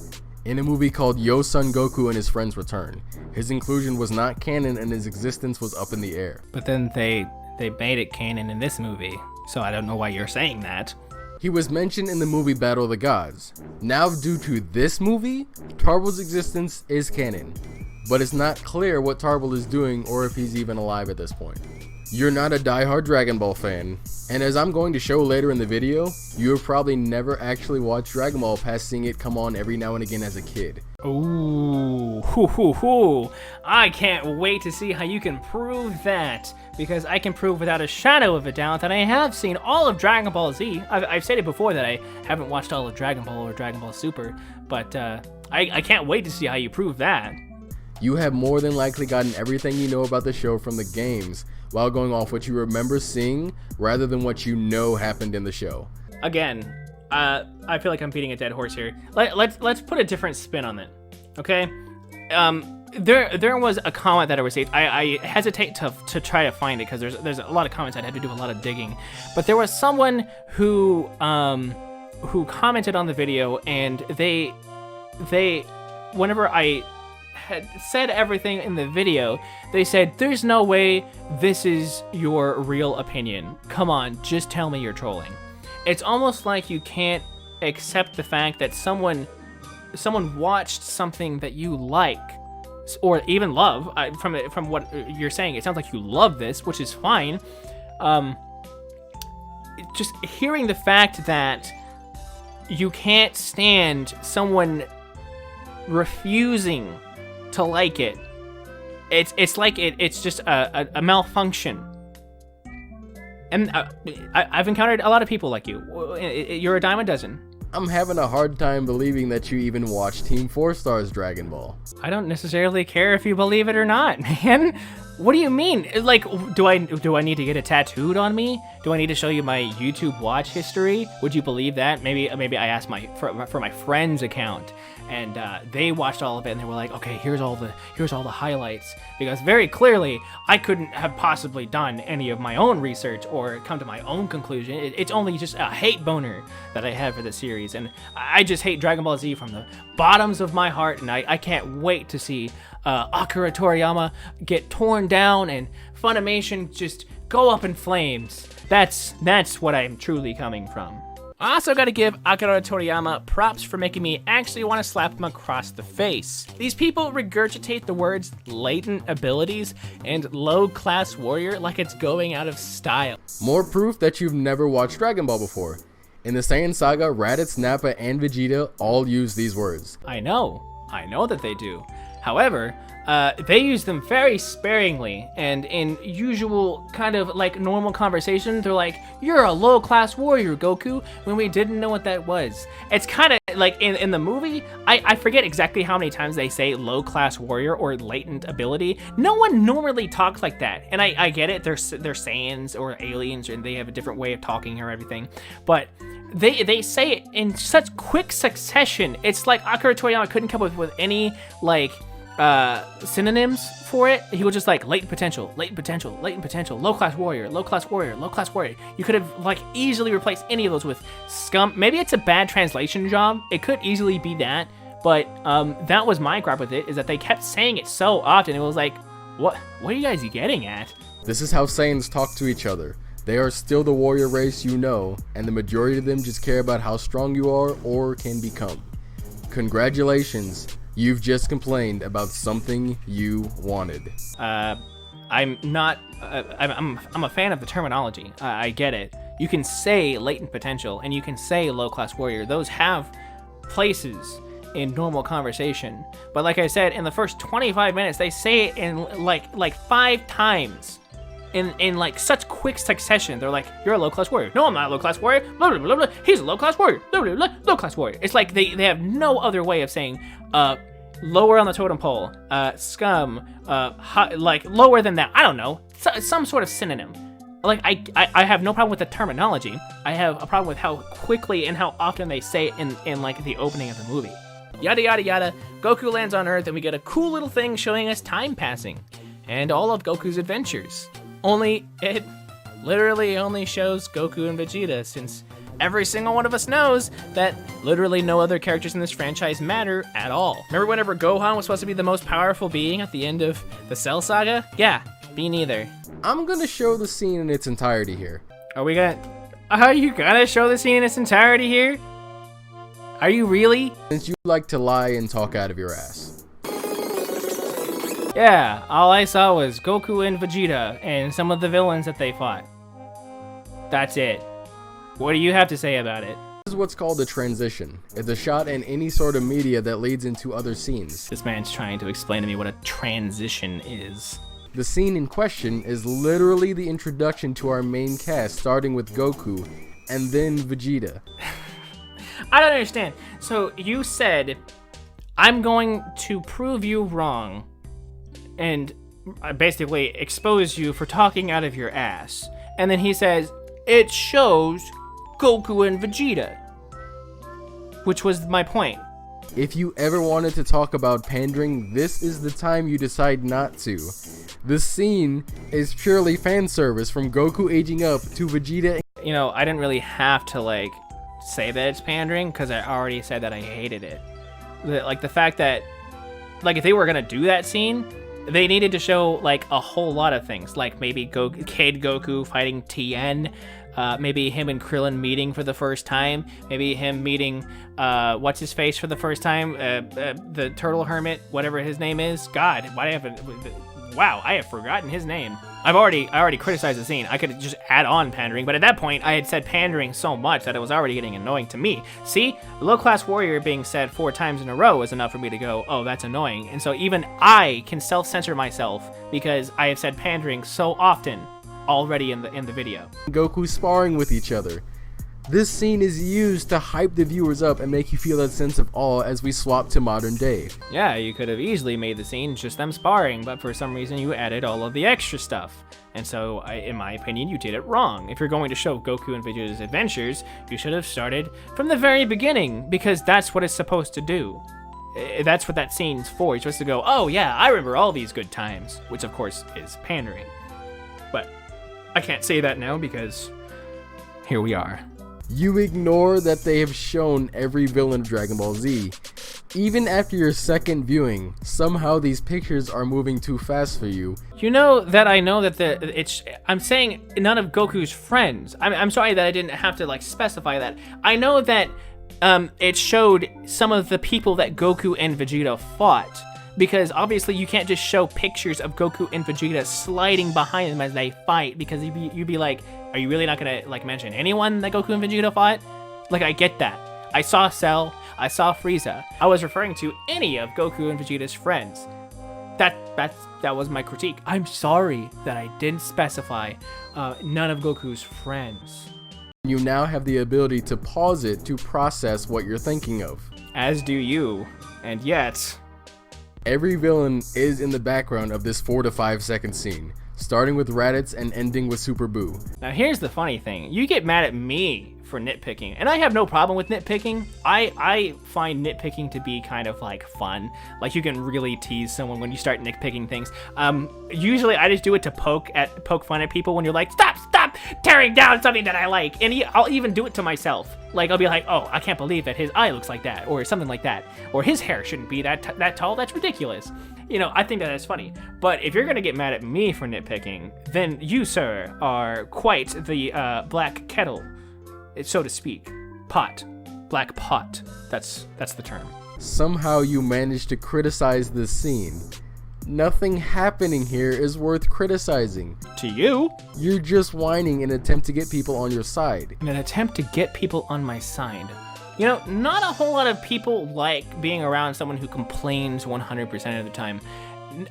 Speaker 1: in a movie called Yo Son Goku and His Friends Return. His inclusion was not canon and his existence was up in the air.
Speaker 2: But then they made it canon in this movie, so I don't know why you're saying that.
Speaker 1: He was mentioned in the movie Battle of the Gods. Now, due to this movie, Tarbell's existence is canon, but it's not clear what Tarbell is doing or if he's even alive at this point. You're not a diehard Dragon Ball fan, and as I'm going to show later in the video, you have probably never actually watched Dragon Ball past seeing it come on every now and again as a kid.
Speaker 2: Ooh, hoo hoo hoo. I can't wait to see how you can prove that, because I can prove without a shadow of a doubt that I have seen all of Dragon Ball Z. I've stated before that I haven't watched all of Dragon Ball or Dragon Ball Super, but I can't wait to see how you prove that.
Speaker 1: You have more than likely gotten everything you know about the show from the games, while going off what you remember seeing rather than what you know happened in the show.
Speaker 2: Again, I feel like I'm beating a dead horse here. Let's put a different spin on it, okay? There was a comment that I received. I hesitate to try to find it because there's a lot of comments. I'd have to do a lot of digging, but there was someone who commented on the video, and they whenever I had said everything in the video, they said, there's no way this is your real opinion. Come on, just tell me you're trolling. It's almost like you can't accept the fact that someone watched something that you like or even love. From what you're saying, it sounds like you love this, which is fine. Just hearing the fact that you can't stand someone refusing to like it, it's like it's just a malfunction. And I've encountered a lot of people like you. You're a dime a dozen.
Speaker 1: I'm having a hard time believing that you even watched Team 4 Star's Dragon Ball.
Speaker 2: I don't necessarily care if you believe it or not, man. What do you mean? Like, do I need to get it tattooed on me? Do I need to show you my YouTube watch history? Would you believe that? Maybe I asked for my friend's account, and they watched all of it, and they were like, okay, here's all the highlights, because very clearly I couldn't have possibly done any of my own research or come to my own conclusion. It's only just a hate boner that I have for the series, and I just hate Dragon Ball Z from the bottoms of my heart, and I can't wait to see Akira Toriyama get torn down and Funimation just go up in flames. That's what I'm truly coming from. I also gotta give Akira Toriyama props for making me actually want to slap him across the face. These people regurgitate the words latent abilities and low-class warrior like it's going out of style.
Speaker 1: More proof that you've never watched Dragon Ball before. In the Saiyan Saga, Raditz, Nappa, and Vegeta all use these words.
Speaker 2: I know that they do. However, they use them very sparingly, and in usual kind of like normal conversation, they're like, you're a low-class warrior, Goku, when we didn't know what that was. It's kind of like in the movie, I forget exactly how many times they say low-class warrior or latent ability. No one normally talks like that, and I get it, they're Saiyans or aliens, and they have a different way of talking or everything, but they say it in such quick succession. It's like Akira Toriyama couldn't come up with any like synonyms for it. He was just like latent potential, low class warrior. You could have like easily replaced any of those with scum. Maybe it's a bad translation job. It could easily be that, but that was my gripe with it, is that they kept saying it so often. It was like, what are you guys getting at?
Speaker 1: This is how Saiyans talk to each other. They are still the warrior race you know, and the majority of them just care about how strong you are or can become. Congratulations, you've just complained about something you wanted.
Speaker 2: I'm not. I'm a fan of the terminology. I get it. You can say latent potential and you can say low class warrior. Those have places in normal conversation. But like I said, in the first 25 minutes, they say it in like 5 times. In like such quick succession. They're like, you're a low-class warrior. No, I'm not a low-class warrior. Blah, blah, blah, blah. He's a low-class warrior. Blah, blah, blah. Low-class warrior. It's like they have no other way of saying lower on the totem pole, scum, like lower than that. I don't know. Some sort of synonym. Like, I have no problem with the terminology. I have a problem with how quickly and how often they say it in like the opening of the movie. Yada yada yada. Goku lands on Earth and we get a cool little thing showing us time passing and all of Goku's adventures. Only it literally only shows Goku and Vegeta, since every single one of us knows that literally no other characters in this franchise matter at all. Remember whenever Gohan was supposed to be the most powerful being at the end of the Cell Saga? Yeah, me neither.
Speaker 1: I'm gonna show the scene in its entirety here.
Speaker 2: Are you gonna show the scene in its entirety here? Are you really?
Speaker 1: Since you like to lie and talk out of your ass.
Speaker 2: Yeah, all I saw was Goku and Vegeta and some of the villains that they fought. That's it. What do you have to say about it?
Speaker 1: This is what's called a transition. It's a shot in any sort of media that leads into other scenes.
Speaker 2: This man's trying to explain to me what a transition is.
Speaker 1: The scene in question is literally the introduction to our main cast, starting with Goku and then Vegeta.
Speaker 2: I don't understand. So you said, I'm going to prove you wrong and basically expose you for talking out of your ass. And then he says, it shows Goku and Vegeta. Which was my point.
Speaker 1: If you ever wanted to talk about pandering, this is the time you decide not to. The scene is purely fan service, from Goku aging up to Vegeta.
Speaker 2: You know, I didn't really have to like say that it's pandering because I already said that I hated it. Like the fact that, like, if they were gonna do that scene, they needed to show like a whole lot of things, like maybe Kid Goku fighting Tien, maybe him and Krillin meeting for the first time, maybe him meeting what's his face for the first time, the Turtle Hermit, whatever his name is. God, why do I have wow, I have forgotten his name. I already criticized the scene. I could just add on pandering, but at that point I had said pandering so much that it was already getting annoying to me. See, low-class warrior being said 4 times in a row is enough for me to go, oh, that's annoying. And so even I can self-censor myself because I have said pandering so often already in the video.
Speaker 1: Goku sparring with each other. This scene is used to hype the viewers up and make you feel that sense of awe as we swap to modern day.
Speaker 2: Yeah, you could have easily made the scene just them sparring, but for some reason you added all of the extra stuff. And so, in my opinion, you did it wrong. If you're going to show Goku and Vegeta's adventures, you should have started from the very beginning, because that's what it's supposed to do. That's what that scene's for. You're supposed to go, oh yeah, I remember all these good times, which of course is pandering. But I can't say that now because here we are.
Speaker 1: You ignore that they have shown every villain of Dragon Ball Z. Even after your second viewing, somehow these pictures are moving too fast for you.
Speaker 2: You know that I know that I'm saying none of Goku's friends. I'm sorry that I didn't have to like specify that. I know that it showed some of the people that Goku and Vegeta fought. Because obviously you can't just show pictures of Goku and Vegeta sliding behind them as they fight, because you'd be like, are you really not gonna like mention anyone that Goku and Vegeta fought? Like, I get that. I saw Cell, I saw Frieza. I was referring to any of Goku and Vegeta's friends. That was my critique. I'm sorry that I didn't specify none of Goku's friends.
Speaker 1: You now have the ability to pause it to process what you're thinking of.
Speaker 2: As do you, and yet...
Speaker 1: Every villain is in the background of this 4 to 5 second scene, starting with Raditz and ending with Super Boo.
Speaker 2: Now here's the funny thing, you get mad at me for nitpicking, and I have no problem with nitpicking. I find nitpicking to be kind of like fun. Like, you can really tease someone when you start nitpicking things. Usually I just do it to poke fun at people when you're like, stop tearing down something that I like. And I'll even do it to myself. Like, I'll be like, oh, I can't believe that his eye looks like that, or something like that, or his hair shouldn't be that tall. That's ridiculous. You know, I think that is funny. But if you're gonna get mad at me for nitpicking, then you, sir, are quite the black kettle, so to speak. Black pot. That's the term.
Speaker 1: Somehow you managed to criticize this scene. Nothing happening here is worth criticizing.
Speaker 2: To you?
Speaker 1: You're just whining in an attempt to get people on your side.
Speaker 2: In an attempt to get people on my side. You know, not a whole lot of people like being around someone who complains 100% of the time.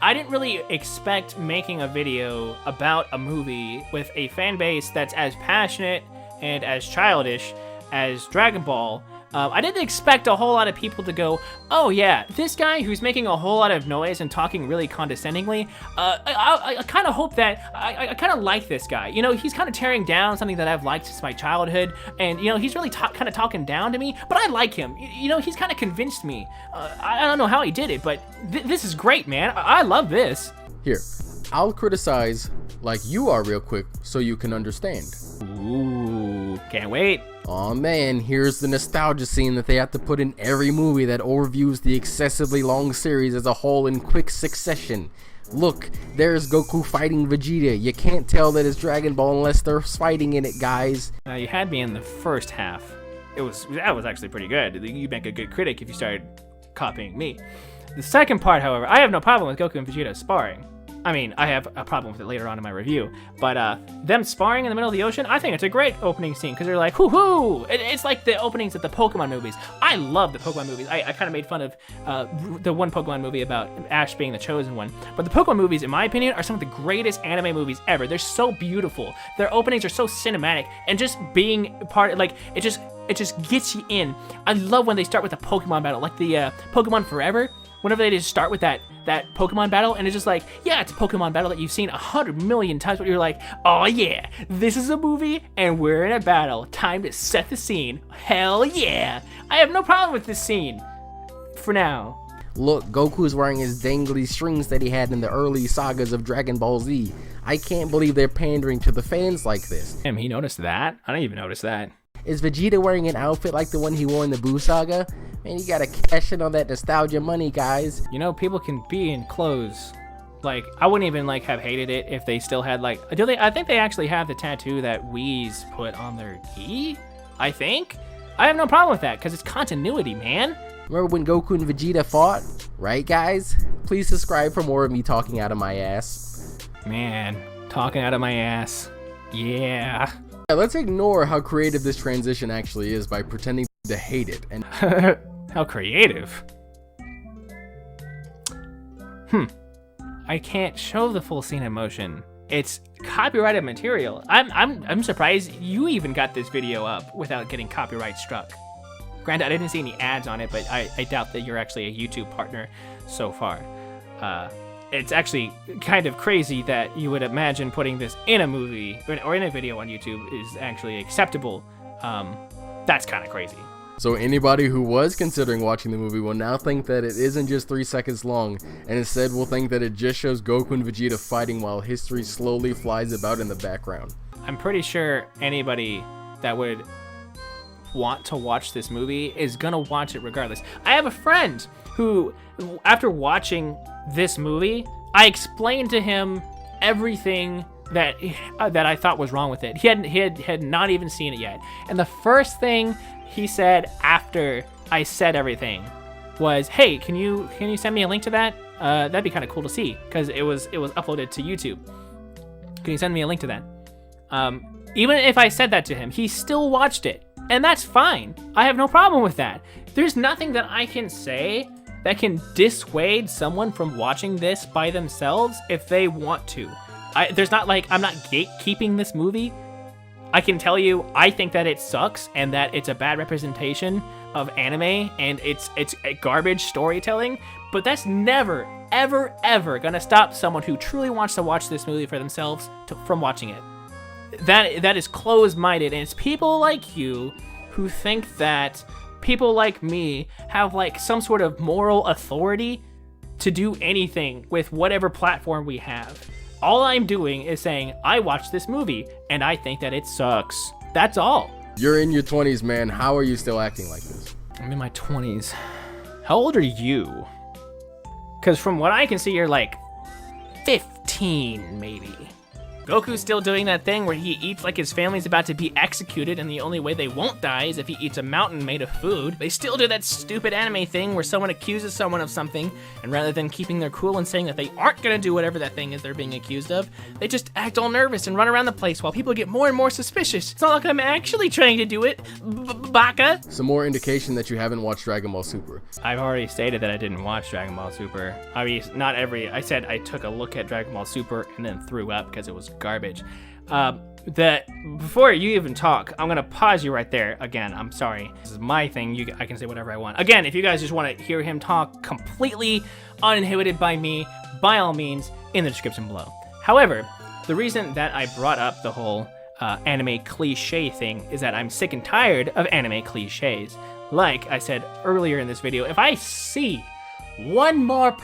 Speaker 2: I didn't really expect making a video about a movie with a fan base that's as passionate and as childish as Dragon Ball. I didn't expect a whole lot of people to go, oh yeah, this guy who's making a whole lot of noise and talking really condescendingly, I kind of hope that, I kind of like this guy. You know, he's kind of tearing down something that I've liked since my childhood, and, you know, he's really kind of talking down to me, but I like him. You know, he's kind of convinced me. I don't know how he did it, but this is great, man. I love this.
Speaker 1: Here, I'll criticize like you are real quick so you can understand.
Speaker 2: Ooh, can't wait.
Speaker 1: Aw man, here's the nostalgia scene that they have to put in every movie that overviews the excessively long series as a whole in quick succession. Look, there's Goku fighting Vegeta. You can't tell that it's Dragon Ball unless they're fighting in it, guys.
Speaker 2: Now, you had me in the first half. That was actually pretty good. You make a good critic if you started copying me. The second part, however, I have no problem with Goku and Vegeta sparring. I mean, I have a problem with it later on in my review, but them sparring in the middle of the ocean, I think it's a great opening scene, because they're like, hoo-hoo! It's like the openings of the Pokemon movies. I love the Pokemon movies. I kind of made fun of the one Pokemon movie about Ash being the chosen one, but the Pokemon movies, in my opinion, are some of the greatest anime movies ever. They're so beautiful. Their openings are so cinematic, and just being part, like, it just gets you in. I love when they start with a Pokemon battle, like the Pokemon Forever. Whenever they just start with that Pokemon battle, and it's just like, yeah, it's a Pokemon battle that you've seen 100 million times, but you're like, oh yeah, this is a movie, and we're in a battle. Time to set the scene. Hell yeah. I have no problem with this scene. For now.
Speaker 1: Look, Goku's wearing his dangly strings that he had in the early sagas of Dragon Ball Z. I can't believe they're pandering to the fans like this.
Speaker 2: Damn, he noticed that? I didn't even notice that.
Speaker 1: Is Vegeta wearing an outfit like the one he wore in the Buu saga? Man, you gotta cash in on that nostalgia money, guys.
Speaker 2: You know, people can be in clothes. Like, I wouldn't even, like, have hated it if they still had, like, I think they actually have the tattoo that Whis put on their gi, I think? I have no problem with that, because it's continuity, man.
Speaker 1: Remember when Goku and Vegeta fought? Right, guys? Please subscribe for more of me talking out of my ass.
Speaker 2: Man, talking out of my ass. Yeah.
Speaker 1: Yeah, let's ignore how creative this transition actually is by pretending to hate it. And
Speaker 2: how creative? I can't show the full scene in motion. It's copyrighted material. I'm surprised you even got this video up without getting copyright struck. Granted, I didn't see any ads on it, but I doubt that you're actually a YouTube partner so far. It's actually kind of crazy that you would imagine putting this in a movie or in a video on YouTube is actually acceptable. That's kind of crazy.
Speaker 1: So anybody who was considering watching the movie will now think that it isn't just 3 seconds long, and instead will think that it just shows Goku and Vegeta fighting while history slowly flies about in the background.
Speaker 2: I'm pretty sure anybody that would want to watch this movie is gonna watch it regardless. I have a friend who, after watching this movie, I explained to him everything that I thought was wrong with it. He had not even seen it yet, and the first thing he said after I said everything was, "Hey, can you send me a link to that? That'd be kind of cool to see, because it was uploaded to YouTube. Can you send me a link to that?" Even if I said that to him, he still watched it, and that's fine. I have no problem with that. There's nothing that I can say that can dissuade someone from watching this by themselves if they want to. There's not like, I'm not gatekeeping this movie. I can tell you, I think that it sucks and that it's a bad representation of anime and it's garbage storytelling, but that's never, ever, ever gonna stop someone who truly wants to watch this movie for themselves from watching it. That is closed-minded, and it's people like you who think that people like me have like some sort of moral authority to do anything with whatever platform we have. All I'm doing is saying, I watched this movie, and I think that it sucks. That's all.
Speaker 1: You're in your 20s, man. How are you still acting like this?
Speaker 2: I'm in my 20s. How old are you? Because from what I can see, you're like 15, maybe. Goku's still doing that thing where he eats like his family's about to be executed, and the only way they won't die is if he eats a mountain made of food. They still do that stupid anime thing where someone accuses someone of something, and rather than keeping their cool and saying that they aren't gonna do whatever that thing is they're being accused of, they just act all nervous and run around the place while people get more and more suspicious. It's not like I'm actually trying to do it, baka.
Speaker 1: Some more indication that you haven't watched Dragon Ball Super.
Speaker 2: I've already stated that I didn't watch Dragon Ball Super. I mean, I said I took a look at Dragon Ball Super and then threw up because it was garbage. Before you even talk, I'm gonna pause you right there. Again, I'm sorry. This is my thing. I can say whatever I want. Again, if you guys just want to hear him talk completely uninhibited by me, by all means, in the description below. However, the reason that I brought up the whole anime cliche thing is that I'm sick and tired of anime cliches. Like I said earlier in this video, if I see one more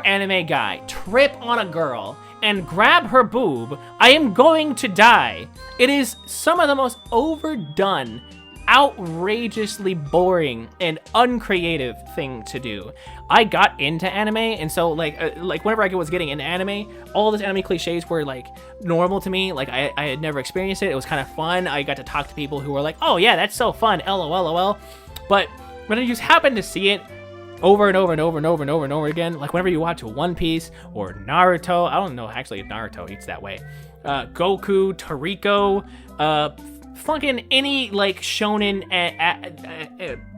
Speaker 2: anime guy trip on a girl and grab her boob, I am going to die. It is some of the most overdone, outrageously boring, and uncreative thing to do. I got into anime, and so like whenever I was getting into anime, all these anime cliches were like normal to me. Like I had never experienced it. It was kind of fun. I got to talk to people who were like, "Oh yeah, that's so fun, lol." But when I just happened to see it over and over and over and over and over and over again, like whenever you watch One Piece or Naruto, I don't know actually if Naruto eats that way, Goku, Toriko, fucking any like shonen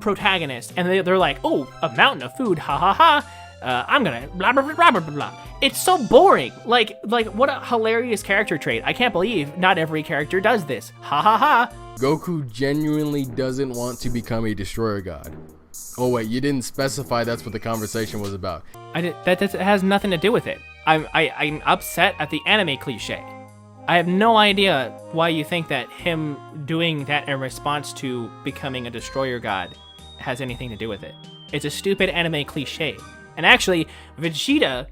Speaker 2: protagonist, and they're like, oh, a mountain of food, ha ha ha, I'm gonna blah blah blah blah blah blah. It's so boring. Like what a hilarious character trait. I can't believe not every character does this, ha ha ha.
Speaker 1: Goku genuinely doesn't want to become a destroyer god. Oh wait, you didn't specify that's what the conversation was about.
Speaker 2: That has nothing to do with it. I'm upset at the anime cliche. I have no idea why you think that him doing that in response to becoming a destroyer god has anything to do with it. It's a stupid anime cliche. And actually, Vegeta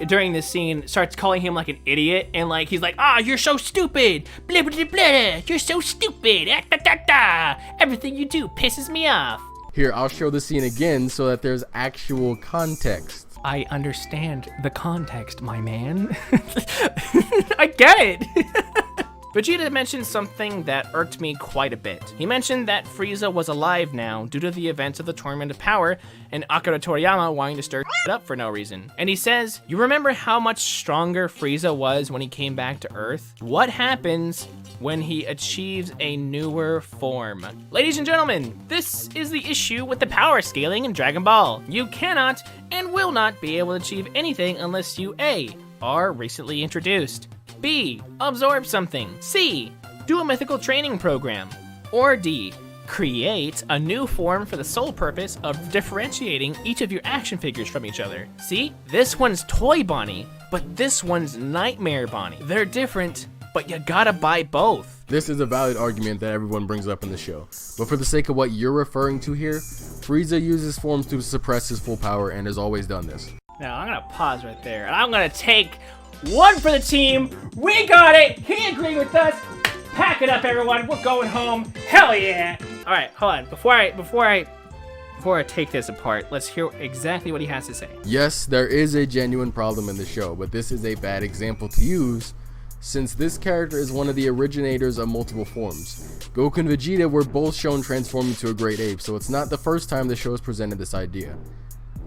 Speaker 2: during this scene starts calling him like an idiot, and like he's like, you're so stupid, blah blah blah, you're so stupid, da da da, everything you do pisses me off.
Speaker 1: Here, I'll show the scene again so that there's actual context.
Speaker 2: I understand the context, my man. I get it. Vegeta mentioned something that irked me quite a bit. He mentioned that Frieza was alive now due to the events of the Tournament of Power and Akira Toriyama wanting to stir it up for no reason. And he says, you remember how much stronger Frieza was when he came back to Earth? What happens when he achieves a newer form? Ladies and gentlemen, this is the issue with the power scaling in Dragon Ball. You cannot and will not be able to achieve anything unless you A, are recently introduced, B, absorb something, C, do a mythical training program, or D, create a new form for the sole purpose of differentiating each of your action figures from each other. See, this one's Toy Bonnie, but this one's Nightmare Bonnie. They're different, but you gotta buy both.
Speaker 1: This is a valid argument that everyone brings up in the show, but for the sake of what you're referring to here, Frieza uses forms to suppress his full power and has always done this.
Speaker 2: Now, I'm gonna pause right there, and I'm gonna take one for the team. We got it. He agreed with us. Pack it up, everyone. We're going home. Hell yeah. All right, hold on. Before I take this apart, let's hear exactly what he has to say.
Speaker 1: Yes, there is a genuine problem in the show, but this is a bad example to use since this character is one of the originators of multiple forms. Goku and Vegeta were both shown transforming to a great ape, so it's not the first time the show has presented this idea.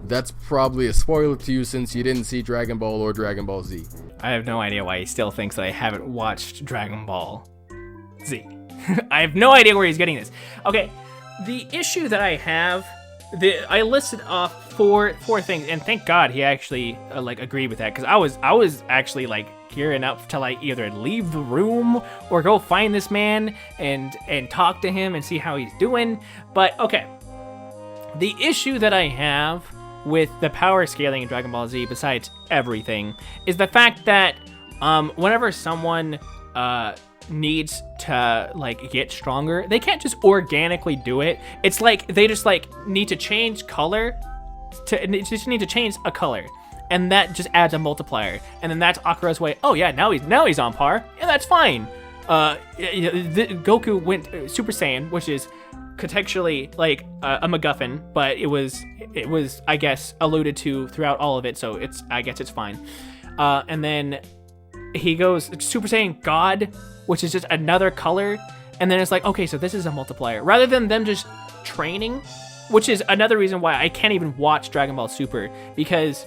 Speaker 1: That's probably a spoiler to you since you didn't see Dragon Ball or Dragon Ball Z.
Speaker 2: I have no idea why he still thinks that I haven't watched Dragon Ball Z. I have no idea where he's getting this. Okay, the issue that I have, I listed off four things, and thank God he actually agreed with that, because I was actually like gearing up to like either leave the room or go find this man and talk to him and see how he's doing. But okay, the issue that I have with the power scaling in Dragon Ball Z, besides everything, is the fact that whenever someone needs to like get stronger, they can't just organically do it. It's like they just like need to change color, just need to change a color, and that just adds a multiplier, and then that's Akira's way. Oh yeah, now he's on par, and that's fine. Goku went Super Saiyan, which is contextually like a MacGuffin, but it was I guess alluded to throughout all of it, so I guess it's fine. And then he goes Super Saiyan God, which is just another color, and then it's like, okay, so this is a multiplier. Rather than them just training, which is another reason why I can't even watch Dragon Ball Super, because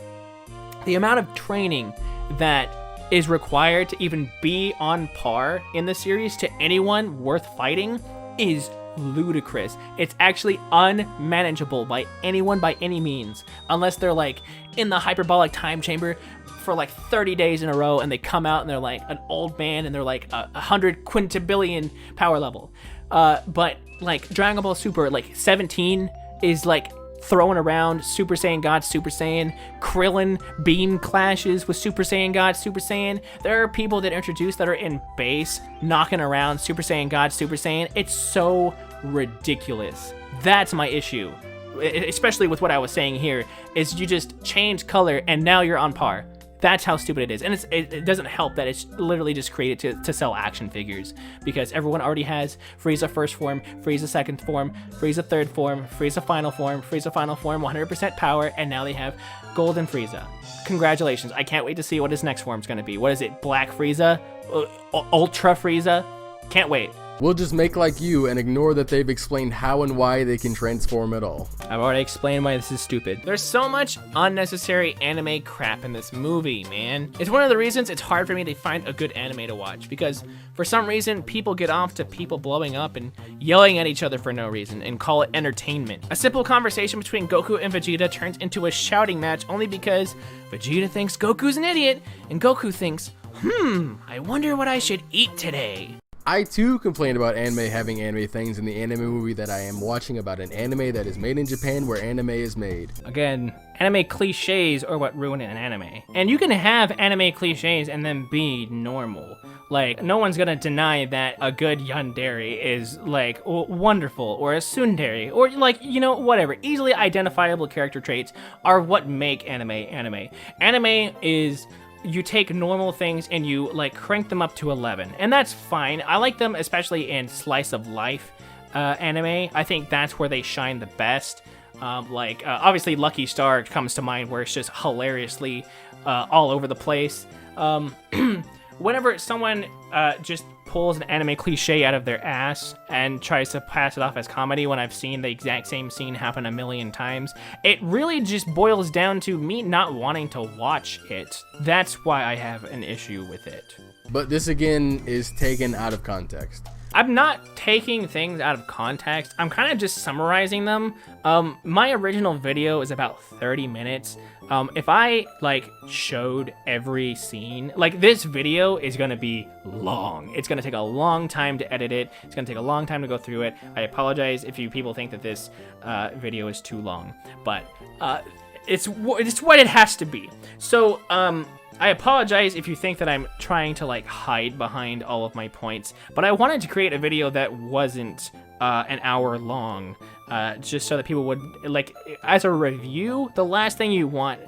Speaker 2: the amount of training that is required to even be on par in the series to anyone worth fighting is ludicrous. It's actually unmanageable by anyone by any means, unless they're like in the hyperbolic time chamber for like 30 days in a row, and they come out and they're like an old man and they're like 100 quintillion power level. But like Dragon Ball Super, like 17 is like throwing around Super Saiyan God, Super Saiyan. Krillin beam clashes with Super Saiyan God, Super Saiyan. There are people that introduce that are in base knocking around Super Saiyan God, Super Saiyan. It's so ridiculous. That's my issue, especially with what I was saying here, is you just change color and now you're on par. That's how stupid it is. And it doesn't help that it's literally just created to sell action figures, because everyone already has Frieza first form, Frieza second form, Frieza third form, Frieza final form, 100% power, and now they have Golden Frieza. Congratulations. I can't wait to see what his next form's going to be. What is it? Black Frieza? Ultra Frieza? Can't wait.
Speaker 1: We'll just make like you and ignore that they've explained how and why they can transform at all.
Speaker 2: I've already explained why this is stupid. There's so much unnecessary anime crap in this movie, man. It's one of the reasons it's hard for me to find a good anime to watch, because for some reason people get off to people blowing up and yelling at each other for no reason and call it entertainment. A simple conversation between Goku and Vegeta turns into a shouting match only because Vegeta thinks Goku's an idiot and Goku thinks, I wonder what I should eat today.
Speaker 1: I too complained about anime having anime things in the anime movie that I am watching about an anime that is made in Japan where anime is made.
Speaker 2: Again, anime cliches are what ruin an anime. And you can have anime cliches and then be normal. Like, no one's gonna deny that a good yandere is, like, wonderful, or a tsundere, or, like, you know, whatever. Easily identifiable character traits are what make anime anime. Anime is... you take normal things and you like crank them up to 11, and that's fine. I like them, especially in slice of life anime. I think that's where they shine the best. Obviously Lucky Star comes to mind, where it's just hilariously all over the place. Whenever someone just pulls an anime cliche out of their ass and tries to pass it off as comedy, when I've seen the exact same scene happen a million times, it really just boils down to me not wanting to watch it. That's why I have an issue with it.
Speaker 1: But this again is taken out of context.
Speaker 2: I'm not taking things out of context. I'm kind of just summarizing them. My original video is about 30 minutes. If I like showed every scene, like this video is gonna be long. It's gonna take a long time to edit it. It's gonna take a long time to go through it. I apologize if you people think that this video is too long, but it's what it has to be. So I apologize if you think that I'm trying to like hide behind all of my points, but I wanted to create a video that wasn't an hour long, just so that people would, like, as a review, the last thing you want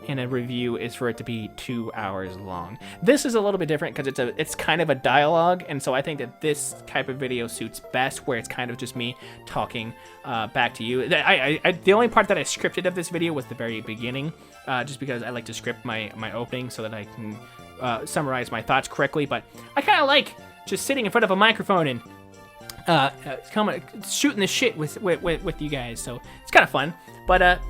Speaker 2: in a review is for it to be 2 hours long. This is a little bit different because it's kind of a dialogue, and so I think that this type of video suits best, where it's kind of just me talking back to you. The only part that I scripted of this video was the very beginning, just because I like to script my opening so that I can summarize my thoughts correctly, but I kind of like just sitting in front of a microphone and shooting the shit with you guys, so it's kind of fun. But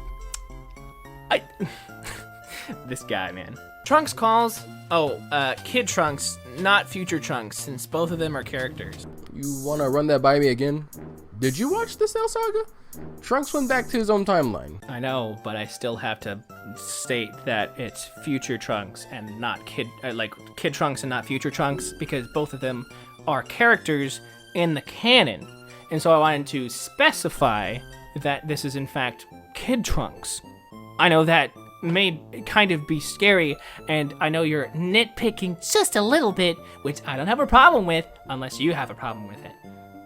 Speaker 2: this guy, man. Trunks calls. Kid Trunks, not future Trunks, since both of them are characters.
Speaker 1: You wanna run that by me again? Did you watch the Cell Saga? Trunks went back to his own timeline.
Speaker 2: I know, but I still have to state that it's future Trunks and not Kid Trunks and not future Trunks, because both of them are characters in the canon. And so I wanted to specify that this is in fact Kid Trunks. I know that may kind of be scary, and I know you're nitpicking just a little bit, which I don't have a problem with, unless you have a problem with it.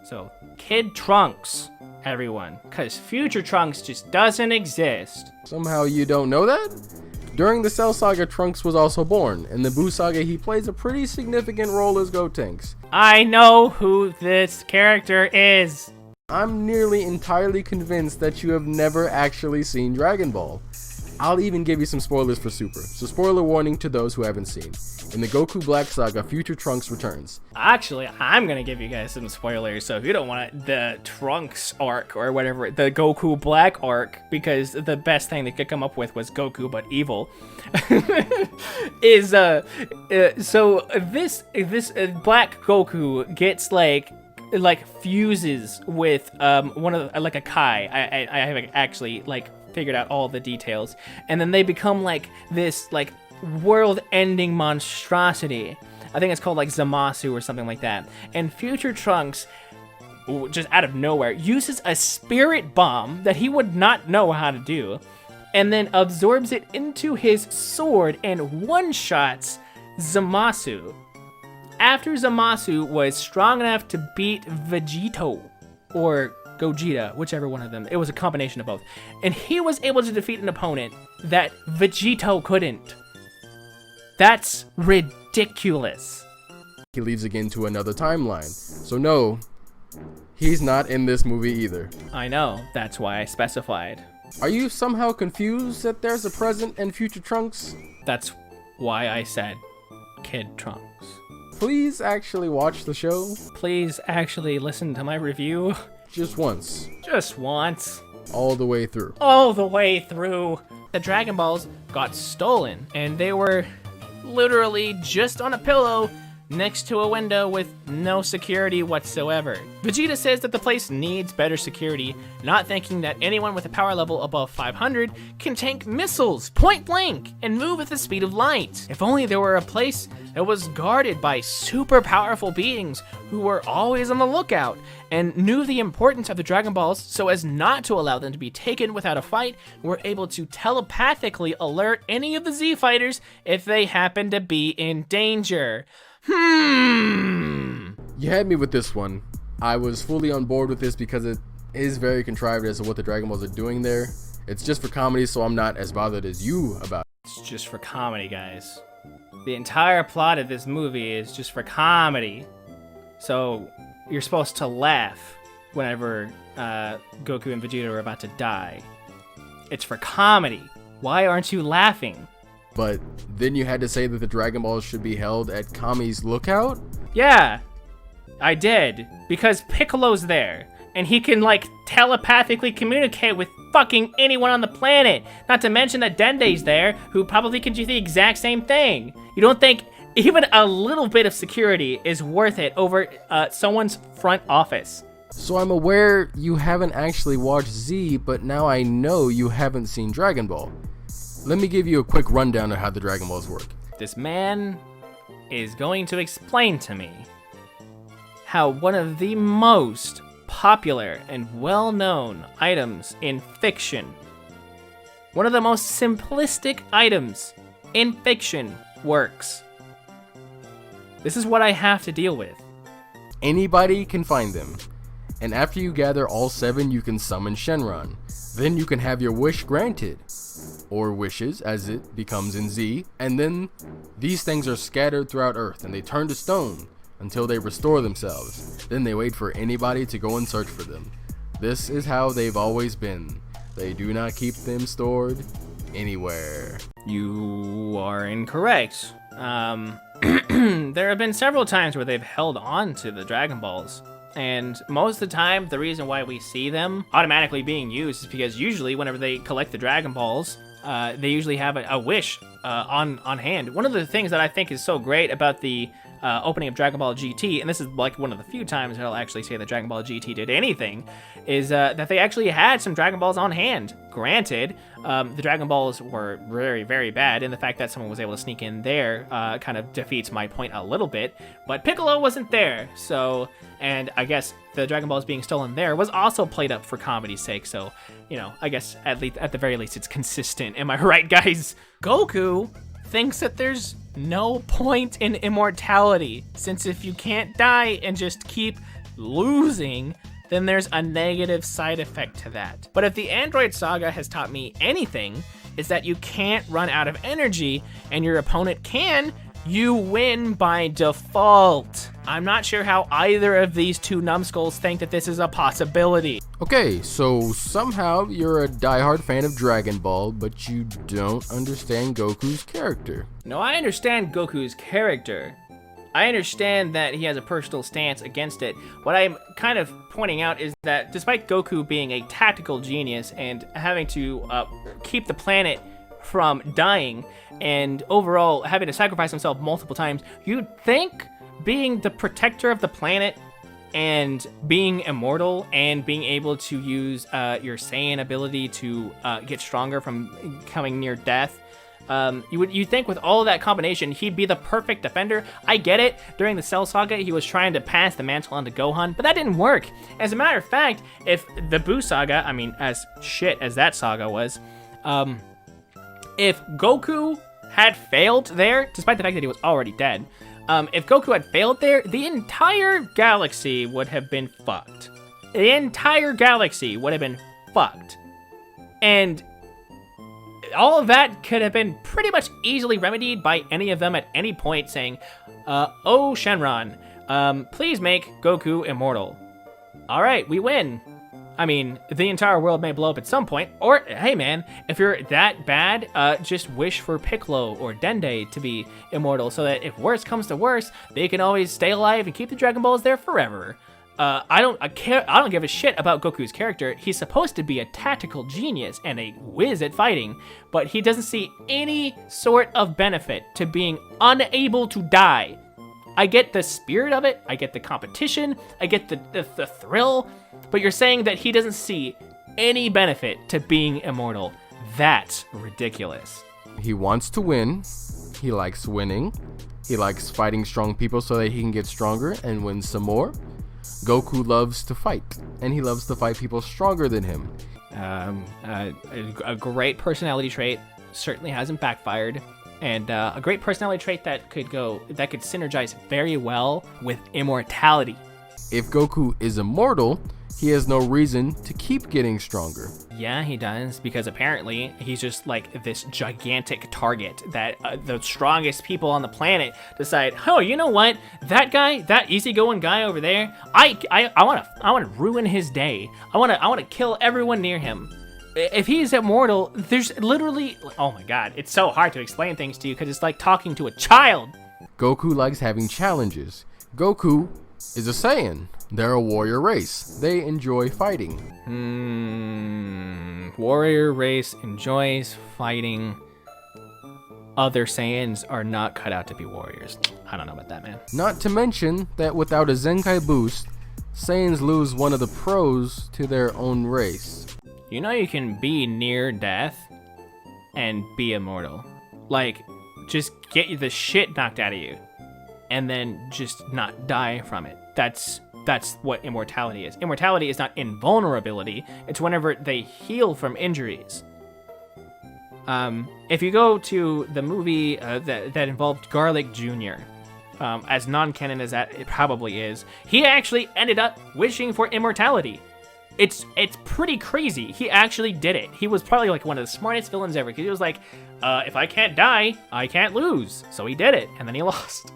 Speaker 2: So, Kid Trunks, everyone, because future Trunks just doesn't exist.
Speaker 1: Somehow you don't know that? During the Cell Saga, Trunks was also born. In the Buu Saga, he plays a pretty significant role as Gotenks.
Speaker 2: I know who this character is.
Speaker 1: I'm nearly entirely convinced that you have never actually seen Dragon Ball. I'll even give you some spoilers for Super. So spoiler warning to those who haven't seen. In the Goku Black Saga, Future Trunks returns.
Speaker 2: Actually, I'm gonna give you guys some spoilers, so if you don't want the Trunks arc or whatever, the Goku Black arc, because the best thing they could come up with was Goku but evil, is so this Black Goku gets like fuses with one of like a Kai. I haven't actually like figured out all the details, and then they become like this like world-ending monstrosity. I think it's called like Zamasu or something like that. And Future Trunks, just out of nowhere, uses a spirit bomb that he would not know how to do, and then absorbs it into his sword and one-shots Zamasu. After Zamasu was strong enough to beat Vegito, or Gogeta, whichever one of them, it was a combination of both, and he was able to defeat an opponent that Vegito couldn't. That's ridiculous.
Speaker 1: He leaves again to another timeline. So no, he's not in this movie either.
Speaker 2: I know, that's why I specified.
Speaker 1: Are you somehow confused that there's a present and future Trunks?
Speaker 2: That's why I said Kid Trunks.
Speaker 1: Please actually watch the show.
Speaker 2: Please actually listen to my review.
Speaker 1: Just once.
Speaker 2: Just once.
Speaker 1: All the way through.
Speaker 2: All the way through. The Dragon Balls got stolen, and they were literally just on a pillow next to a window with no security whatsoever. Vegeta says that the place needs better security, not thinking that anyone with a power level above 500 can tank missiles point blank and move at the speed of light. If only there were a place that was guarded by super powerful beings who were always on the lookout and knew the importance of the Dragon Balls so as not to allow them to be taken without a fight, were able to telepathically alert any of the Z fighters if they happen to be in danger.
Speaker 1: You had me with this one. I was fully on board with this because it is very contrived as to what the Dragon Balls are doing there. It's just for comedy, so I'm not as bothered as you about it.
Speaker 2: It's just for comedy, guys. The entire plot of this movie is just for comedy. So you're supposed to laugh whenever Goku and Vegeta are about to die. It's for comedy. Why aren't you laughing?
Speaker 1: But then you had to say that the Dragon Balls should be held at Kami's lookout?
Speaker 2: Yeah, I did. Because Piccolo's there. And he can, like, telepathically communicate with fucking anyone on the planet. Not to mention that Dende's there, who probably can do the exact same thing. You don't think even a little bit of security is worth it over someone's front office?
Speaker 1: So I'm aware you haven't actually watched Z, but now I know you haven't seen Dragon Ball. Let me give you a quick rundown of how the Dragon Balls work.
Speaker 2: This man is going to explain to me how one of the most popular and well-known items in fiction, one of the most simplistic items in fiction, works. This is what I have to deal with.
Speaker 1: Anybody can find them. And after you gather all 7, you can summon Shenron. Then you can have your wish granted. Or wishes, as it becomes in Z. And then these things are scattered throughout Earth, and they turn to stone until they restore themselves. Then they wait for anybody to go and search for them. This is how they've always been. They do not keep them stored anywhere.
Speaker 2: You are incorrect. There have been several times where they've held on to the Dragon Balls. And most of the time, the reason why we see them automatically being used is because usually whenever they collect the Dragon Balls, they usually have a wish on hand. One of the things that I think is so great about the opening of Dragon Ball GT, and this is like one of the few times that I'll actually say that Dragon Ball GT did anything, is that they actually had some Dragon Balls on hand. Granted, the Dragon Balls were very, very bad, and the fact that someone was able to sneak in there kind of defeats my point a little bit, but Piccolo wasn't there, so, and I guess the Dragon Balls being stolen there was also played up for comedy's sake, so, you know, I guess at the very least it's consistent. Am I right, guys? Goku thinks that there's no point in immortality, since if you can't die and just keep losing, then there's a negative side effect to that. But if the Android Saga has taught me anything, is that you can't run out of energy, and your opponent can, you win by default. I'm not sure how either of these two numbskulls think that this is a possibility.
Speaker 1: Okay, so somehow you're a diehard fan of Dragon Ball, but you don't understand Goku's character.
Speaker 2: No, I understand Goku's character. I understand that he has a personal stance against it. What I'm kind of pointing out is that despite Goku being a tactical genius and having to keep the planet from dying and overall having to sacrifice himself multiple times, you'd think being the protector of the planet and being immortal and being able to use your Saiyan ability to get stronger from coming near death, you'd think with all of that combination, he'd be the perfect defender. I get it. During the Cell Saga, he was trying to pass the mantle on to Gohan, but that didn't work. As a matter of fact, if the Buu Saga, I mean, as shit as that saga was, if Goku had failed there, despite the fact that he was already dead, if Goku had failed there, the entire galaxy would have been fucked. The entire galaxy would have been fucked. And all of that could have been pretty much easily remedied by any of them at any point saying, oh, Shenron, please make Goku immortal. All right, we win. I mean, the entire world may blow up at some point, or, hey man, if you're that bad, just wish for Piccolo or Dende to be immortal so that if worse comes to worse, they can always stay alive and keep the Dragon Balls there forever. I don't give a shit about Goku's character. He's supposed to be a tactical genius and a whiz at fighting, but he doesn't see any sort of benefit to being unable to die. I get the spirit of it, I get the competition, I get the thrill, but you're saying that he doesn't see any benefit to being immortal. That's ridiculous.
Speaker 1: He wants to win. He likes winning. He likes fighting strong people so that he can get stronger and win some more. Goku loves to fight, and he loves to fight people stronger than him.
Speaker 2: A great personality trait, certainly hasn't backfired, and a great personality trait that could synergize very well with immortality.
Speaker 1: If Goku is immortal, he has no reason to keep getting stronger.
Speaker 2: Yeah, he does, because apparently he's just like this gigantic target that the strongest people on the planet decide, oh, you know what? That guy, that easygoing guy over there, I want to ruin his day. I want to kill everyone near him. If he's immortal, there's literally, oh my god, it's so hard to explain things to you because it's like talking to a child.
Speaker 1: Goku likes having challenges. Goku is a Saiyan. They're a warrior race. They enjoy fighting.
Speaker 2: Warrior race enjoys fighting. Other Saiyans are not cut out to be warriors. I don't know about that, man.
Speaker 1: Not to mention that without a Zenkai boost, Saiyans lose one of the pros to their own race.
Speaker 2: You know you can be near death and be immortal. Like, just get the shit knocked out of you and then just not die from it. That's what immortality is. Immortality is not invulnerability. It's whenever they heal from injuries. If you go to the movie that involved Garlic Jr., as non-canon as that it probably is, he actually ended up wishing for immortality. It's pretty crazy. He actually did it. He was probably like one of the smartest villains ever. He was like, if I can't die, I can't lose. So he did it, and then he lost.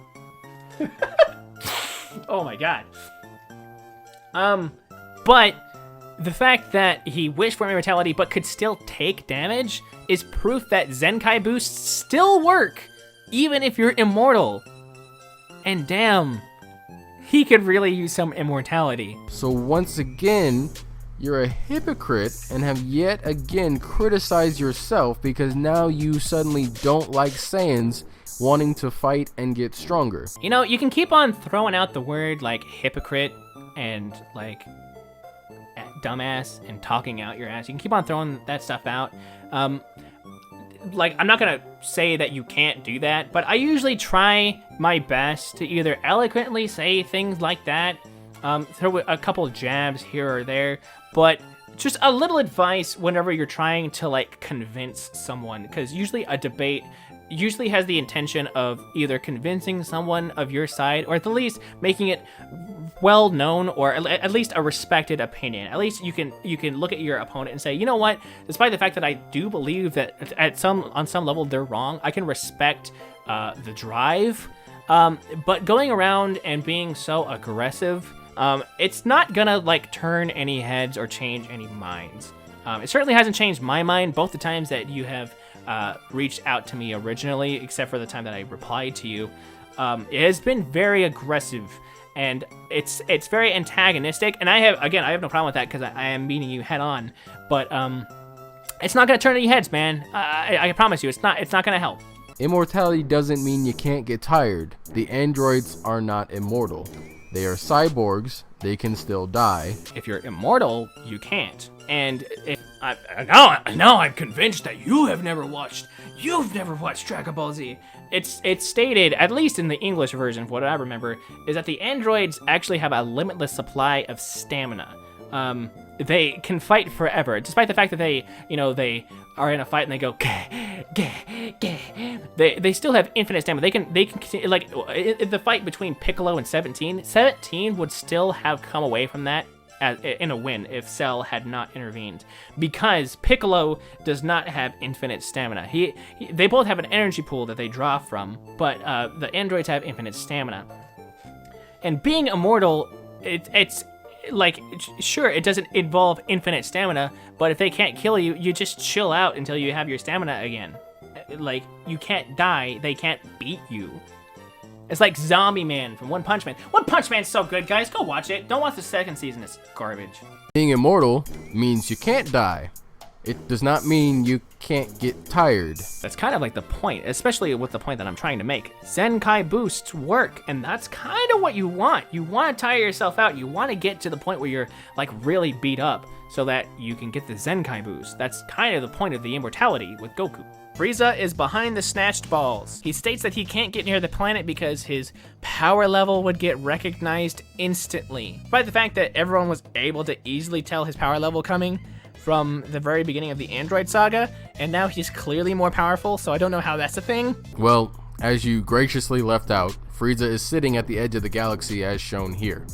Speaker 2: Oh my god. But the fact that he wished for immortality but could still take damage is proof that Zenkai boosts still work, even if you're immortal. And damn, he could really use some immortality.
Speaker 1: So once again, you're a hypocrite and have yet again criticized yourself because now you suddenly don't like Saiyans wanting to fight and get stronger.
Speaker 2: You know, you can keep on throwing out the word like hypocrite and like dumbass and talking out your ass. You can keep on throwing that stuff out. Like, I'm not gonna say that you can't do that, but I usually try my best to either eloquently say things like that, throw a couple of jabs here or there, but just a little advice whenever you're trying to like convince someone, because usually a debate usually has the intention of either convincing someone of your side or at the least making it well known or at least a respected opinion. At least you can look at your opponent and say, you know what, despite the fact that I do believe that on some level they're wrong, I can respect the drive But going around and being so aggressive, it's not gonna like turn any heads or change any minds. It certainly hasn't changed my mind both the times that you have reached out to me originally, except for the time that I replied to you. It has been very aggressive, and it's very antagonistic. And I have no problem with that because I am meeting you head on. But it's not gonna turn any heads, man. I promise you, it's not gonna help.
Speaker 1: Immortality doesn't mean you can't get tired. The androids are not immortal. They are cyborgs. They can still die.
Speaker 2: If you're immortal, you can't. And if now I'm convinced that you've never watched Dragon Ball Z. It's stated, at least in the English version, of what I remember, is that the androids actually have a limitless supply of stamina. They can fight forever, despite the fact that they are in a fight and they go gah, gah, gah. They still have infinite stamina. They can continue, like the fight between Piccolo and 17 would still have come away from that in a win if Cell had not intervened, because Piccolo does not have infinite stamina. They both have an energy pool that they draw from, but the androids have infinite stamina. And being immortal, it's like, sure, it doesn't involve infinite stamina, but if they can't kill you, you just chill out until you have your stamina again. Like, you can't die, they can't beat you. It's like Zombie Man from One Punch Man. One Punch Man's so good, guys. Go watch it. Don't watch the second season. It's garbage.
Speaker 1: Being immortal means you can't die. It does not mean you can't get tired.
Speaker 2: That's kind of like the point, especially with the point that I'm trying to make. Zenkai boosts work, and that's kind of what you want. You want to tire yourself out. You want to get to the point where you're like really beat up so that you can get the Zenkai boost. That's kind of the point of the immortality with Goku. Frieza is behind the snatched balls. He states that he can't get near the planet because his power level would get recognized instantly. Despite the fact that everyone was able to easily tell his power level coming from the very beginning of the Android saga, and now he's clearly more powerful, so I don't know how that's a thing.
Speaker 1: Well, as you graciously left out, Frieza is sitting at the edge of the galaxy as shown here.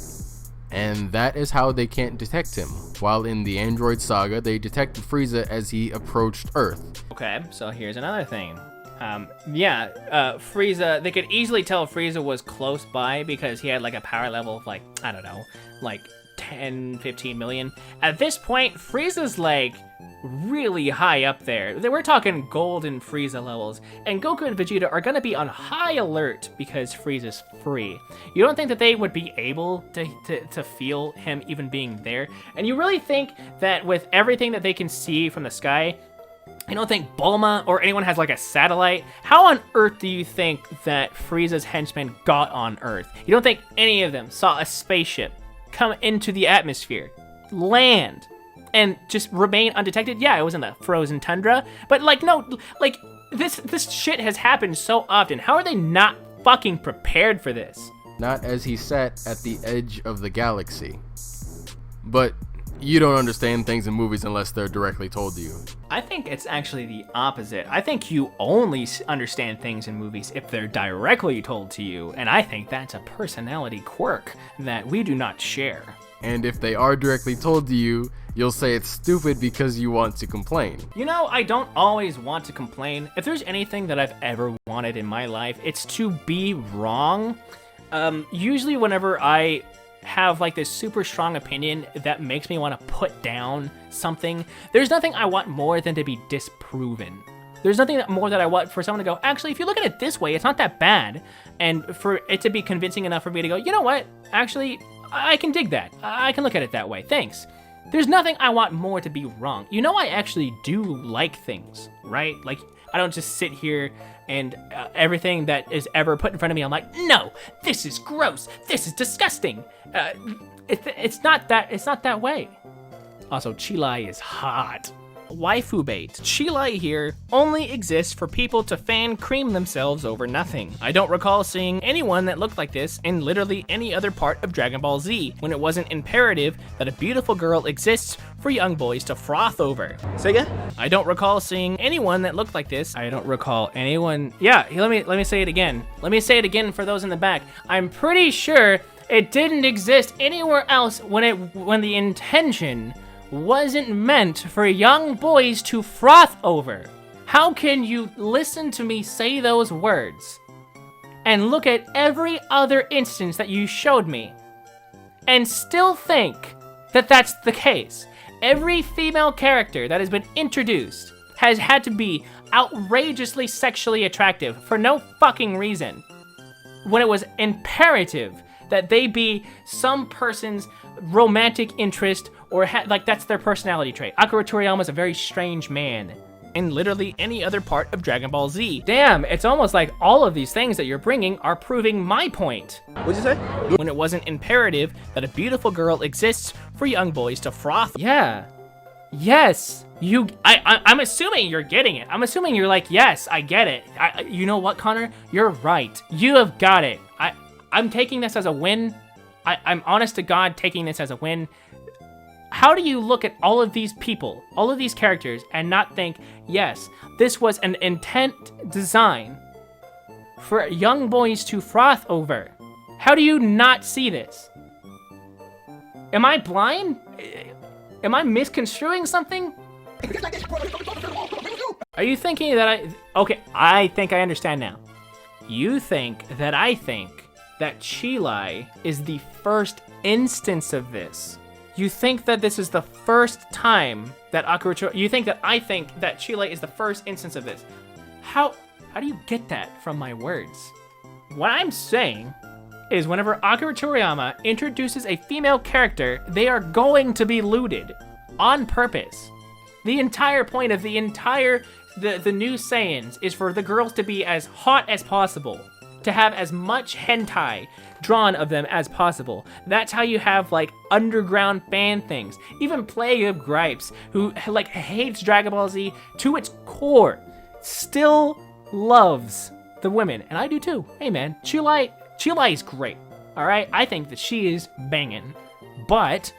Speaker 1: And that is how they can't detect him. While in the Android saga, they detected Frieza as he approached Earth.
Speaker 2: Okay, so here's another thing. Frieza, they could easily tell Frieza was close by because he had like a power level of like, I don't know, like 10, 15 million. At this point, Frieza's like really high up there. We're talking golden Frieza levels, and Goku and Vegeta are gonna be on high alert because Frieza's free. You don't think that they would be able to feel him even being there? And you really think that with everything that they can see from the sky, you don't think Bulma or anyone has like a satellite? How on earth do you think that Frieza's henchmen got on Earth? You don't think any of them saw a spaceship come into the atmosphere, land, and just remain undetected? Yeah, it was in the frozen tundra, but like, no, like this shit has happened so often. How are they not fucking prepared for this?
Speaker 1: Not as he sat at the edge of the galaxy. But you don't understand things in movies unless they're directly told to you.
Speaker 2: I think it's actually the opposite. I think you only understand things in movies if they're directly told to you, and I think that's a personality quirk that we do not share.
Speaker 1: And if they are directly told to you, you'll say it's stupid because you want to complain.
Speaker 2: You know, I don't always want to complain. If there's anything that I've ever wanted in my life, it's to be wrong. Usually whenever I have like this super strong opinion that makes me want to put down something, there's nothing I want more than to be disproven. There's nothing more that I want for someone to go, actually, if you look at it this way, it's not that bad. And for it to be convincing enough for me to go, you know what? Actually, I can dig that. I can look at it that way. Thanks. There's nothing I want more to be wrong. You know, I actually do like things, right? Like, I don't just sit here and everything that is ever put in front of me, I'm like, no, this is gross. This is disgusting. It's not that way. Also, Chilai is hot. Waifu bait. Chilai here only exists for people to fan cream themselves over nothing. I don't recall seeing anyone that looked like this in literally any other part of Dragon Ball Z, when it wasn't imperative that a beautiful girl exists for young boys to froth over.
Speaker 4: Say again?
Speaker 2: I don't recall seeing anyone that looked like this. I don't recall anyone. Yeah, let me say it again. Let me say it again for those in the back. I'm pretty sure it didn't exist anywhere else when the intention wasn't meant for young boys to froth over. How can you listen to me say those words and look at every other instance that you showed me and still think that that's the case. Every female character that has been introduced has had to be outrageously sexually attractive for no fucking reason, when it was imperative that they be some person's romantic interest or like that's their personality trait. Akira Toriyama is a very strange man. In literally any other part of Dragon Ball Z. Damn, it's almost like all of these things that you're bringing are proving my point.
Speaker 4: What'd you say?
Speaker 2: When it wasn't imperative that a beautiful girl exists for young boys to froth. Yeah. Yes. I'm assuming you're getting it. I'm assuming you're like, yes, I get it. You know what, Connor? You're right. You have got it. I'm taking this as a win. I'm honest to God taking this as a win. How do you look at all of these people, all of these characters, and not think, yes, this was an intent design for young boys to froth over? How do you not see this? Am I blind? Am I misconstruing something? Are you thinking that okay, I think I understand now. You think that I think that Chilai is the first instance of this. You think that this is the first time that you think that I think that Chile is the first instance of this. How do you get that from my words? What I'm saying is whenever Akira Toriyama introduces a female character, they are going to be looted on purpose. The entire point of the new Saiyans is for the girls to be as hot as possible, to have as much hentai drawn of them as possible. That's how you have like underground fan things. Even Plague of Gripes, who like hates Dragon Ball Z to its core, still loves the women, and I do too. Hey man, Chilai is great. All right, I think that she is banging, but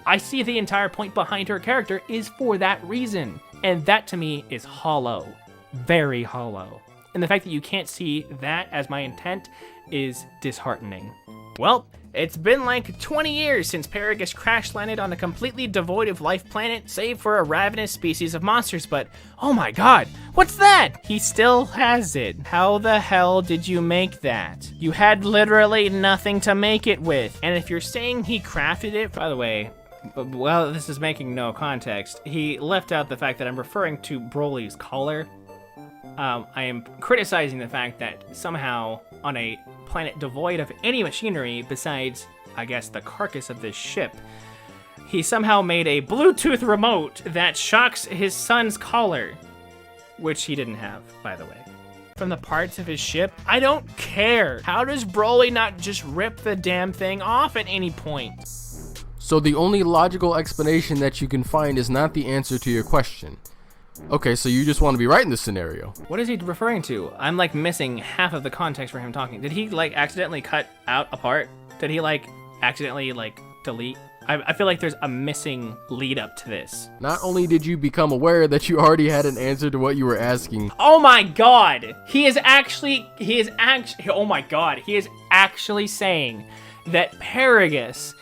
Speaker 2: I see the entire point behind her character is for that reason, and that to me is hollow, very hollow. And the fact that you can't see that as my intent is disheartening. Well, it's been like 20 years since Paragus crash landed on a completely devoid of life planet, save for a ravenous species of monsters, but oh my god, what's that? He still has it. How the hell did you make that? You had literally nothing to make it with. And if you're saying he crafted it, by the way, well, this is making no context. He left out the fact that I'm referring to Broly's collar. I am criticizing the fact that somehow on a planet devoid of any machinery besides, I guess, the carcass of this ship, he somehow made a Bluetooth remote that shocks his son's collar, which he didn't have, by the way. From the parts of his ship, I don't care. How does Broly not just rip the damn thing off at any point?
Speaker 1: So the only logical explanation that you can find is not the answer to your question. Okay, so you just want to be right in this scenario.
Speaker 2: What is he referring to? I'm like missing half of the context for him talking. Did he like accidentally cut out a part? Did he like accidentally like delete? I feel like there's a missing lead up to this.
Speaker 1: Not only did you become aware that you already had an answer to what you were asking.
Speaker 2: Oh my god! He is actually saying that Paragus,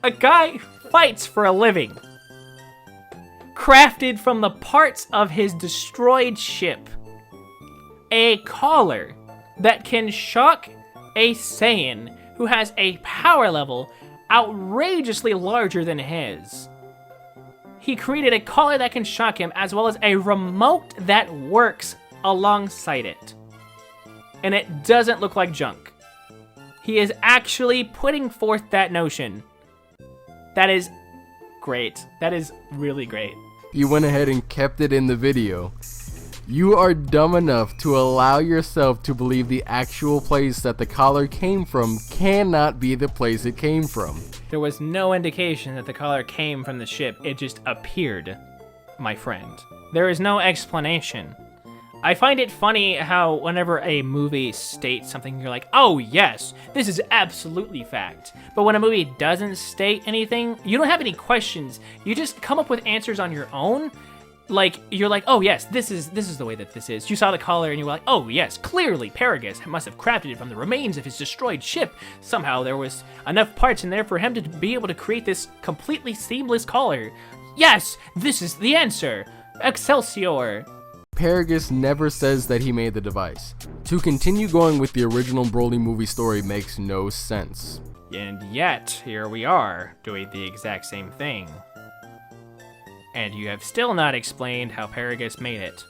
Speaker 2: a guy who fights for a living, crafted from the parts of his destroyed ship a collar that can shock a Saiyan who has a power level outrageously larger than his. He created a collar that can shock him as well as a remote that works alongside it. And it doesn't look like junk. He is actually putting forth that notion. That is great. That is really great.
Speaker 1: You went ahead and kept it in the video. You are dumb enough to allow yourself to believe the actual place that the collar came from cannot be the place it came from.
Speaker 2: There was no indication that the collar came from the ship. It just appeared, my friend. There is no explanation. I find it funny how whenever a movie states something, you're like, oh yes, this is absolutely fact. But when a movie doesn't state anything, you don't have any questions. You just come up with answers on your own. Like, you're like, oh yes, this is the way that this is. You saw the collar and you were like, oh yes, clearly Paragus must have crafted it from the remains of his destroyed ship. Somehow there was enough parts in there for him to be able to create this completely seamless collar. Yes, this is the answer. Excelsior.
Speaker 1: Paragus never says that he made the device. To continue going with the original Broly movie story makes no sense.
Speaker 2: And yet, here we are, doing the exact same thing. And you have still not explained how Paragus made it.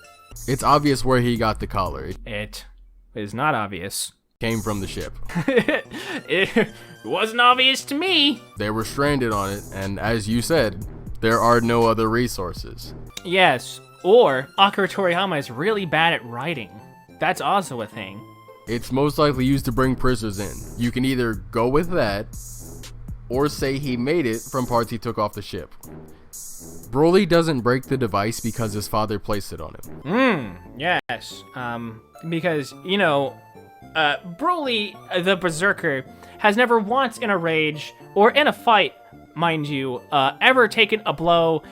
Speaker 1: It's obvious where he got the collar. It
Speaker 2: It is not obvious.
Speaker 1: came from the ship.
Speaker 2: It wasn't obvious to me.
Speaker 1: They were stranded on it, and as you said, there are no other resources.
Speaker 2: Yes, or Akira Toriyama is really bad at writing. That's also a thing.
Speaker 1: It's most likely used to bring prisoners in. You can either go with that, or say he made it from parts he took off the ship. Broly doesn't break the device because his father placed it on him.
Speaker 2: Yes. Because, you know, Broly, the Berserker, has never once in a rage, or in a fight, mind you, ever taken a blow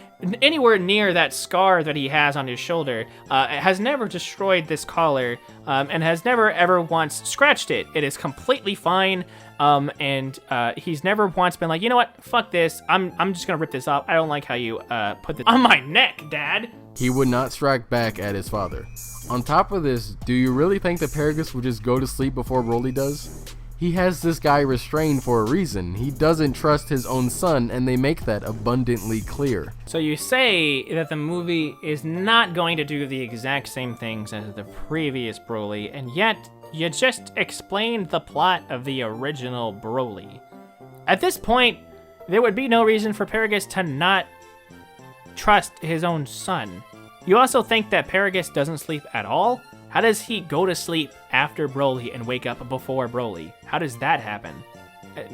Speaker 2: anywhere near that scar that he has on his shoulder, has never destroyed this collar, and has never ever once scratched it. It is completely fine, and he's never once been like, you know what, fuck this, I'm just gonna rip this off. I don't like how you put this on my neck, Dad.
Speaker 1: He would not strike back at his father. On top of this, do you really think that Paragus would just go to sleep before Broly does? He has this guy restrained for a reason. He doesn't trust his own son, and they make that abundantly clear.
Speaker 2: So you say that the movie is not going to do the exact same things as the previous Broly, and yet you just explained the plot of the original Broly. At this point, there would be no reason for Paragus to not trust his own son. You also think that Paragus doesn't sleep at all? How does he go to sleep after Broly and wake up before Broly? How does that happen?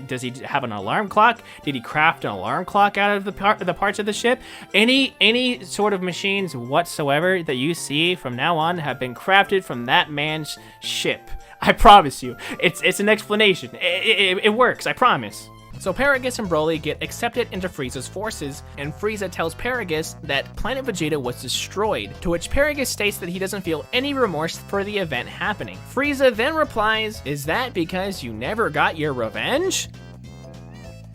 Speaker 2: Does he have an alarm clock? Did he craft an alarm clock out of the parts of the ship? Any sort of machines whatsoever that you see from now on have been crafted from that man's ship. I promise you. It's an explanation. It works, I promise. So Paragus and Broly get accepted into Frieza's forces, and Frieza tells Paragus that Planet Vegeta was destroyed, to which Paragus states that he doesn't feel any remorse for the event happening. Frieza then replies, "Is that because you never got your revenge?"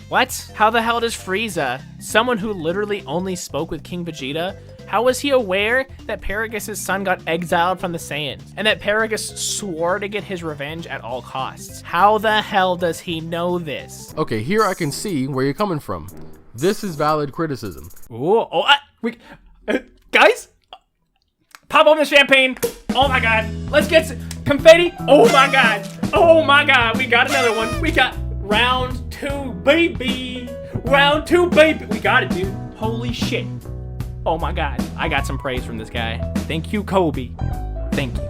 Speaker 2: What? How the hell does Frieza, someone who literally only spoke with King Vegeta, how was he aware that Paragus' son got exiled from the Saiyans, and that Paragus swore to get his revenge at all costs? How the hell does he know this?
Speaker 1: Okay, here I can see where you're coming from. This is valid criticism.
Speaker 2: Ooh, guys, pop open the champagne. Oh my god, let's get some confetti. Oh my god, we got another one. We got round 2, baby. Round 2, baby. We got it, dude. Holy shit. Oh my god, I got some praise from this guy. Thank you, Kobe. Thank you.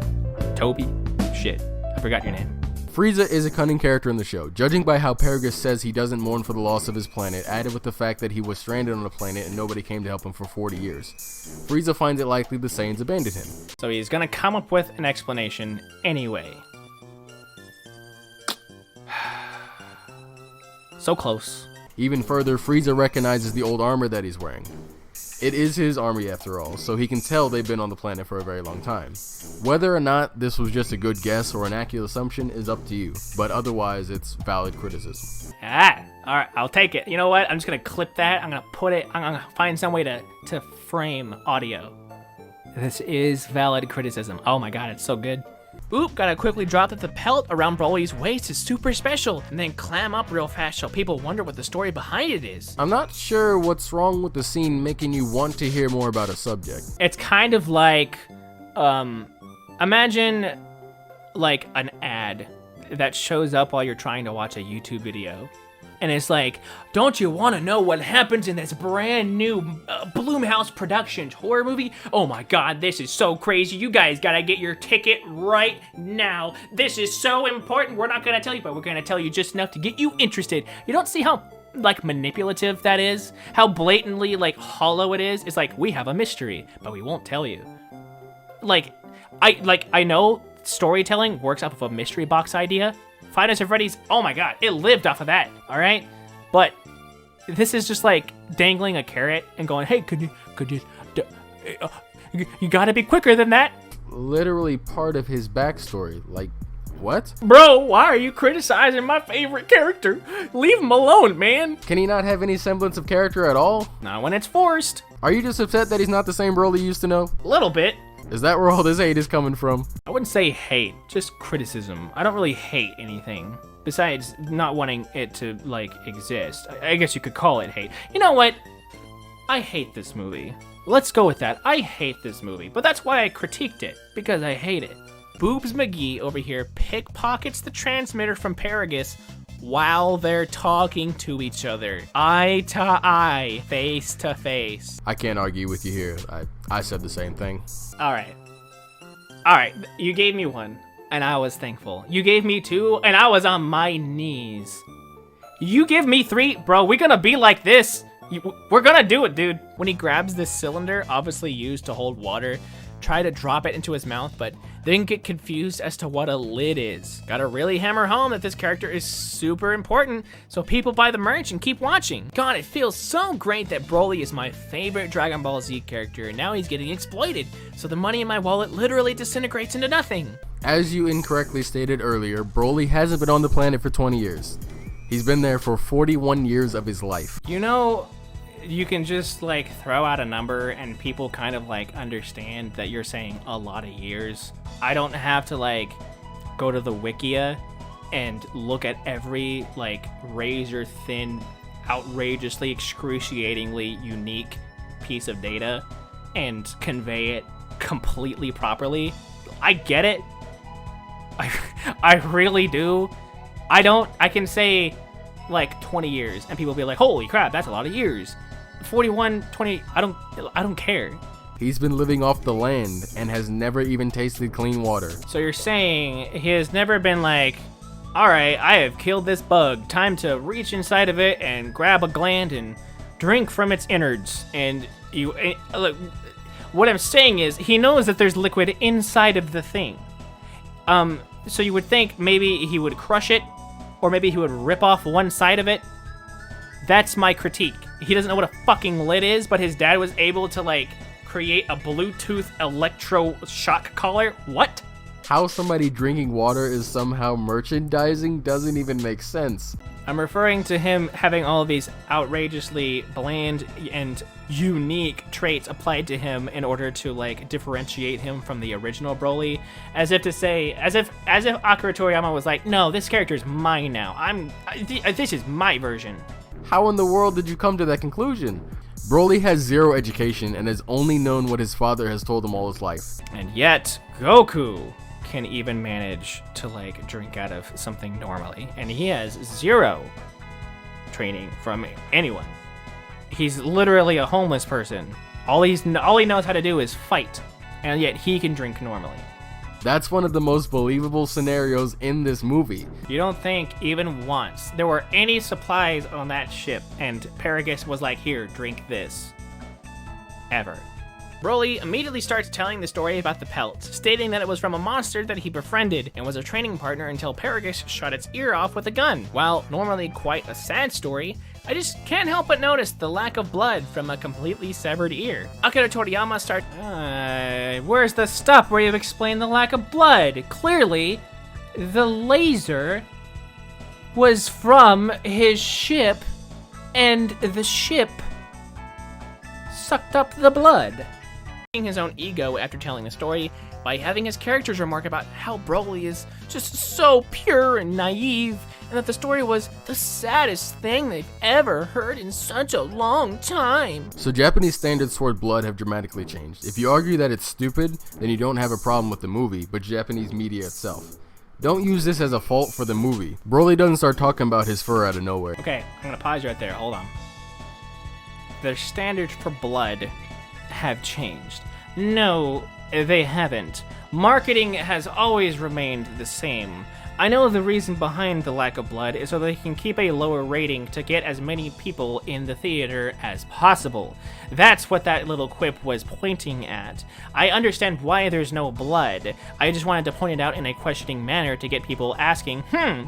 Speaker 2: Toby? Shit, I forgot your name.
Speaker 1: Frieza is a cunning character in the show. Judging by how Paragus says he doesn't mourn for the loss of his planet, added with the fact that he was stranded on a planet and nobody came to help him for 40 years. Frieza finds it likely the Saiyans abandoned him.
Speaker 2: So he's gonna come up with an explanation anyway. So close.
Speaker 1: Even further, Frieza recognizes the old armor that he's wearing. It is his army after all, so he can tell they've been on the planet for a very long time. Whether or not this was just a good guess or an accurate assumption is up to you, but otherwise it's valid criticism.
Speaker 2: Alright, I'll take it. You know what? I'm just gonna clip that. I'm gonna find some way to frame audio. This is valid criticism. Oh my god, it's so good. Oop, gotta quickly drop that the pelt around Broly's waist is super special, and then clam up real fast so people wonder what the story behind it is.
Speaker 1: I'm not sure what's wrong with the scene making you want to hear more about a subject.
Speaker 2: It's kind of like, imagine like an ad that shows up while you're trying to watch a YouTube video. And it's like, don't you want to know what happens in this brand new Blumhouse Productions horror movie? Oh my god, this is so crazy. You guys gotta get your ticket right now. This is so important. We're not gonna tell you, but we're gonna tell you just enough to get you interested. You don't see how like manipulative that is? How blatantly like hollow it is? It's like, we have a mystery, but we won't tell you. I know storytelling works off of a mystery box idea. Five Nights at Freddy's, oh my god, it lived off of that, all right? But this is just like dangling a carrot and going, hey, you gotta be quicker than that.
Speaker 1: Literally part of his backstory, like, what?
Speaker 2: Bro, why are you criticizing my favorite character? Leave him alone, man.
Speaker 1: Can he not have any semblance of character at all?
Speaker 2: Not when it's forced.
Speaker 1: Are you just upset that he's not the same Broly you used to know?
Speaker 2: A little bit.
Speaker 1: Is that where all this hate is coming from?
Speaker 2: I wouldn't say hate, just criticism. I don't really hate anything besides not wanting it to, like, exist. I guess you could call it hate. You know what? I hate this movie. Let's go with that. I hate this movie, but that's why I critiqued it, because I hate it. Boobs McGee over here pickpockets the transmitter from Paragus while they're talking to each other. Eye to eye, face to face.
Speaker 1: I can't argue with you here. I said the same thing.
Speaker 2: All right, you gave me one, and I was thankful. You gave me two, and I was on my knees. You give me three, bro, we're gonna be like this. We're gonna do it, dude. When he grabs this cylinder, obviously used to hold water, try to drop it into his mouth, but then get confused as to what a lid is. Gotta really hammer home that this character is super important, so people buy the merch and keep watching. God, it feels so great that Broly is my favorite Dragon Ball Z character, and now he's getting exploited, so the money in my wallet literally disintegrates into nothing.
Speaker 1: As you incorrectly stated earlier, Broly hasn't been on the planet for 20 years. He's been there for 41 years of his life.
Speaker 2: You know, you can just like throw out a number and people kind of like understand that you're saying a lot of years. I don't have to like go to the Wikia and look at every like razor thin, outrageously, excruciatingly unique piece of data and convey it completely properly. I get it. I really do. I can say like 20 years and people will be like, holy crap, that's a lot of years. 41, 20, I don't care.
Speaker 1: He's been living off the land and has never even tasted clean water.
Speaker 2: So you're saying he has never been like, all right, I have killed this bug. Time to reach inside of it and grab a gland and drink from its innards. And look, what I'm saying is he knows that there's liquid inside of the thing. So you would think maybe he would crush it, or maybe he would rip off one side of it. That's my critique. He doesn't know what a fucking lid is, but his dad was able to like create a Bluetooth electro shock collar. What?
Speaker 1: How somebody drinking water is somehow merchandising doesn't even make sense.
Speaker 2: I'm referring to him having all of these outrageously bland and unique traits applied to him in order to like differentiate him from the original Broly, as if to say, as if Akira Toriyama was like, no, this character is mine now. This is my version.
Speaker 1: How in the world did you come to that conclusion? Broly has zero education and has only known what his father has told him all his life.
Speaker 2: And yet, Goku can even manage to like drink out of something normally, and he has zero training from anyone. He's literally a homeless person. All he knows how to do is fight, and yet he can drink normally.
Speaker 1: That's one of the most believable scenarios in this movie.
Speaker 2: You don't think even once there were any supplies on that ship and Paragus was like, here, drink this. Ever. Broly immediately starts telling the story about the pelt, stating that it was from a monster that he befriended and was a training partner until Paragus shot its ear off with a gun. While normally quite a sad story, I just can't help but notice the lack of blood from a completely severed ear. Akira Toriyama starts, where's the stuff where you've explained the lack of blood? Clearly, the laser was from his ship, and the ship sucked up the blood. His own ego after telling the story by having his characters remark about how Broly is just so pure and naive, and that the story was the saddest thing they've ever heard in such a long time.
Speaker 1: So Japanese standards toward blood have dramatically changed. If you argue that it's stupid, then you don't have a problem with the movie, but Japanese media itself. Don't use this as a fault for the movie. Broly doesn't start talking about his fur out of nowhere.
Speaker 2: Okay, I'm gonna pause you right there, hold on. Their standards for blood have changed. No, they haven't. Marketing has always remained the same. I know the reason behind the lack of blood is so they can keep a lower rating to get as many people in the theater as possible. That's what that little quip was pointing at. I understand why there's no blood. I just wanted to point it out in a questioning manner to get people asking,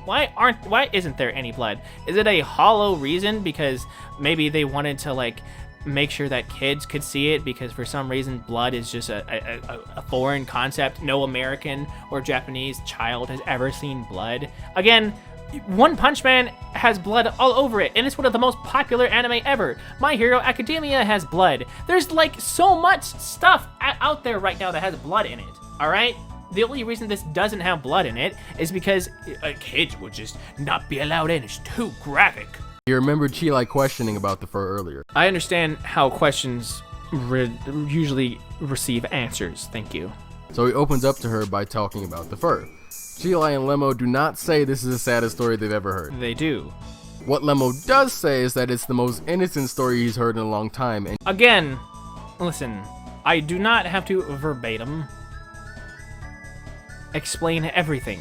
Speaker 2: why isn't there any blood? Is it a hollow reason because maybe they wanted to like make sure that kids could see it because for some reason blood is just a foreign concept. No American or Japanese child has ever seen blood. Again, One Punch Man has blood all over it, and it's one of the most popular anime ever. My Hero Academia has blood. There's like so much stuff out there right now that has blood in it, alright? The only reason this doesn't have blood in it is because kids would just not be allowed in. It's too graphic.
Speaker 1: You remember Chi questioning about the fur earlier.
Speaker 2: I understand how questions usually receive answers. Thank you.
Speaker 1: So he opens up to her by talking about the fur. Chi and Lemo do not say this is the saddest story they've ever heard.
Speaker 2: They do.
Speaker 1: What Lemo does say is that it's the most innocent story he's heard in a long time. And
Speaker 2: again, listen, I do not have to verbatim explain everything.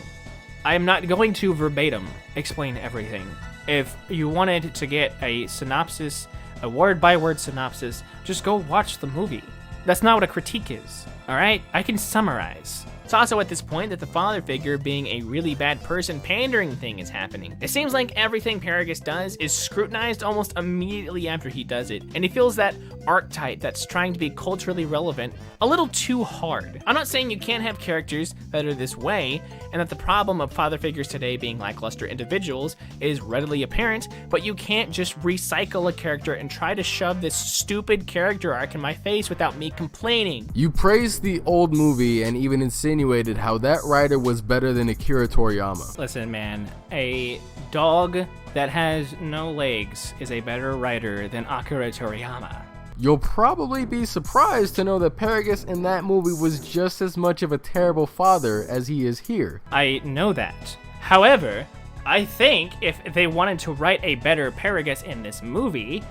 Speaker 2: I am not going to verbatim explain everything. If you wanted to get a synopsis, a word-by-word synopsis, just go watch the movie. That's not what a critique is, alright? I can summarize. It's also at this point that the father figure being a really bad person pandering thing is happening. It seems like everything Paragus does is scrutinized almost immediately after he does it, and he feels that archetype that's trying to be culturally relevant a little too hard. I'm not saying you can't have characters that are this way, and that the problem of father figures today being lackluster individuals is readily apparent, but you can't just recycle a character and try to shove this stupid character arc in my face without me complaining.
Speaker 1: you praised the old movie and even insinuated how that writer was better than Akira Toriyama.
Speaker 2: Listen, man, a dog that has no legs is a better writer than Akira Toriyama.
Speaker 1: You'll probably be surprised to know that Paragus in that movie was just as much of a terrible father as he is here.
Speaker 2: I know that. However, I think if they wanted to write a better Paragus in this movie,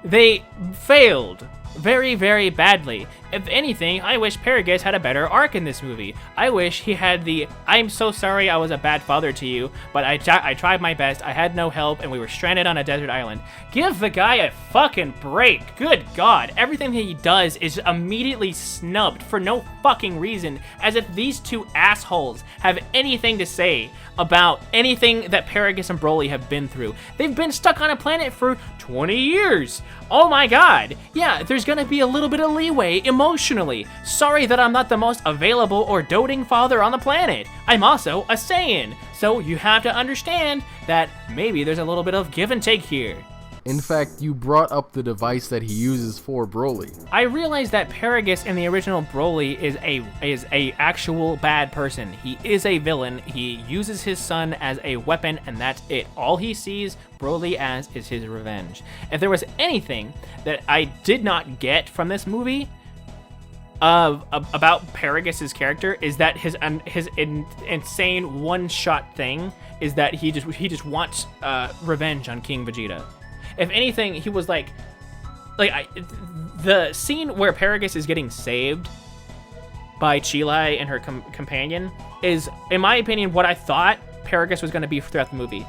Speaker 2: they failed very, very badly. If anything, I wish Paragus had a better arc in this movie. I wish he had the, I'm so sorry I was a bad father to you, but I tried my best, I had no help, and we were stranded on a desert island. Give the guy a fucking break. Good God. Everything he does is immediately snubbed for no fucking reason, as if these two assholes have anything to say about anything that Paragus and Broly have been through. They've been stuck on a planet for 20 years. Oh my God. Yeah, there's gonna be a little bit of leeway emotionally. Sorry that I'm not the most available or doting father on the planet. I'm also a Saiyan. So you have to understand that maybe there's a little bit of give and take here.
Speaker 1: In fact, you brought up the device that he uses for Broly.
Speaker 2: I realize that Paragus in the original Broly is a actual bad person. He is a villain. He uses his son as a weapon, and that's it. All he sees Broly as is his revenge. If there was anything that I did not get from this movie about Paragus's character, is that his insane one-shot thing is that he just wants revenge on King Vegeta. If anything, he was the scene where Paragus is getting saved by Chilai and her companion is, in my opinion, what I thought Paragus was going to be throughout the movie.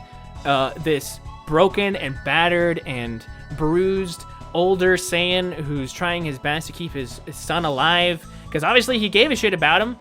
Speaker 2: This broken and battered and bruised older Saiyan who's trying his best to keep his son alive, because obviously he gave a shit about him.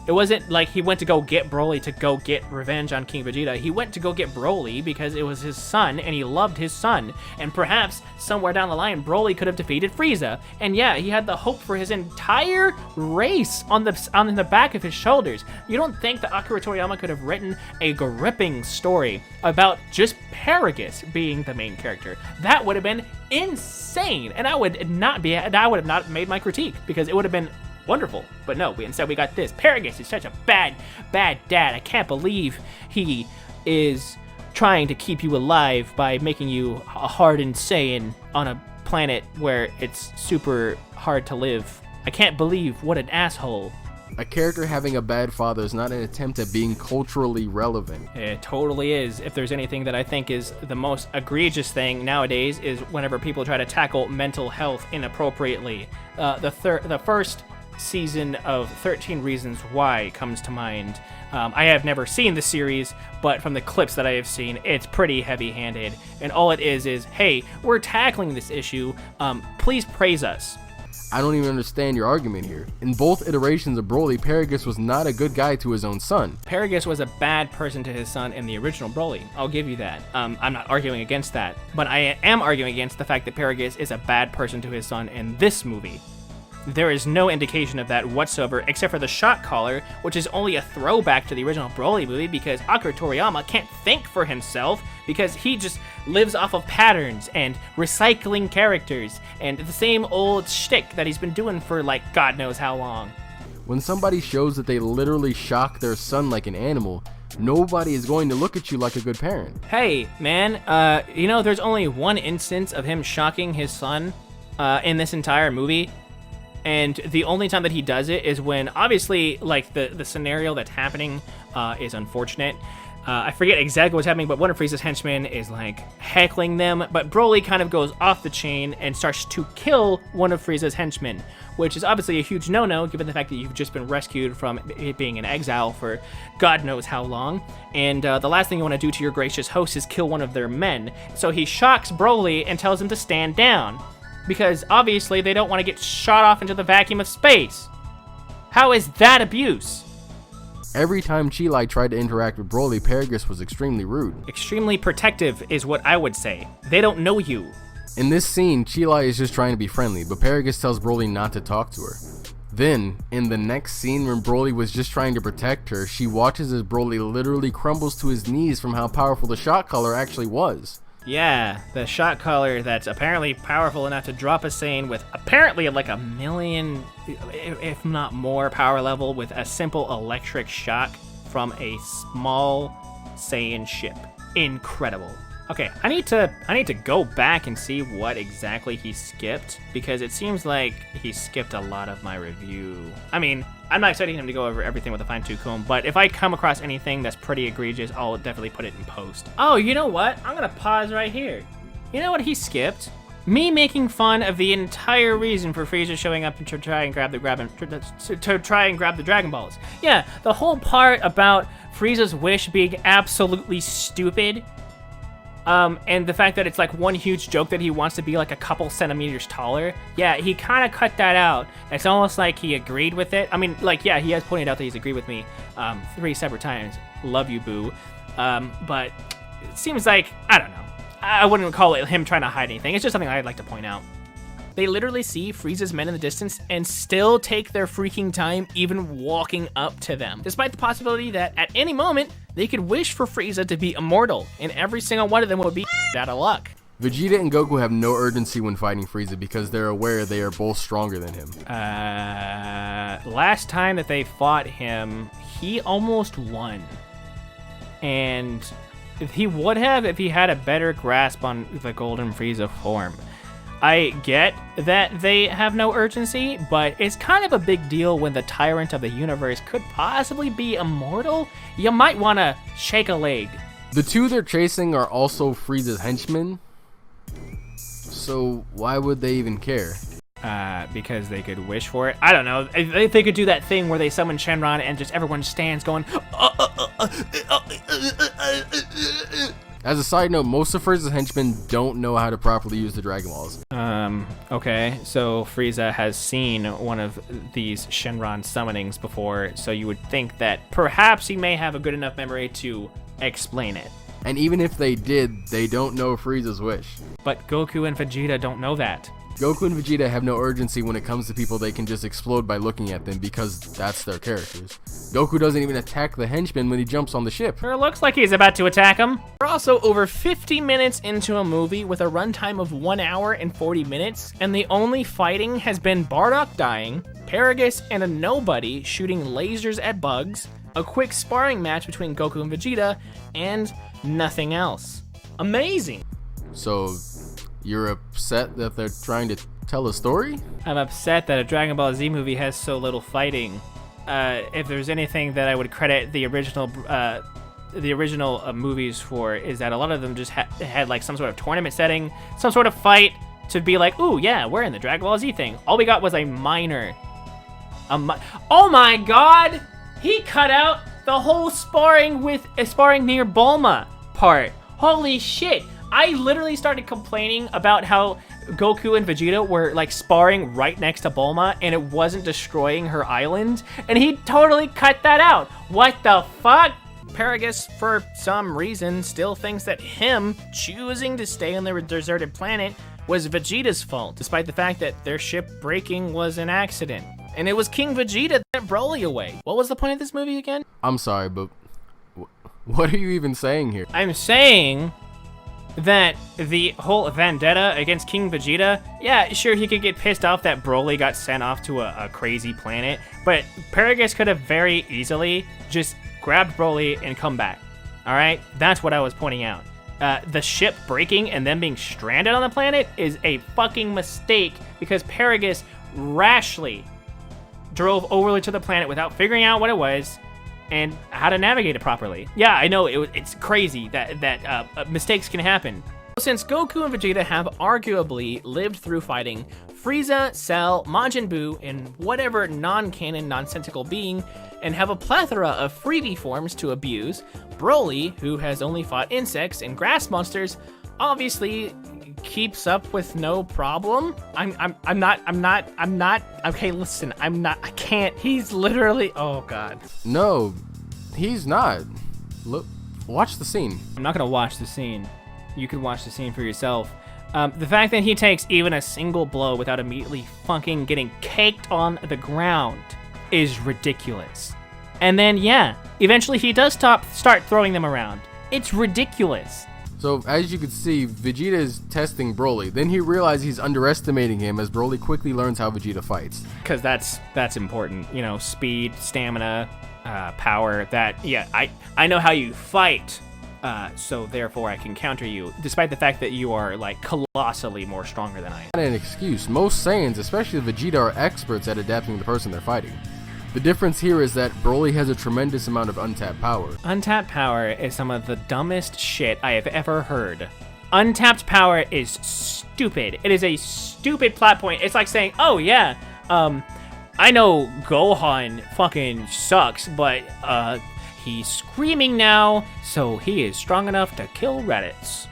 Speaker 2: It wasn't like he went to go get Broly to go get revenge on King Vegeta. He went to go get Broly because it was his son and he loved his son. And perhaps somewhere down the line, Broly could have defeated Frieza. And yeah, he had the hope for his entire race on the back of his shoulders. You don't think that Akira Toriyama could have written a gripping story about just Paragus being the main character? That would have been insane. And I would have not made my critique, because it would have been wonderful. But no, instead we got this. Paragus is such a bad dad. I can't believe he is trying to keep you alive by making you a hardened Saiyan on a planet where it's super hard to live. I can't believe, what an asshole.
Speaker 1: A character having a bad father is not an attempt at being culturally relevant.
Speaker 2: It totally is. If there's anything that I think is the most egregious thing nowadays is whenever people try to tackle mental health inappropriately. The first season of 13 Reasons Why comes to mind. I have never seen the series, but from the clips that I have seen, it's pretty heavy-handed. And all it is, hey, we're tackling this issue. Please praise us.
Speaker 1: I don't even understand your argument here. In both iterations of Broly, Paragus was not a good guy to his own son.
Speaker 2: Paragus was a bad person to his son in the original Broly. I'll give you that. I'm not arguing against that. But I am arguing against the fact that Paragus is a bad person to his son in this movie. there is no indication of that whatsoever, except for the shot collar, which is only a throwback to the original Broly movie because Akira Toriyama can't think for himself because he just lives off of patterns and recycling characters and the same old shtick that he's been doing for like God knows how long.
Speaker 1: When somebody shows that they literally shock their son like an animal, nobody is going to look at you like a good parent.
Speaker 2: Hey, man, there's only one instance of him shocking his son in this entire movie. And the only time that he does it is when, obviously, like, the scenario that's happening is unfortunate. I forget exactly what's happening, but one of Frieza's henchmen is, like, heckling them. But Broly kind of goes off the chain and starts to kill one of Frieza's henchmen, which is obviously a huge no-no, given the fact that you've just been rescued from it being in exile for God knows how long. And the last thing you want to do to your gracious host is kill one of their men. So he shocks Broly and tells him to stand down, because obviously they don't want to get shot off into the vacuum of space. How is that abuse?
Speaker 1: Every time Chilai tried to interact with Broly, Paragus was extremely rude.
Speaker 2: Extremely protective is what I would say. They don't know you.
Speaker 1: In this scene, Chilai is just trying to be friendly, but Paragus tells Broly not to talk to her. Then, in the next scene when Broly was just trying to protect her, she watches as Broly literally crumbles to his knees from how powerful the shot collar actually was.
Speaker 2: Yeah, the shot collar that's apparently powerful enough to drop a Saiyan with apparently like 1 million, if not more, power level with a simple electric shock from a small Saiyan ship. Incredible. Okay, I need to go back and see what exactly he skipped, because it seems like he skipped a lot of my review. I mean, I'm not expecting him to go over everything with a fine-tooth comb, but if I come across anything that's pretty egregious, I'll definitely put it in post. Oh, you know what? I'm gonna pause right here. You know what he skipped? Me making fun of the entire reason for Frieza showing up to try and grab the Dragon Balls. Yeah, the whole part about Frieza's wish being absolutely stupid. And the fact that it's like one huge joke that he wants to be like a couple centimeters taller. Yeah, he kind of cut that out. It's almost like he agreed with it. I mean, like, yeah, he has pointed out that he's agreed with me 3 separate times. Love you, boo. But it seems like, I don't know. I wouldn't call it him trying to hide anything. It's just something I'd like to point out. They literally see Frieza's men in the distance and still take their freaking time even walking up to them, despite the possibility that at any moment, they could wish for Frieza to be immortal, and every single one of them would be out of luck.
Speaker 1: Vegeta and Goku have no urgency when fighting Frieza because they're aware they are both stronger than him.
Speaker 2: Last time that they fought him, he almost won. And if he would have if he had a better grasp on the Golden Frieza form. I get that they have no urgency, but it's kind of a big deal when the tyrant of the universe could possibly be immortal. You might want to shake a leg.
Speaker 1: The two they're chasing are also Frieza's henchmen, so why would they even care?
Speaker 2: Because they could wish for it. I don't know. If they could do that thing where they summon Shenron and just everyone stands going.
Speaker 1: As a side note, most of Frieza's henchmen don't know how to properly use the Dragon Balls.
Speaker 2: Okay, so Frieza has seen one of these Shenron summonings before, so you would think that perhaps he may have a good enough memory to explain it.
Speaker 1: And even if they did, they don't know Frieza's wish.
Speaker 2: But Goku and Vegeta don't know that.
Speaker 1: Goku and Vegeta have no urgency when it comes to people they can just explode by looking at them because that's their characters. Goku doesn't even attack the henchman when he jumps on the ship.
Speaker 2: Sure looks like he's about to attack him. We're also over 50 minutes into a movie with a runtime of 1 hour and 40 minutes, and the only fighting has been Bardock dying, Paragus and a nobody shooting lasers at bugs, a quick sparring match between Goku and Vegeta, and nothing else. Amazing!
Speaker 1: So, you're upset that they're trying to tell a story?
Speaker 2: I'm upset that a Dragon Ball Z movie has so little fighting. If there's anything that I would credit the original movies for, is that a lot of them just had like some sort of tournament setting, some sort of fight to be like, ooh, yeah, we're in the Dragon Ball Z thing. All we got was a minor. Oh my God! He cut out the whole sparring near Bulma part. Holy shit! I literally started complaining about how Goku and Vegeta were like sparring right next to Bulma and it wasn't destroying her island, and he totally cut that out. What the fuck? Paragus, for some reason, still thinks that him choosing to stay on the deserted planet was Vegeta's fault, despite the fact that their ship breaking was an accident. And it was King Vegeta that sent Broly away. What was the point of this movie again?
Speaker 1: I'm sorry, but what are you even saying here?
Speaker 2: I'm saying that the whole vendetta against King Vegeta, yeah, sure, he could get pissed off that Broly got sent off to a crazy planet, but Paragus could have very easily just grabbed Broly and come back. All right? That's what I was pointing out. The ship breaking and then being stranded on the planet is a fucking mistake because Paragus rashly drove over to the planet without figuring out what it was and how to navigate it properly. Yeah, I know, it's crazy that mistakes can happen. Since Goku and Vegeta have arguably lived through fighting Frieza, Cell, Majin Buu, and whatever non-canon nonsensical being, and have a plethora of freebie forms to abuse, Broly, who has only fought insects and grass monsters, obviously keeps up with no problem. I'm not, okay, listen, I can't, he's literally, oh god.
Speaker 1: No, he's not. Look, watch the scene.
Speaker 2: I'm not gonna watch the scene. You can watch the scene for yourself. The fact that he takes even a single blow without immediately fucking getting caked on the ground is ridiculous. And then, yeah, eventually he does start throwing them around. It's ridiculous.
Speaker 1: So, as you can see, Vegeta is testing Broly. Then he realizes he's underestimating him as Broly quickly learns how Vegeta fights.
Speaker 2: Because that's important. You know, speed, stamina, power. I know how you fight. So therefore I can counter you, despite the fact that you are, like, colossally more stronger than I am.
Speaker 1: Not an excuse. Most Saiyans, especially Vegeta, are experts at adapting to the person they're fighting. The difference here is that Broly has a tremendous amount of untapped power.
Speaker 2: Untapped power is some of the dumbest shit I have ever heard. Untapped power is stupid. It is a stupid plot point. It's like saying, oh yeah, I know Gohan fucking sucks, but he's screaming now, so he is strong enough to kill Raditz.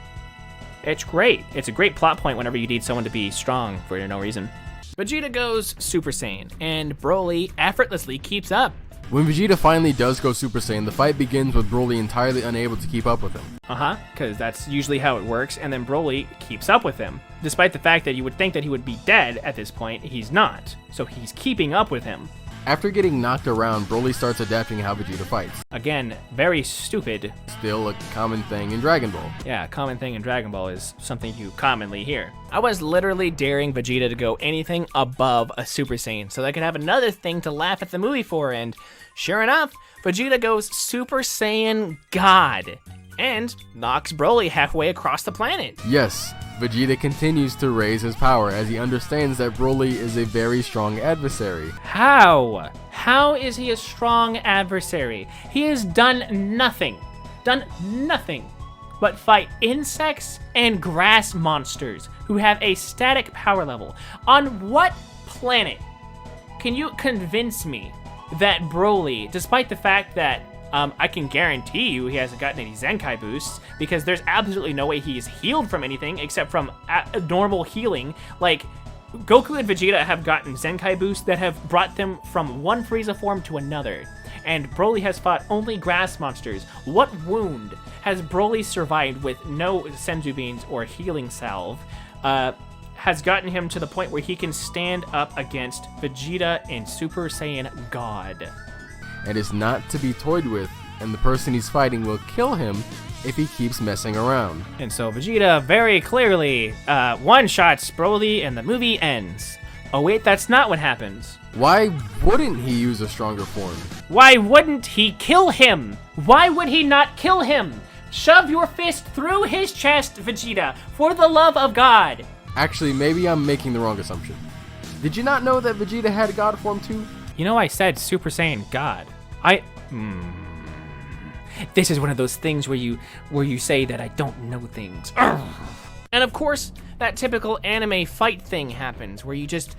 Speaker 2: It's great. It's a great plot point whenever you need someone to be strong for no reason. Vegeta goes Super Saiyan, and Broly effortlessly keeps up.
Speaker 1: When Vegeta finally does go Super Saiyan, the fight begins with Broly entirely unable to keep up with him.
Speaker 2: Because that's usually how it works, and then Broly keeps up with him. Despite the fact that you would think that he would be dead at this point, he's not. So he's keeping up with him.
Speaker 1: After getting knocked around, Broly starts adapting how Vegeta fights.
Speaker 2: Again, very stupid.
Speaker 1: Still a common thing in Dragon Ball.
Speaker 2: Yeah, a common thing in Dragon Ball is something you commonly hear. I was literally daring Vegeta to go anything above a Super Saiyan so that I could have another thing to laugh at the movie for, and sure enough, Vegeta goes Super Saiyan God and knocks Broly halfway across the planet.
Speaker 1: Yes, Vegeta continues to raise his power as he understands that Broly is a very strong adversary.
Speaker 2: How? How is he a strong adversary? He has done nothing but fight insects and grass monsters who have a static power level. On what planet can you convince me that Broly, despite the fact that I can guarantee you he hasn't gotten any Zenkai boosts, because there's absolutely no way he's healed from anything except from normal healing. Like, Goku and Vegeta have gotten Zenkai boosts that have brought them from one Frieza form to another, and Broly has fought only grass monsters. What wound has Broly survived with no Senzu beans or healing salve has gotten him to the point where he can stand up against Vegeta and Super Saiyan God?
Speaker 1: And is not to be toyed with, and the person he's fighting will kill him if he keeps messing around.
Speaker 2: And so Vegeta very clearly one-shots Broly and the movie ends. Oh wait, that's not what happens.
Speaker 1: Why wouldn't he use a stronger form?
Speaker 2: Why wouldn't he kill him? Why would he not kill him? Shove your fist through his chest, Vegeta, for the love of God.
Speaker 1: Actually, maybe I'm making the wrong assumption. Did you not know that Vegeta had God form too?
Speaker 2: You know, I said Super Saiyan God. This is one of those things where you say that I don't know things. Urgh. And of course, that typical anime fight thing happens where you just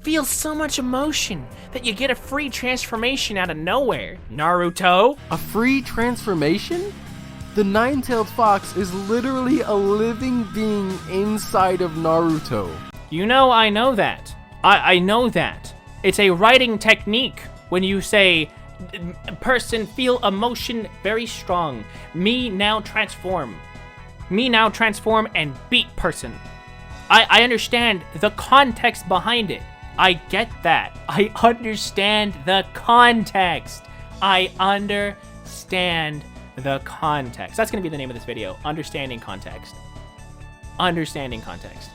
Speaker 2: feel so much emotion that you get a free transformation out of nowhere. Naruto?
Speaker 1: A free transformation? The Nine-Tailed Fox is literally a living being inside of Naruto.
Speaker 2: You know, I know that. I know that. It's a writing technique when you say, person feel emotion very strong. Me now transform and beat person. I understand the context behind it. I get that. I understand the context. I understand the context. That's gonna be the name of this video. Understanding context. Understanding context.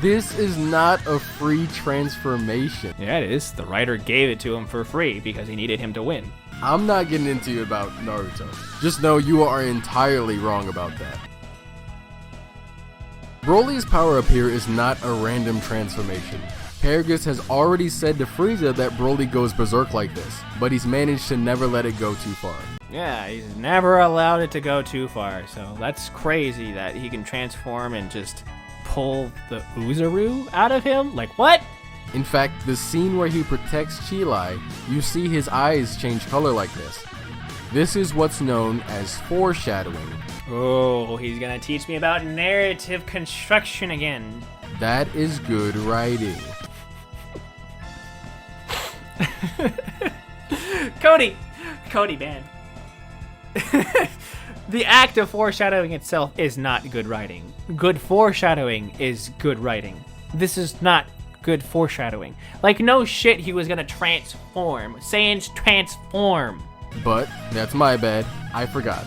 Speaker 1: This is not a free transformation.
Speaker 2: Yeah, it is. The writer gave it to him for free because he needed him to win.
Speaker 1: I'm not getting into you about Naruto. Just know you are entirely wrong about that. Broly's power up here is not a random transformation. Paragus has already said to Frieza that Broly goes berserk like this, but he's managed to never let it go too far.
Speaker 2: Yeah, he's never allowed it to go too far, so that's crazy that he can transform and just pull the Uzaru out of him? Like, what?
Speaker 1: In fact, the scene where he protects Chilai, you see his eyes change color like this. This is what's known as foreshadowing.
Speaker 2: Oh, he's gonna teach me about narrative construction again.
Speaker 1: That is good writing.
Speaker 2: Koty, man. The act of foreshadowing itself is not good writing. Good foreshadowing is good writing. This is not good foreshadowing. Like, no shit he was gonna transform. Saiyans transform.
Speaker 1: But that's my bad. I forgot.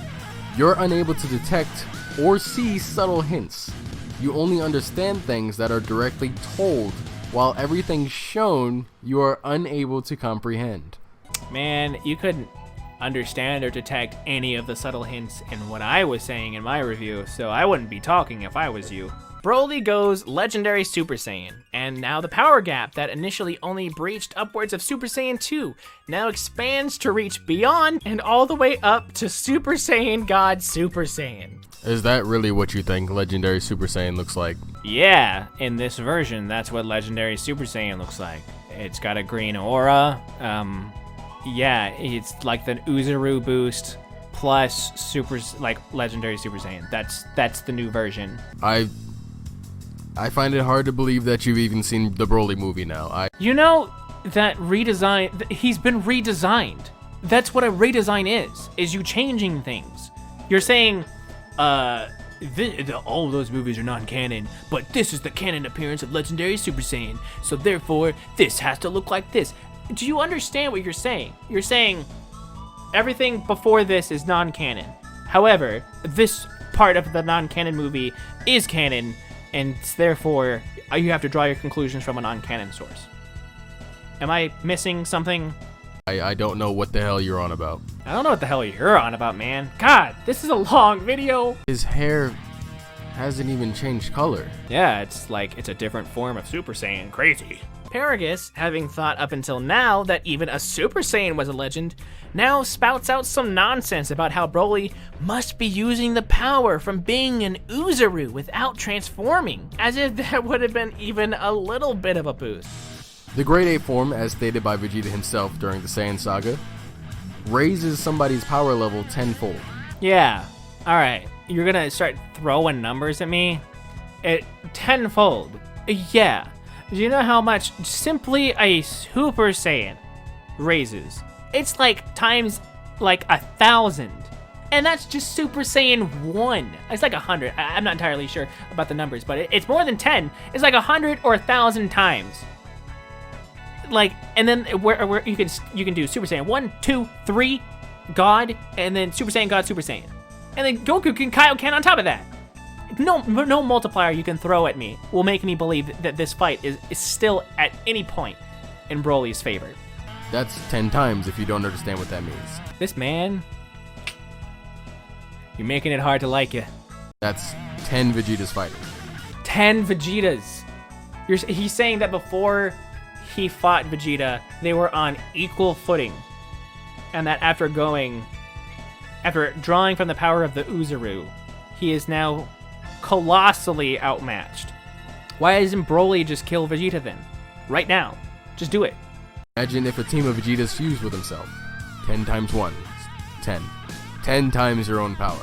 Speaker 1: You're unable to detect or see subtle hints. You only understand things that are directly told, while everything shown you are unable to comprehend.
Speaker 2: Man, you couldn't understand or detect any of the subtle hints in what I was saying in my review, so I wouldn't be talking if I was you. Broly goes Legendary Super Saiyan, and now the power gap that initially only breached upwards of Super Saiyan 2 now expands to reach beyond and all the way up to Super Saiyan God Super Saiyan.
Speaker 1: Is that really what you think Legendary Super Saiyan looks like?
Speaker 2: Yeah, in this version, that's what Legendary Super Saiyan looks like. It's got a green aura, yeah, it's like the Uzaru boost plus Legendary Super Saiyan. That's the new version.
Speaker 1: I find it hard to believe that you've even seen the Broly movie now.
Speaker 2: You know that redesign, he's been redesigned. That's what a redesign is you changing things. You're saying, all those movies are non-canon, but this is the canon appearance of Legendary Super Saiyan, so therefore this has to look like this. Do you understand what you're saying? You're saying everything before this is non-canon. However, this part of the non-canon movie is canon, and therefore you have to draw your conclusions from a non-canon source. Am I missing something?
Speaker 1: I don't know what the hell you're on about.
Speaker 2: I don't know what the hell you're on about, man. God, this is a long video.
Speaker 1: His hair hasn't even changed color.
Speaker 2: Yeah, it's a different form of Super Saiyan. Crazy. Paragus, having thought up until now that even a Super Saiyan was a legend, now spouts out some nonsense about how Broly must be using the power from being an Uzaru without transforming, as if that would have been even a little bit of a boost.
Speaker 1: The Grade 8 form, as stated by Vegeta himself during the Saiyan Saga, raises somebody's power level tenfold.
Speaker 2: Yeah, alright, you're gonna start throwing numbers at me? Tenfold, yeah. Do you know how much simply a Super Saiyan raises? It's times 1,000. And that's just Super Saiyan 1. It's 100. I'm not entirely sure about the numbers, but it's more than 10. It's 100 or 1,000 times. And then where you can do Super Saiyan 1, 2, 3, God, and then Super Saiyan God, Super Saiyan. And then Goku can Kaioken on top of that. No multiplier you can throw at me will make me believe that this fight is still at any point in Broly's favor.
Speaker 1: That's 10 times if you don't understand what that means.
Speaker 2: This man, you're making it hard to like you.
Speaker 1: That's 10 Vegetas fighting.
Speaker 2: 10 Vegetas. He's saying that before he fought Vegeta, they were on equal footing. And that after drawing from the power of the Uzaru, he is now colossally outmatched. Why doesn't Broly just kill Vegeta then? Right now. Just do it.
Speaker 1: Imagine if a team of Vegetas fused with himself. 10 times 1 is 10. 10 times your own power.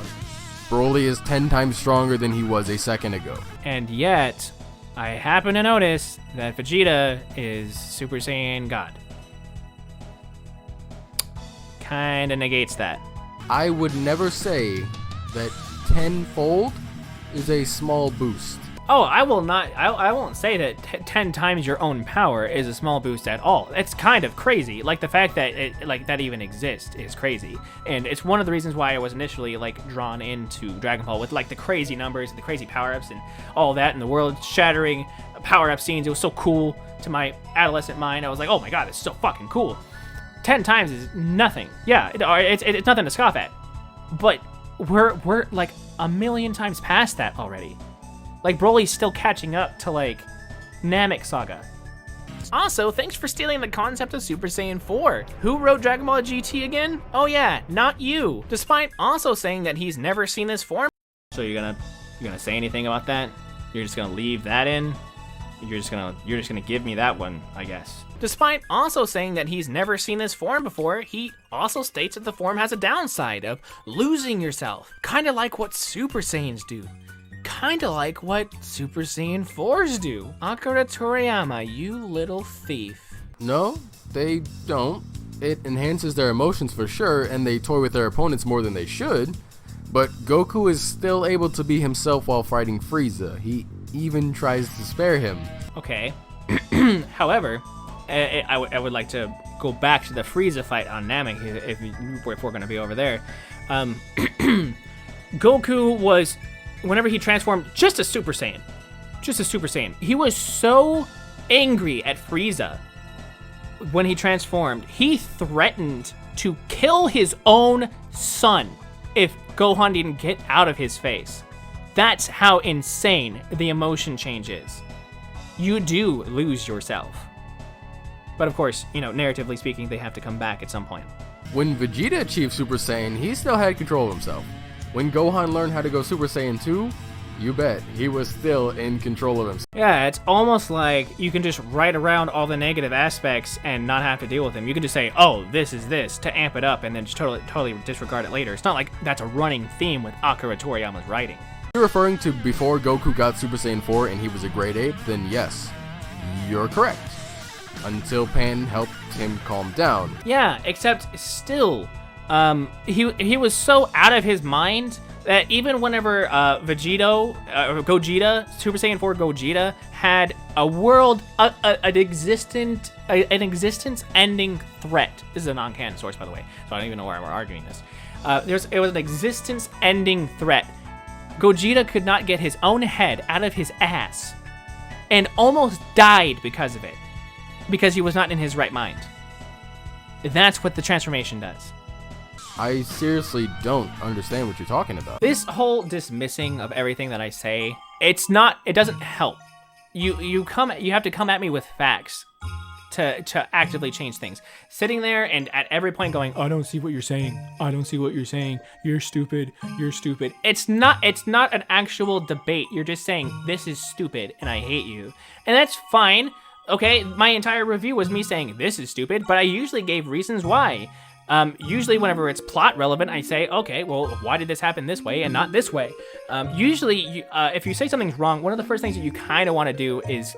Speaker 1: Broly is 10 times stronger than he was a second ago.
Speaker 2: And yet, I happen to notice that Vegeta is Super Saiyan God. Kinda negates that.
Speaker 1: I would never say that tenfold is a small boost.
Speaker 2: Oh, I will not. I won't say that 10 times your own power is a small boost at all. It's kind of crazy. Like the fact that that even exists is crazy, and it's one of the reasons why I was initially like drawn into Dragon Ball with like the crazy numbers and the crazy power-ups and all that, and the world-shattering power-up scenes. It was so cool to my adolescent mind. I was like, oh my god, it's so fucking cool. 10 times is nothing. Yeah, it's nothing to scoff at. But we're like a million times past that already. Like, Broly's still catching up to, like, Namek Saga. Also, thanks for stealing the concept of Super Saiyan 4. Who wrote Dragon Ball GT again? Oh yeah, not you. Despite also saying that he's never seen this form. So you're gonna say anything about that? You're just gonna leave that in? You're just gonna give me that one, I guess. Despite also saying that he's never seen this form before, he also states that the form has a downside of losing yourself. Kinda like what Super Saiyans do. Kinda like what Super Saiyan 4s do. Akira Toriyama, you little thief.
Speaker 1: No, they don't. It enhances their emotions for sure, and they toy with their opponents more than they should. But Goku is still able to be himself while fighting Frieza. He even tries to spare him.
Speaker 2: Okay. However, I would like to go back to the Frieza fight on Namek if we're going to be over there. Goku was, whenever he transformed, just a Super Saiyan. Just a Super Saiyan. He was so angry at Frieza when he transformed. He threatened to kill his own son if Gohan didn't get out of his face. That's how insane the emotion change is. You do lose yourself. But of course, you know, narratively speaking, they have to come back at some point.
Speaker 1: When Vegeta achieved Super Saiyan, he still had control of himself. When Gohan learned how to go Super Saiyan 2, you bet, he was still in control of himself.
Speaker 2: Yeah, it's almost like you can just write around all the negative aspects and not have to deal with them. You can just say, oh, this is this, to amp it up, and then just totally disregard it later. It's not like that's a running theme with Akira Toriyama's writing.
Speaker 1: If you're referring to before Goku got Super Saiyan 4 and he was a grade 8, then yes, you're correct. Until Pan helped him calm down.
Speaker 2: Yeah, except still, he was so out of his mind that even whenever Gogeta, Super Saiyan 4 Gogeta, had a world, an existence-ending threat. This is a non-canon source, by the way, so I don't even know why we're arguing this. It was an existence-ending threat. Gogeta could not get his own head out of his ass, and almost died because of it. Because he was not in his right mind. That's what the transformation does.
Speaker 1: I seriously don't understand what you're talking about.
Speaker 2: This whole dismissing of everything that I say, it doesn't help. You have to come at me with facts to actively change things. Sitting there and at every point going, I don't see what you're saying. I don't see what you're saying. You're stupid. You're stupid. It's not an actual debate. You're just saying this is stupid and I hate you. And that's fine. Okay, my entire review was me saying this is stupid, but I usually gave reasons why. Usually whenever it's plot relevant, I say, okay, well, why did this happen this way and not this way? Usually, if you say something's wrong, one of the first things that you kind of want to do is,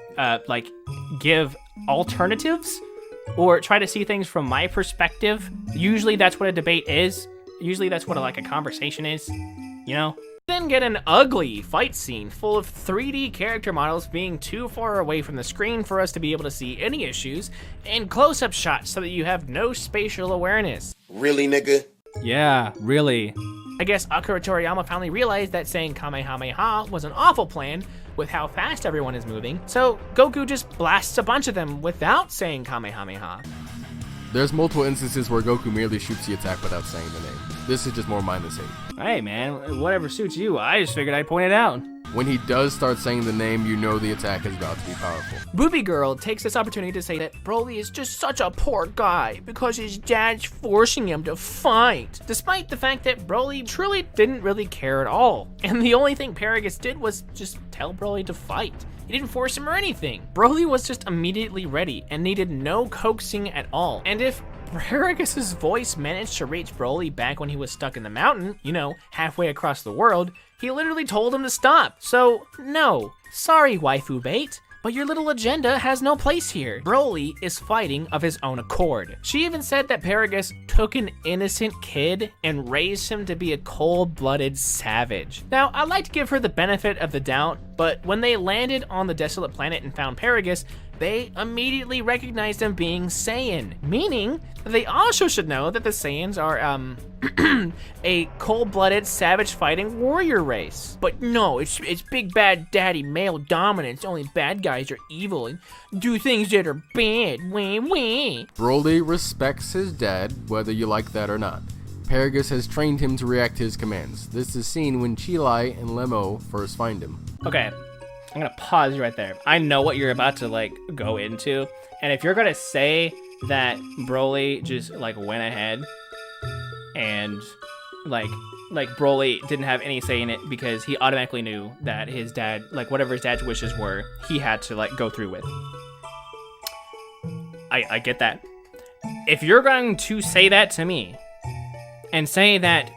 Speaker 2: give alternatives or try to see things from my perspective. Usually that's what a debate is. Usually that's what a conversation is, you know? Then get an ugly fight scene full of 3D character models being too far away from the screen for us to be able to see any issues, and close-up shots so that you have no spatial awareness.
Speaker 6: Really, nigga?
Speaker 2: Yeah, really. I guess Akira Toriyama finally realized that saying Kamehameha was an awful plan with how fast everyone is moving, so Goku just blasts a bunch of them without saying Kamehameha.
Speaker 1: There's multiple instances where Goku merely shoots the attack without saying the name. This is just more mindless hate.
Speaker 2: Hey man, whatever suits you, I just figured I'd point it out.
Speaker 1: When he does start saying the name, you know the attack is about to be powerful.
Speaker 2: Booby Girl takes this opportunity to say that Broly is just such a poor guy because his dad's forcing him to fight, despite the fact that Broly truly didn't really care at all. And the only thing Paragus did was just tell Broly to fight. He didn't force him or anything. Broly was just immediately ready and needed no coaxing at all. And if Paragus's voice managed to reach Broly back when he was stuck in the mountain, you know, halfway across the world, he literally told him to stop. So, no. Sorry, waifu bait, but your little agenda has no place here. Broly is fighting of his own accord. She even said that Paragus took an innocent kid and raised him to be a cold-blooded savage. Now, I'd like to give her the benefit of the doubt, But when they landed on the desolate planet and found Paragus, they immediately recognized them being Saiyan, meaning that they also should know that the Saiyans are, a cold-blooded, savage-fighting warrior race. But no, it's big bad daddy male dominance. Only bad guys are evil and do things that are bad. Wee.
Speaker 1: Broly respects his dad, whether you like that or not. Paragus has trained him to react to his commands. This is seen when Chilai and Lemo first find him.
Speaker 2: Okay, I'm gonna pause right there. I know what you're about to like go into, and if you're gonna say that Broly just like went ahead and like Broly didn't have any say in it because he automatically knew that his dad, like whatever his dad's wishes were, he had to like go through with. I get that. If you're going to say that to me and say that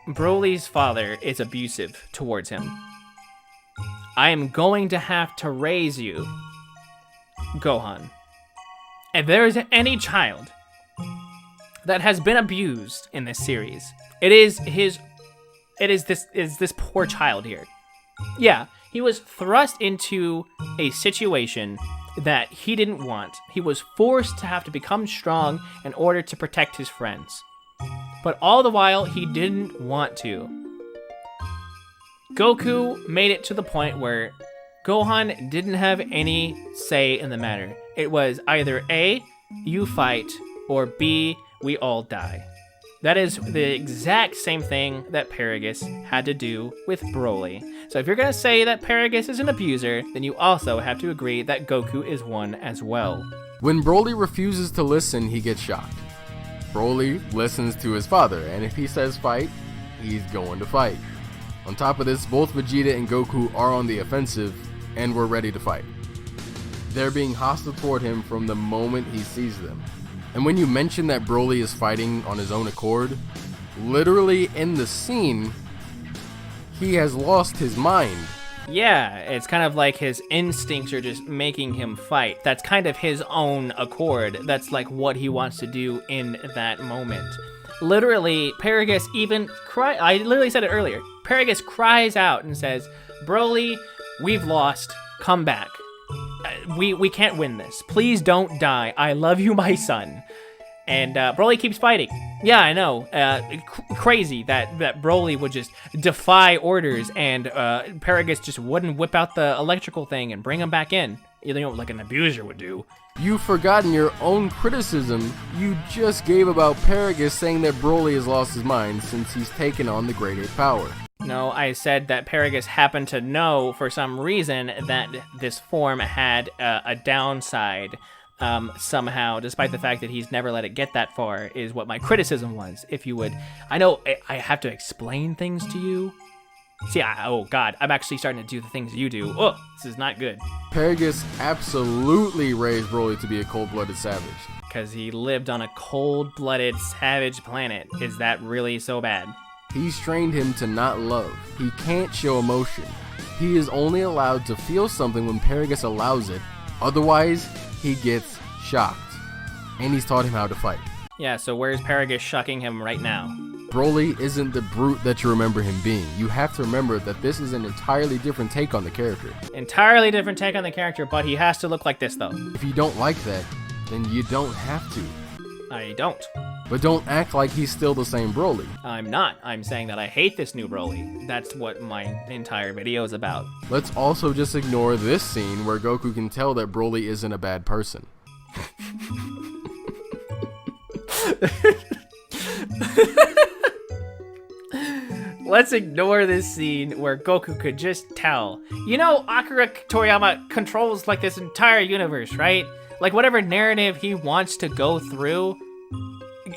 Speaker 2: Broly's father is abusive towards him, I am going to have to raise you, Gohan. If there is any child that has been abused in this series, it is this poor child here. Yeah, he was thrust into a situation that he didn't want. He was forced to have to become strong in order to protect his friends. But all the while, he didn't want to. Goku made it to the point where Gohan didn't have any say in the matter. It was either A, you fight, or B, we all die. That is the exact same thing that Paragus had to do with Broly. So if you're going to say that Paragus is an abuser, then you also have to agree that Goku is one as well.
Speaker 1: When Broly refuses to listen, he gets shocked. Broly listens to his father, and if he says fight, he's going to fight. On top of this, both Vegeta and Goku are on the offensive, and we're ready to fight. They're being hostile toward him from the moment he sees them. And when you mention that Broly is fighting on his own accord, literally in the scene, he has lost his mind.
Speaker 2: Yeah, it's kind of like his instincts are just making him fight. That's kind of his own accord. That's like what he wants to do in that moment. Literally, Paragus even I literally said it earlier. Paragus cries out and says, Broly, we've lost. Come back. We can't win this. Please don't die. I love you, my son. And Broly keeps fighting. Yeah, I know. Crazy that Broly would just defy orders and Paragus just wouldn't whip out the electrical thing and bring him back in. You know, like an abuser would do.
Speaker 1: You've forgotten your own criticism you just gave about Paragus saying that Broly has lost his mind since he's taken on the Great Ape power.
Speaker 2: No, I said that Paragus happened to know for some reason that this form had a downside somehow, despite the fact that he's never let it get that far, is what my criticism was. If you would, I know I have to explain things to you. See, oh God, I'm actually starting to do the things you do. Oh, this is not good.
Speaker 1: Paragus absolutely raised Broly to be a cold-blooded savage.
Speaker 2: Because he lived on a cold-blooded savage planet. Is that really so bad?
Speaker 1: He's trained him to not love. He can't show emotion. He is only allowed to feel something when Paragus allows it. Otherwise, he gets shocked. And he's taught him how to fight.
Speaker 2: Yeah, so where's Paragus shocking him right now?
Speaker 1: Broly isn't the brute that you remember him being. You have to remember that this is an entirely different take on the character.
Speaker 2: Entirely different take on the character, but he has to look like this, though.
Speaker 1: If you don't like that, then you don't have to.
Speaker 2: I don't.
Speaker 1: But don't act like he's still the same Broly.
Speaker 2: I'm not. I'm saying that I hate this new Broly. That's what my entire video is about.
Speaker 1: Let's also just ignore this scene where Goku can tell that Broly isn't a bad person.
Speaker 2: Let's ignore this scene where Goku could just tell. You know, Akira Toriyama controls like this entire universe, right? Like whatever narrative he wants to go through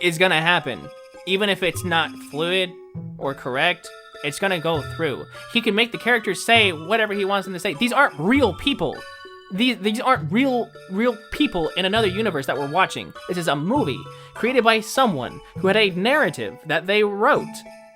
Speaker 2: is gonna happen. Even if it's not fluid or correct, it's gonna go through. He can make the characters say whatever he wants them to say. These aren't real people. These aren't real people in another universe that we're watching. This is a movie created by someone who had a narrative that they wrote.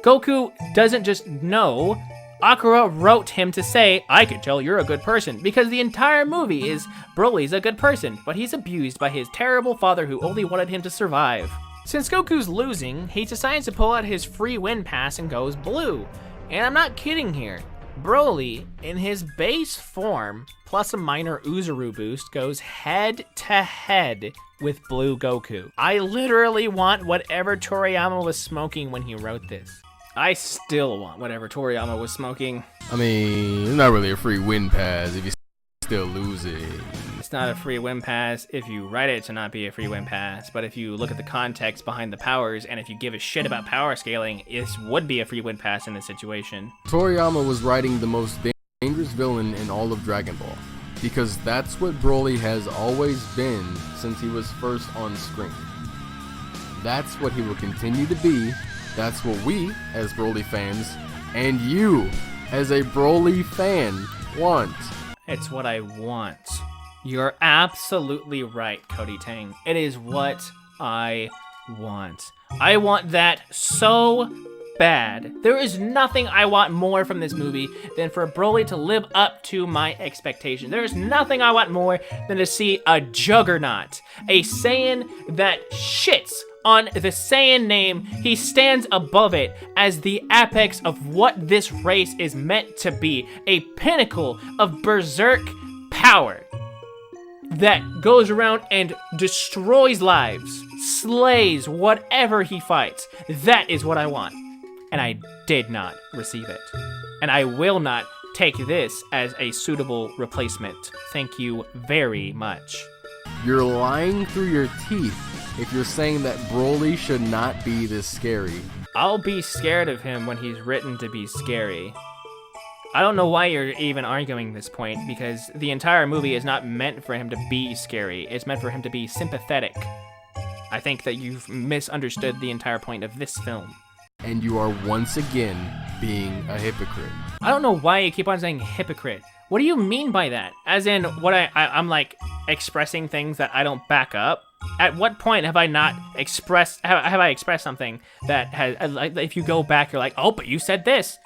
Speaker 2: Goku doesn't just know. Akira wrote him to say, I could tell you're a good person, because the entire movie is Broly's a good person, but he's abused by his terrible father who only wanted him to survive. Since Goku's losing, he decides to pull out his free win pass and goes blue. And I'm not kidding here. Broly, in his base form, plus a minor Uzuru boost, goes head to head with Blue Goku. I literally want whatever Toriyama was smoking when he wrote this. I still want whatever Toriyama was smoking.
Speaker 1: I mean, it's not really a free win pass if you still lose it.
Speaker 2: It's not a free win pass if you write it to not be a free win pass, but if you look at the context behind the powers, and if you give a shit about power scaling, this would be a free win pass in this situation.
Speaker 1: Toriyama was writing the most dangerous villain in all of Dragon Ball, because that's what Broly has always been since he was first on screen. That's what he will continue to be. That's what we, as Broly fans, and you, as a Broly fan, want.
Speaker 2: It's what I want. You're absolutely right, Koty Tang. It is what I want. I want that so bad. There is nothing I want more from this movie than for Broly to live up to my expectations. There is nothing I want more than to see a juggernaut, a Saiyan that shits on the Saiyan name. He stands above it as the apex of what this race is meant to be, a pinnacle of berserk power that goes around and destroys lives, slays whatever he fights. That is what I want. And I did not receive it. And I will not take this as a suitable replacement. Thank you very much.
Speaker 1: You're lying through your teeth if you're saying that Broly should not be this scary.
Speaker 2: I'll be scared of him when he's written to be scary. I don't know why you're even arguing this point, because the entire movie is not meant for him to be scary. It's meant for him to be sympathetic. I think that you've misunderstood the entire point of this film.
Speaker 1: And you are once again being a hypocrite.
Speaker 2: I don't know why you keep on saying hypocrite. What do you mean by that? As in, what I'm like expressing things that I don't back up? At what point have I not expressed, have I expressed something that has, like, if you go back, you're like, oh, but you said this.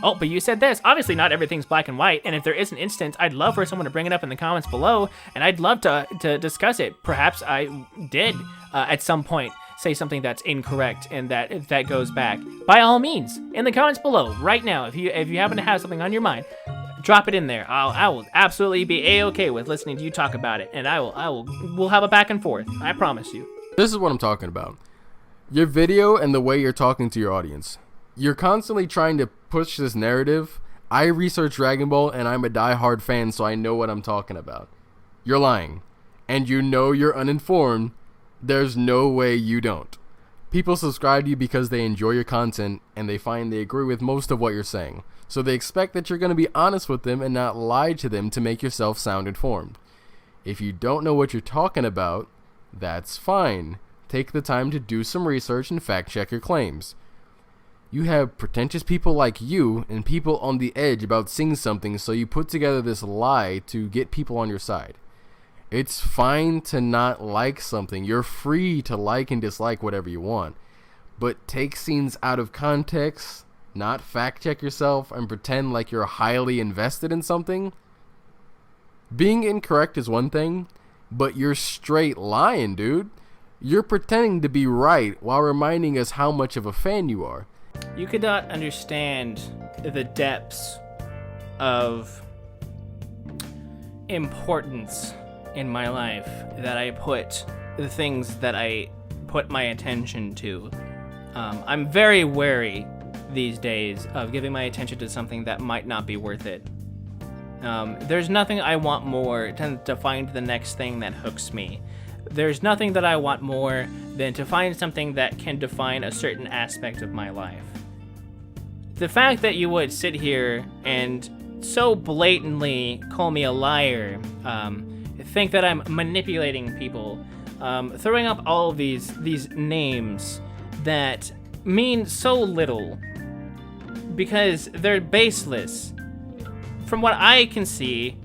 Speaker 2: Oh, but you said this. Obviously, not everything's black and white, and if there is an instance, I'd love for someone to bring it up in the comments below, and I'd love to discuss it. Perhaps I did, at some point, say something that's incorrect, and that goes back. By all means, in the comments below, right now, if you happen to have something on your mind, drop it in there. I will absolutely be a-okay with listening to you talk about it, and we'll have a back and forth. I promise you.
Speaker 1: This is what I'm talking about. Your video and the way you're talking to your audience. You're constantly trying to push this narrative. I research Dragon Ball and I'm a diehard fan, so I know what I'm talking about. You're lying. And you know you're uninformed. There's no way you don't. People subscribe to you because they enjoy your content and they find they agree with most of what you're saying. So they expect that you're going to be honest with them and not lie to them to make yourself sound informed. If you don't know what you're talking about, that's fine. Take the time to do some research and fact check your claims. You have pretentious people like you and people on the edge about seeing something, so you put together this lie to get people on your side. It's fine to not like something. You're free to like and dislike whatever you want. But take scenes out of context, not fact check yourself, and pretend like you're highly invested in something. Being incorrect is one thing, but you're straight lying, dude. You're pretending to be right while reminding us how much of a fan you are.
Speaker 2: You could not understand the depths of importance in my life that I put the things that I put my attention to. I'm very wary these days of giving my attention to something that might not be worth it. There's nothing I want more than to find the next thing that hooks me. There's nothing that I want more than to find something that can define a certain aspect of my life. The fact that you would sit here and so blatantly call me a liar, think that I'm manipulating people, throwing up all of these names that mean so little because they're baseless. From what I can see,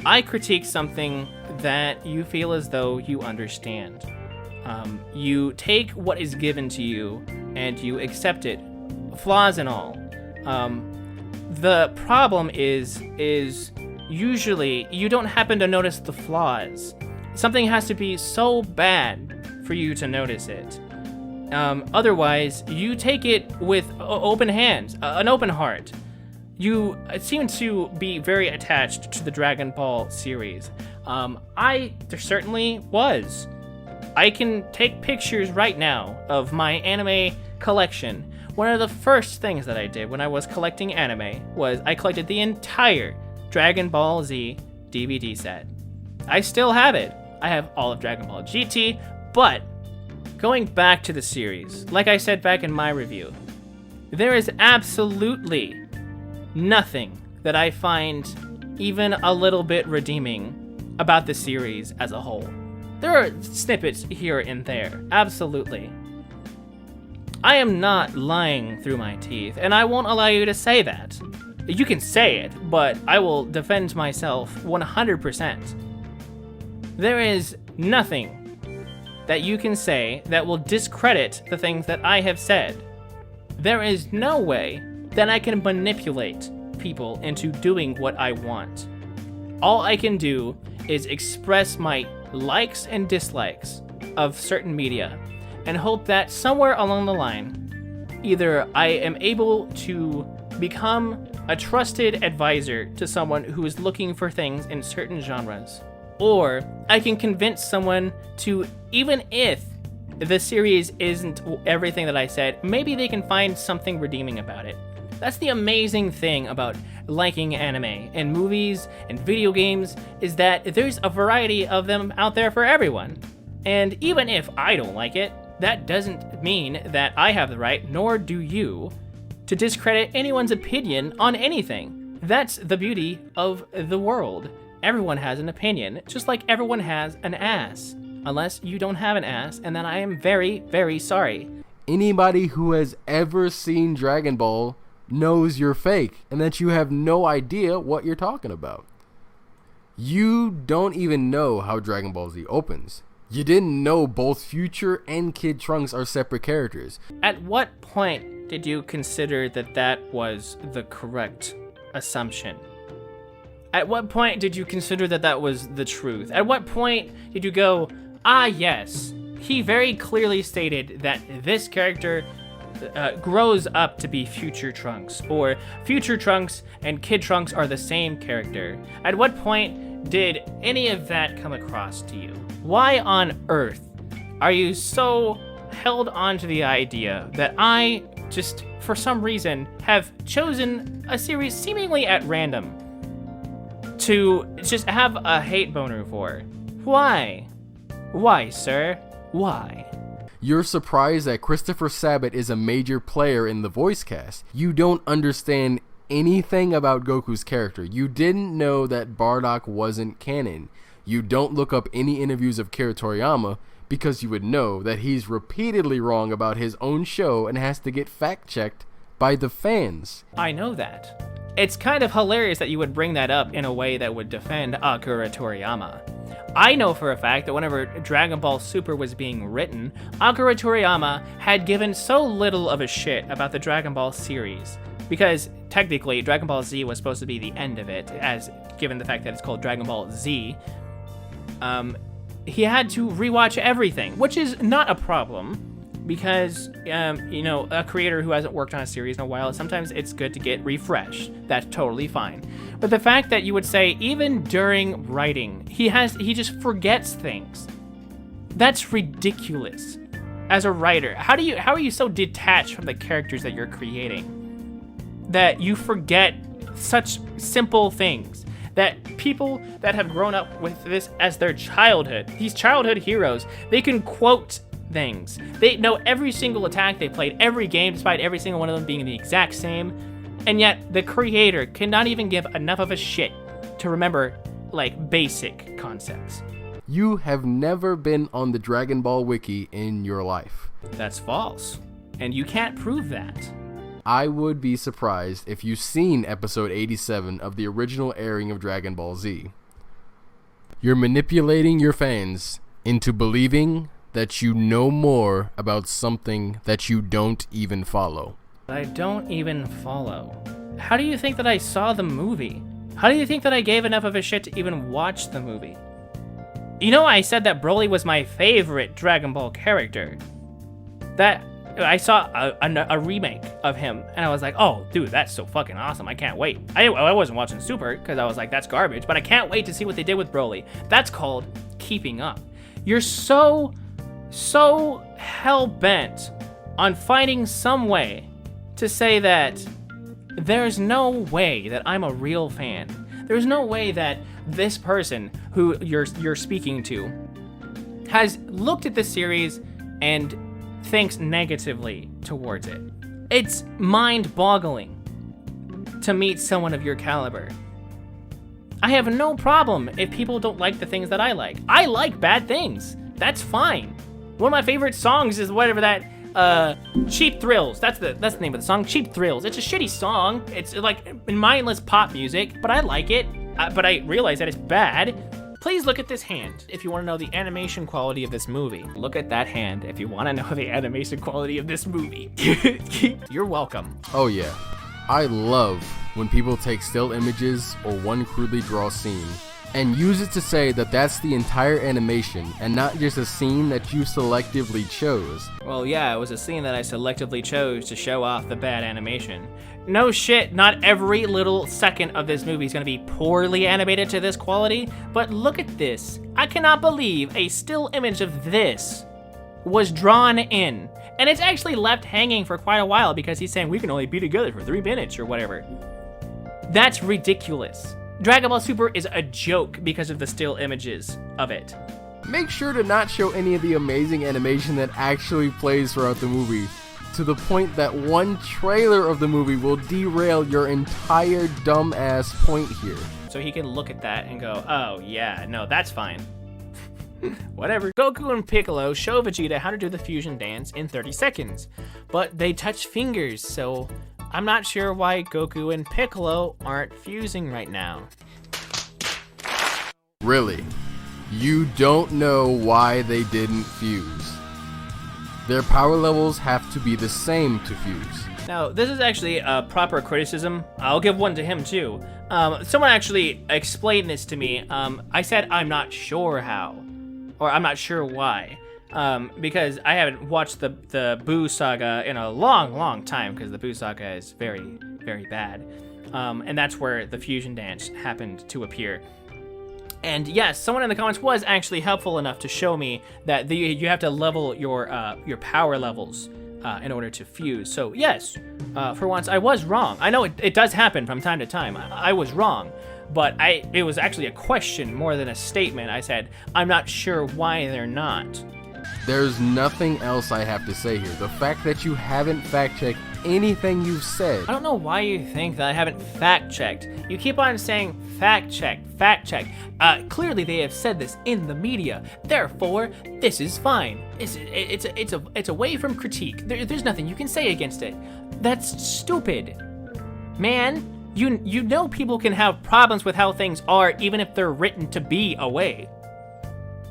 Speaker 2: I critique something that you feel as though you understand. You take what is given to you and you accept it, flaws and all. The problem is usually you don't happen to notice the flaws. Something has to be so bad for you to notice it. Otherwise, you take it with open hands, an open heart. you seem to be very attached to the Dragon Ball series. There certainly was. I can take pictures right now of my anime collection. One of the first things that I did when I was collecting anime was I collected the entire Dragon Ball Z DVD set. I still have it. I have all of Dragon Ball GT, but going back to the series, like I said back in my review, there is absolutely nothing that I find even a little bit redeeming about the series as a whole. There are snippets here and there, absolutely. I am not lying through my teeth, and I won't allow you to say that. You can say it, but I will defend myself 100%. There is nothing that you can say that will discredit the things that I have said. There is no way that I can manipulate people into doing what I want. All I can do is express my likes and dislikes of certain media and hope that somewhere along the line, either I am able to become a trusted advisor to someone who is looking for things in certain genres, or I can convince someone to, even if the series isn't everything that I said, maybe they can find something redeeming about it. That's the amazing thing about liking anime and movies and video games, is that there's a variety of them out there for everyone. And even if I don't like it, that doesn't mean that I have the right, nor do you, to discredit anyone's opinion on anything. That's the beauty of the world. Everyone has an opinion, just like everyone has an ass. Unless you don't have an ass, and then I am very, very sorry.
Speaker 1: Anybody who has ever seen Dragon Ball knows you're fake and that you have no idea what you're talking about. You don't even know how Dragon Ball Z opens. You didn't know both Future and Kid Trunks are separate characters.
Speaker 2: At what point did you consider that that was the correct assumption? At what point did you consider that that was the truth? At what point did you go, yes, he very clearly stated that this character grows up to be Future Trunks, or Future Trunks and Kid Trunks are the same character? At what point did any of that come across to you? Why on earth are you so held on to the idea that I just, for some reason, have chosen a series seemingly at random to just have a hate boner for? Why? Why, sir? Why?
Speaker 1: You're surprised that Christopher Sabat is a major player in the voice cast. You don't understand anything about Goku's character. You didn't know that Bardock wasn't canon. You don't look up any interviews of Kira Toriyama because you would know that he's repeatedly wrong about his own show and has to get fact-checked by the fans.
Speaker 2: I know that. It's kind of hilarious that you would bring that up in a way that would defend Akira Toriyama. I know for a fact that whenever Dragon Ball Super was being written, Akira Toriyama had given so little of a shit about the Dragon Ball series, because technically Dragon Ball Z was supposed to be the end of it, as given the fact that it's called Dragon Ball Z. He had to rewatch everything, which is not a problem, because, a creator who hasn't worked on a series in a while, sometimes it's good to get refreshed. That's totally fine. But the fact that you would say, even during writing, he just forgets things. That's ridiculous. As a writer, how are you so detached from the characters that you're creating that you forget such simple things? That people that have grown up with this as their childhood, these childhood heroes, they can quote things. They know every single attack, they played every game despite every single one of them being the exact same, and yet the creator cannot even give enough of a shit to remember, basic concepts.
Speaker 1: You have never been on the Dragon Ball wiki in your life.
Speaker 2: That's false, and you can't prove that.
Speaker 1: I would be surprised if you've seen episode 87 of the original airing of Dragon Ball Z. You're manipulating your fans into believing that you know more about something that you don't even follow.
Speaker 2: I don't even follow. How do you think that I saw the movie? How do you think that I gave enough of a shit to even watch the movie? I said that Broly was my favorite Dragon Ball character. That I saw a remake of him, and I was like, oh, dude, that's so fucking awesome. I can't wait. I wasn't watching Super because I was like, that's garbage, but I can't wait to see what they did with Broly. That's called keeping up. You're so hell-bent on finding some way to say that there's no way that I'm a real fan. There's no way that this person who you're speaking to has looked at this series and thinks negatively towards it. It's mind-boggling to meet someone of your caliber. I have no problem if people don't like the things that I like. I like bad things. That's fine. One of my favorite songs is whatever that Cheap Thrills. That's the name of the song. Cheap Thrills. It's a shitty song. It's like mindless pop music, but I like it. But I realize that it's bad. Please look at this hand if you want to know the animation quality of this movie. Look at that hand if you want to know the animation quality of this movie. You're welcome.
Speaker 1: Oh yeah, I love when people take still images or one crudely drawn scene and use it to say that that's the entire animation and not just a scene that you selectively chose.
Speaker 2: Well, yeah, it was a scene that I selectively chose to show off the bad animation. No shit, not every little second of this movie is gonna be poorly animated to this quality, but look at this. I cannot believe a still image of this was drawn in. And it's actually left hanging for quite a while because he's saying we can only be together for 3 minutes or whatever. That's ridiculous. Dragon Ball Super is a joke because of the still images of it.
Speaker 1: Make sure to not show any of the amazing animation that actually plays throughout the movie, to the point that one trailer of the movie will derail your entire dumbass point here.
Speaker 2: So he can look at that and go, oh yeah, no, that's fine. Whatever. Goku and Piccolo show Vegeta how to do the fusion dance in 30 seconds, but they touch fingers, so I'm not sure why Goku and Piccolo aren't fusing right now.
Speaker 1: Really? You don't know why they didn't fuse? Their power levels have to be the same to fuse.
Speaker 2: Now, this is actually a proper criticism. I'll give one to him too. Someone actually explained this to me. I said I'm not sure how, or I'm not sure why. Because I haven't watched the Buu saga in a long time, because the Buu saga is very, very bad. And that's where the fusion dance happened to appear. And yes, someone in the comments was actually helpful enough to show me that you have to level your power levels in order to fuse. So yes, for once I was wrong. I know it does happen from time to time. I was wrong. But it was actually a question more than a statement. I said, I'm not sure why they're not.
Speaker 1: There's nothing else I have to say here. The fact that you haven't fact-checked anything you've said.
Speaker 2: I don't know why you think that I haven't fact-checked. You keep on saying fact-check, fact-check. Clearly they have said this in the media. Therefore, this is fine. It's away from critique. There's nothing you can say against it. That's stupid. Man, you know people can have problems with how things are even if they're written to be a way.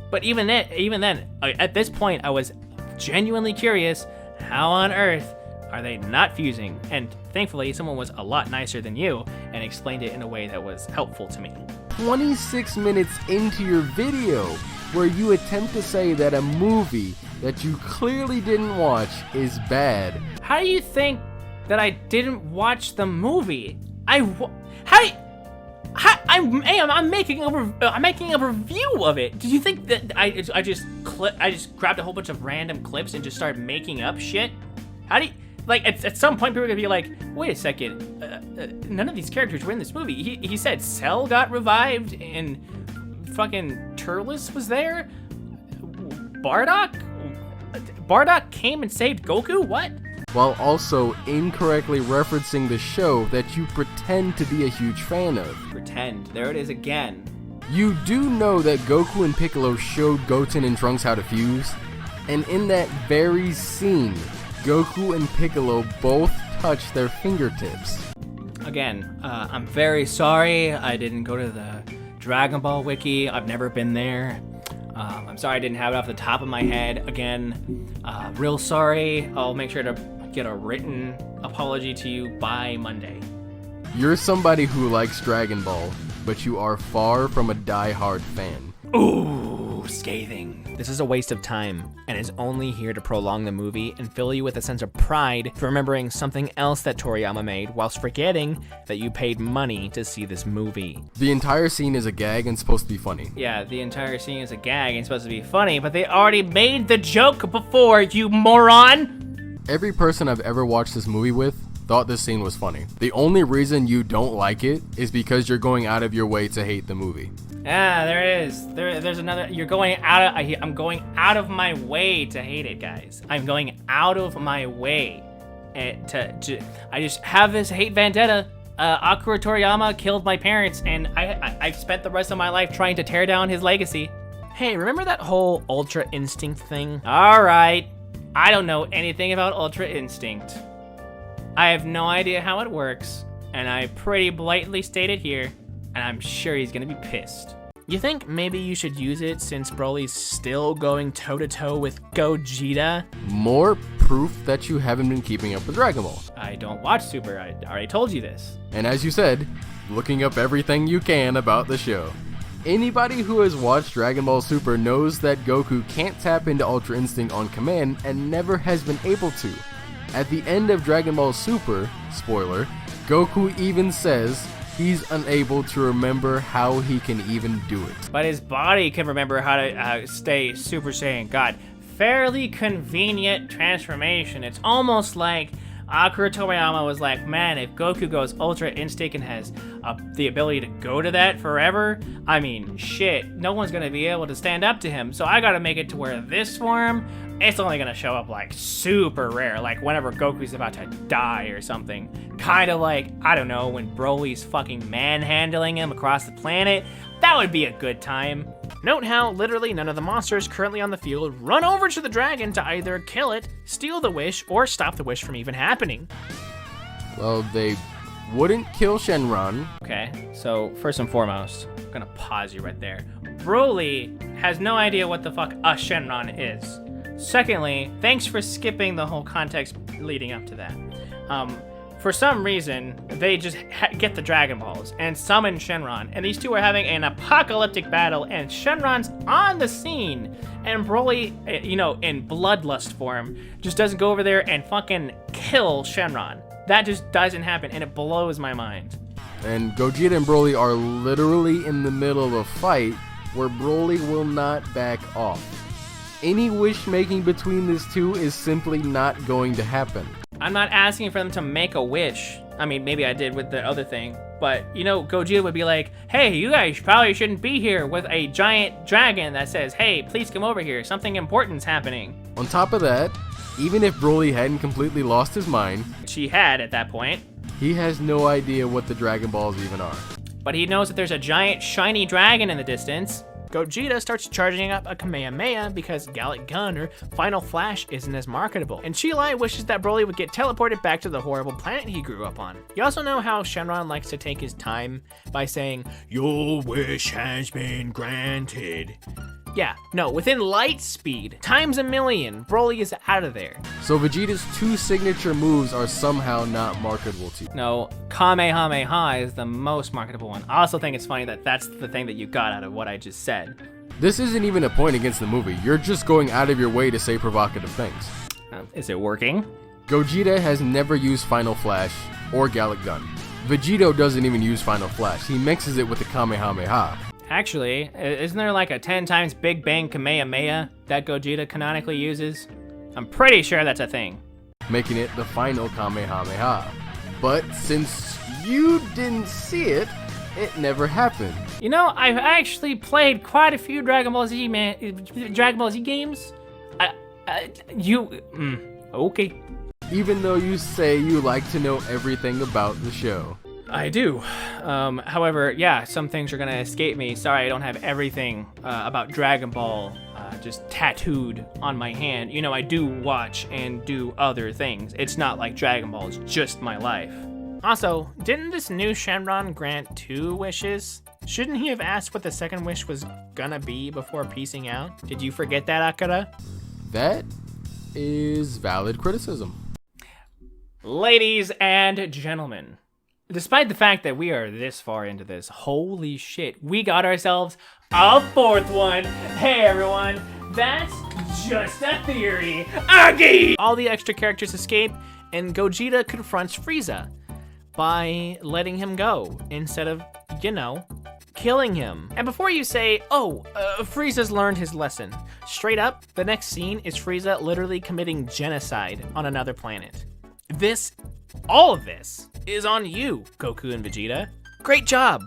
Speaker 2: But even then, at this point, I was genuinely curious, how on earth are they not fusing? And thankfully, someone was a lot nicer than you and explained it in a way that was helpful to me.
Speaker 1: 26 minutes into your video, where you attempt to say that a movie that you clearly didn't watch is bad.
Speaker 2: How do you think that I didn't watch the movie? I'm making a review of it. Do you think that I just grabbed a whole bunch of random clips and just started making up shit? How do you, like, at some point people are gonna be like, wait a second, none of these characters were in this movie. He said Cell got revived and fucking Turles was there. Bardock came and saved Goku? What?
Speaker 1: While also incorrectly referencing the show that you pretend to be a huge fan of.
Speaker 2: Pretend. There it is again.
Speaker 1: You do know that Goku and Piccolo showed Goten and Trunks how to fuse, and in that very scene, Goku and Piccolo both touch their fingertips.
Speaker 2: Again, I'm very sorry I didn't go to the Dragon Ball wiki. I've never been there. I'm sorry I didn't have it off the top of my head. Again, real sorry. I'll make sure to get a written apology to you by Monday.
Speaker 1: You're somebody who likes Dragon Ball, but you are far from a die-hard fan.
Speaker 2: Ooh, scathing. This is a waste of time and is only here to prolong the movie and fill you with a sense of pride for remembering something else that Toriyama made whilst forgetting that you paid money to see this movie.
Speaker 1: The entire scene is a gag and supposed to be funny.
Speaker 2: Yeah, the entire scene is a gag and supposed to be funny, but they already made the joke before, you moron!
Speaker 1: Every person I've ever watched this movie with thought this scene was funny. The only reason you don't like it is because you're going out of your way to hate the movie.
Speaker 2: Yeah, there it is. There's another. You're going out of. I'm going out of my way to hate it, guys. I'm going out of my way to. I just have this hate vendetta. Akira Toriyama killed my parents, and I've spent the rest of my life trying to tear down his legacy. Hey, remember that whole Ultra Instinct thing? All right, I don't know anything about Ultra Instinct. I have no idea how it works, and I pretty blatantly stated here, and I'm sure he's gonna be pissed. You think maybe you should use it since Broly's still going toe-to-toe with Gogeta?
Speaker 1: More proof that you haven't been keeping up with Dragon Ball.
Speaker 2: I don't watch Super, I already told you this.
Speaker 1: And as you said, looking up everything you can about the show. Anybody who has watched Dragon Ball Super knows that Goku can't tap into Ultra Instinct on command and never has been able to. At the end of Dragon Ball Super, spoiler, Goku even says he's unable to remember how he can even do it.
Speaker 2: But his body can remember how to stay Super Saiyan God. Fairly convenient transformation. It's almost like Akira Toriyama was like, man, if Goku goes Ultra Instinct and has the ability to go to that forever, I mean, shit, no one's gonna be able to stand up to him. So I gotta make it to where this form, it's only gonna show up like super rare, like whenever Goku's about to die or something. Kind of like, I don't know, when Broly's fucking manhandling him across the planet. That would be a good time. Note how literally none of the monsters currently on the field run over to the dragon to either kill it, steal the wish, or stop the wish from even happening.
Speaker 1: Well, they wouldn't kill Shenron.
Speaker 2: Okay, so first and foremost, I'm gonna pause you right there. Broly has no idea what the fuck a Shenron is. Secondly, thanks for skipping the whole context leading up to that. For some reason, they just get the Dragon Balls and summon Shenron, and these two are having an apocalyptic battle, and Shenron's on the scene, and Broly, in bloodlust form, just doesn't go over there and fucking kill Shenron. That just doesn't happen, and it blows my mind.
Speaker 1: And Gogeta and Broly are literally in the middle of a fight where Broly will not back off. Any wish making between these two is simply not going to happen.
Speaker 2: I'm not asking for them to make a wish. I mean, maybe I did with the other thing, but Gogeta would be like, hey, you guys probably shouldn't be here with a giant dragon that says, hey, please come over here, something important's happening.
Speaker 1: On top of that, even if Broly hadn't completely lost his mind,
Speaker 2: Which he had at that point,
Speaker 1: he has no idea what the Dragon Balls even are.
Speaker 2: but he knows that there's a giant shiny dragon in the distance. Gogeta starts charging up a Kamehameha because Gallic Gun or Final Flash isn't as marketable, and Chilai wishes that Broly would get teleported back to the horrible planet he grew up on. You also know how Shenron likes to take his time by saying, your wish has been granted. Yeah, no, within light speed, times a million, Broly is out of there.
Speaker 1: So Vegeta's two signature moves are somehow not marketable to you.
Speaker 2: No, Kamehameha is the most marketable one. I also think it's funny that that's the thing that you got out of what I just said.
Speaker 1: This isn't even a point against the movie. You're just going out of your way to say provocative things.
Speaker 2: Is it working?
Speaker 1: Gogeta has never used Final Flash or Gallic Gun. Vegito doesn't even use Final Flash. He mixes it with the Kamehameha.
Speaker 2: Actually, isn't there like a 10 times Big Bang Kamehameha that Gogeta canonically uses? I'm pretty sure that's a thing.
Speaker 1: Making it the final Kamehameha. But since you didn't see it, it never happened.
Speaker 2: You know, I've actually played quite a few Dragon Ball Z games. Okay.
Speaker 1: Even though you say you like to know everything about the show.
Speaker 2: I do. However, yeah, some things are gonna escape me. Sorry, I don't have everything about Dragon Ball just tattooed on my hand. I do watch and do other things. It's not like Dragon Ball is just my life. Also, didn't this new Shenron grant 2 wishes? Shouldn't he have asked what the second wish was gonna be before piecing out? Did you forget that, Akira?
Speaker 1: That is valid criticism.
Speaker 2: Ladies and gentlemen, despite the fact that we are this far into this, holy shit, we got ourselves A fourth one. Hey everyone, that's just a theory. Agi! All the extra characters escape, and Gogeta confronts Frieza by letting him go instead of, killing him. And before you say, Frieza's learned his lesson, straight up, the next scene is Frieza literally committing genocide on another planet. All of this is on you, Goku and Vegeta. Great job.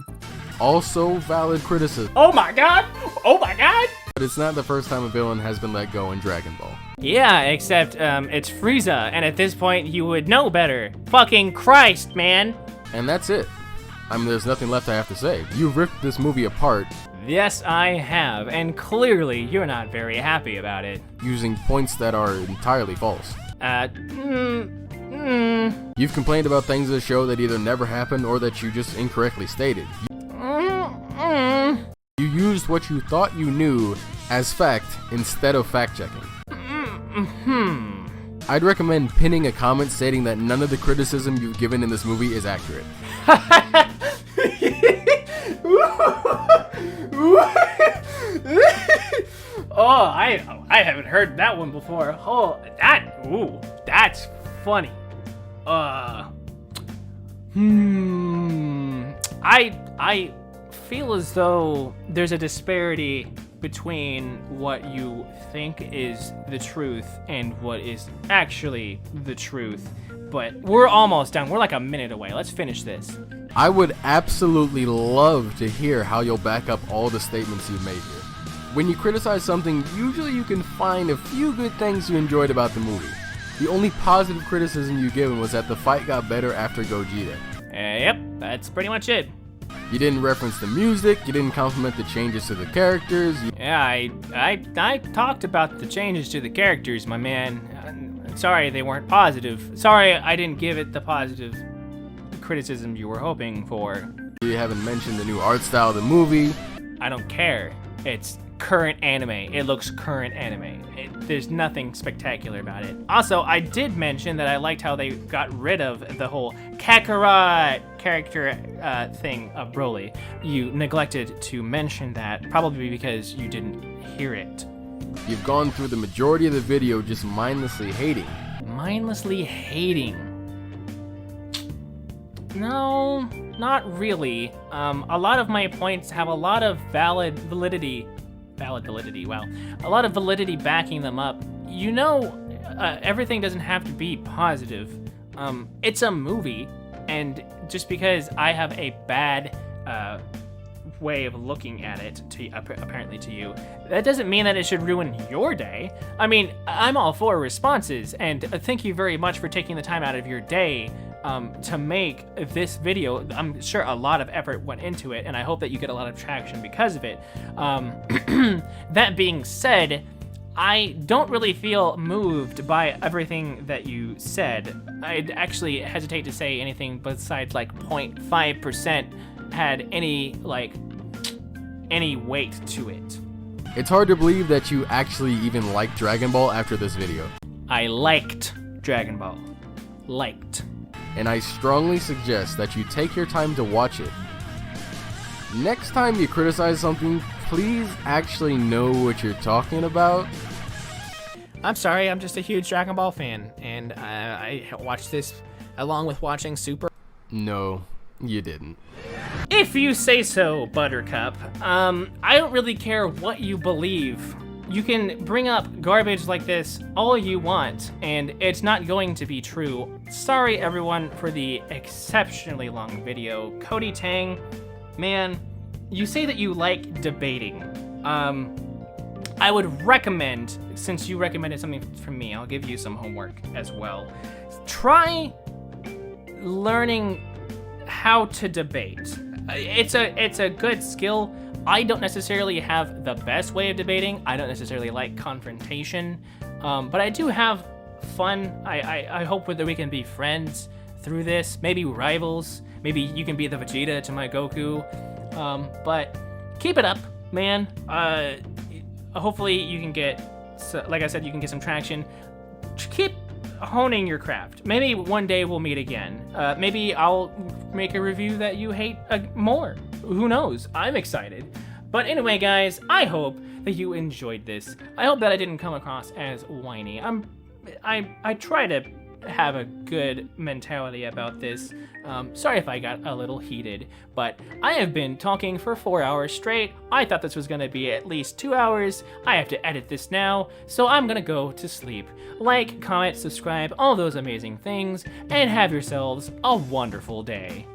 Speaker 1: Also valid criticism.
Speaker 2: Oh my god! Oh my god!
Speaker 1: But it's not the first time a villain has been let go in Dragon Ball.
Speaker 2: Yeah, except it's Frieza, and at this point you would know better. Fucking Christ, man!
Speaker 1: And that's it. I mean, there's nothing left I have to say. You ripped this movie apart.
Speaker 2: Yes, I have, and clearly you're not very happy about it.
Speaker 1: Using points that are entirely false. You've complained about things in the show that either never happened or that you just incorrectly stated. You used what you thought you knew as fact instead of fact-checking. I'd recommend pinning a comment stating that none of the criticism you've given in this movie is accurate.
Speaker 2: Oh, I haven't heard that one before. Oh, that's funny. I feel as though there's a disparity between what you think is the truth and what is actually the truth. But we're almost done. We're like a minute away. Let's finish this.
Speaker 1: I would absolutely love to hear how you'll back up all the statements you've made here. When you criticize something, usually you can find a few good things you enjoyed about the movie. The only positive criticism you've given was that the fight got better after Gogeta.
Speaker 2: Yep, that's pretty much it.
Speaker 1: You didn't reference the music, you didn't compliment the changes to the characters.
Speaker 2: Yeah, I talked about the changes to the characters, my man. Sorry they weren't positive. Sorry I didn't give it the positive criticism you were hoping for.
Speaker 1: You haven't mentioned the new art style of the movie.
Speaker 2: I don't care. It's current anime. It looks current anime. There's nothing spectacular about it. Also, I did mention that I liked how they got rid of the whole Kakarot character thing of Broly. You neglected to mention that, probably because you didn't hear it.
Speaker 1: You've gone through the majority of the video just mindlessly hating.
Speaker 2: Mindlessly hating? No, not really. A lot of my points have a lot of validity, wow. A lot of validity backing them up. Everything doesn't have to be positive. It's a movie, and just because I have a bad way of looking at it, apparently to you, that doesn't mean that it should ruin your day. I mean, I'm all for responses, and thank you very much for taking the time out of your day to make this video. I'm sure a lot of effort went into it, and I hope that you get a lot of traction because of it. That being said, I don't really feel moved by everything that you said. I'd actually hesitate to say anything besides like 0.5% had any weight to it.
Speaker 1: It's hard to believe that you actually even liked Dragon Ball after this video.
Speaker 2: I liked Dragon Ball. Liked.
Speaker 1: And I strongly suggest that you take your time to watch it. Next time you criticize something, please actually know what you're talking about.
Speaker 2: I'm sorry, I'm just a huge Dragon Ball fan, and I watched this along with watching Super.
Speaker 1: No, you didn't.
Speaker 2: If you say so, Buttercup. I don't really care what you believe. You can bring up garbage like this all you want, and it's not going to be true. Sorry, everyone, for the exceptionally long video. Koty Tang, man, you say that you like debating. I would recommend, since you recommended something from me, I'll give you some homework as well. Try learning how to debate. It's a good skill. I don't necessarily have the best way of debating. I don't necessarily like confrontation, but I do have fun. I hope that we can be friends through this, maybe rivals. Maybe you can be the Vegeta to my Goku, but keep it up, man. Hopefully you can get, like I said, you can get some traction. Keep honing your craft. Maybe one day we'll meet again. Maybe I'll make a review that you hate more. Who knows? I'm excited. But anyway, guys, I hope that you enjoyed this. I hope that I didn't come across as whiny. I try to have a good mentality about this. Sorry if I got a little heated, but I have been talking for 4 hours straight. I thought this was gonna be at least 2 hours. I have to edit this now, so I'm gonna go to sleep. Like, comment, subscribe, all those amazing things, and have yourselves a wonderful day.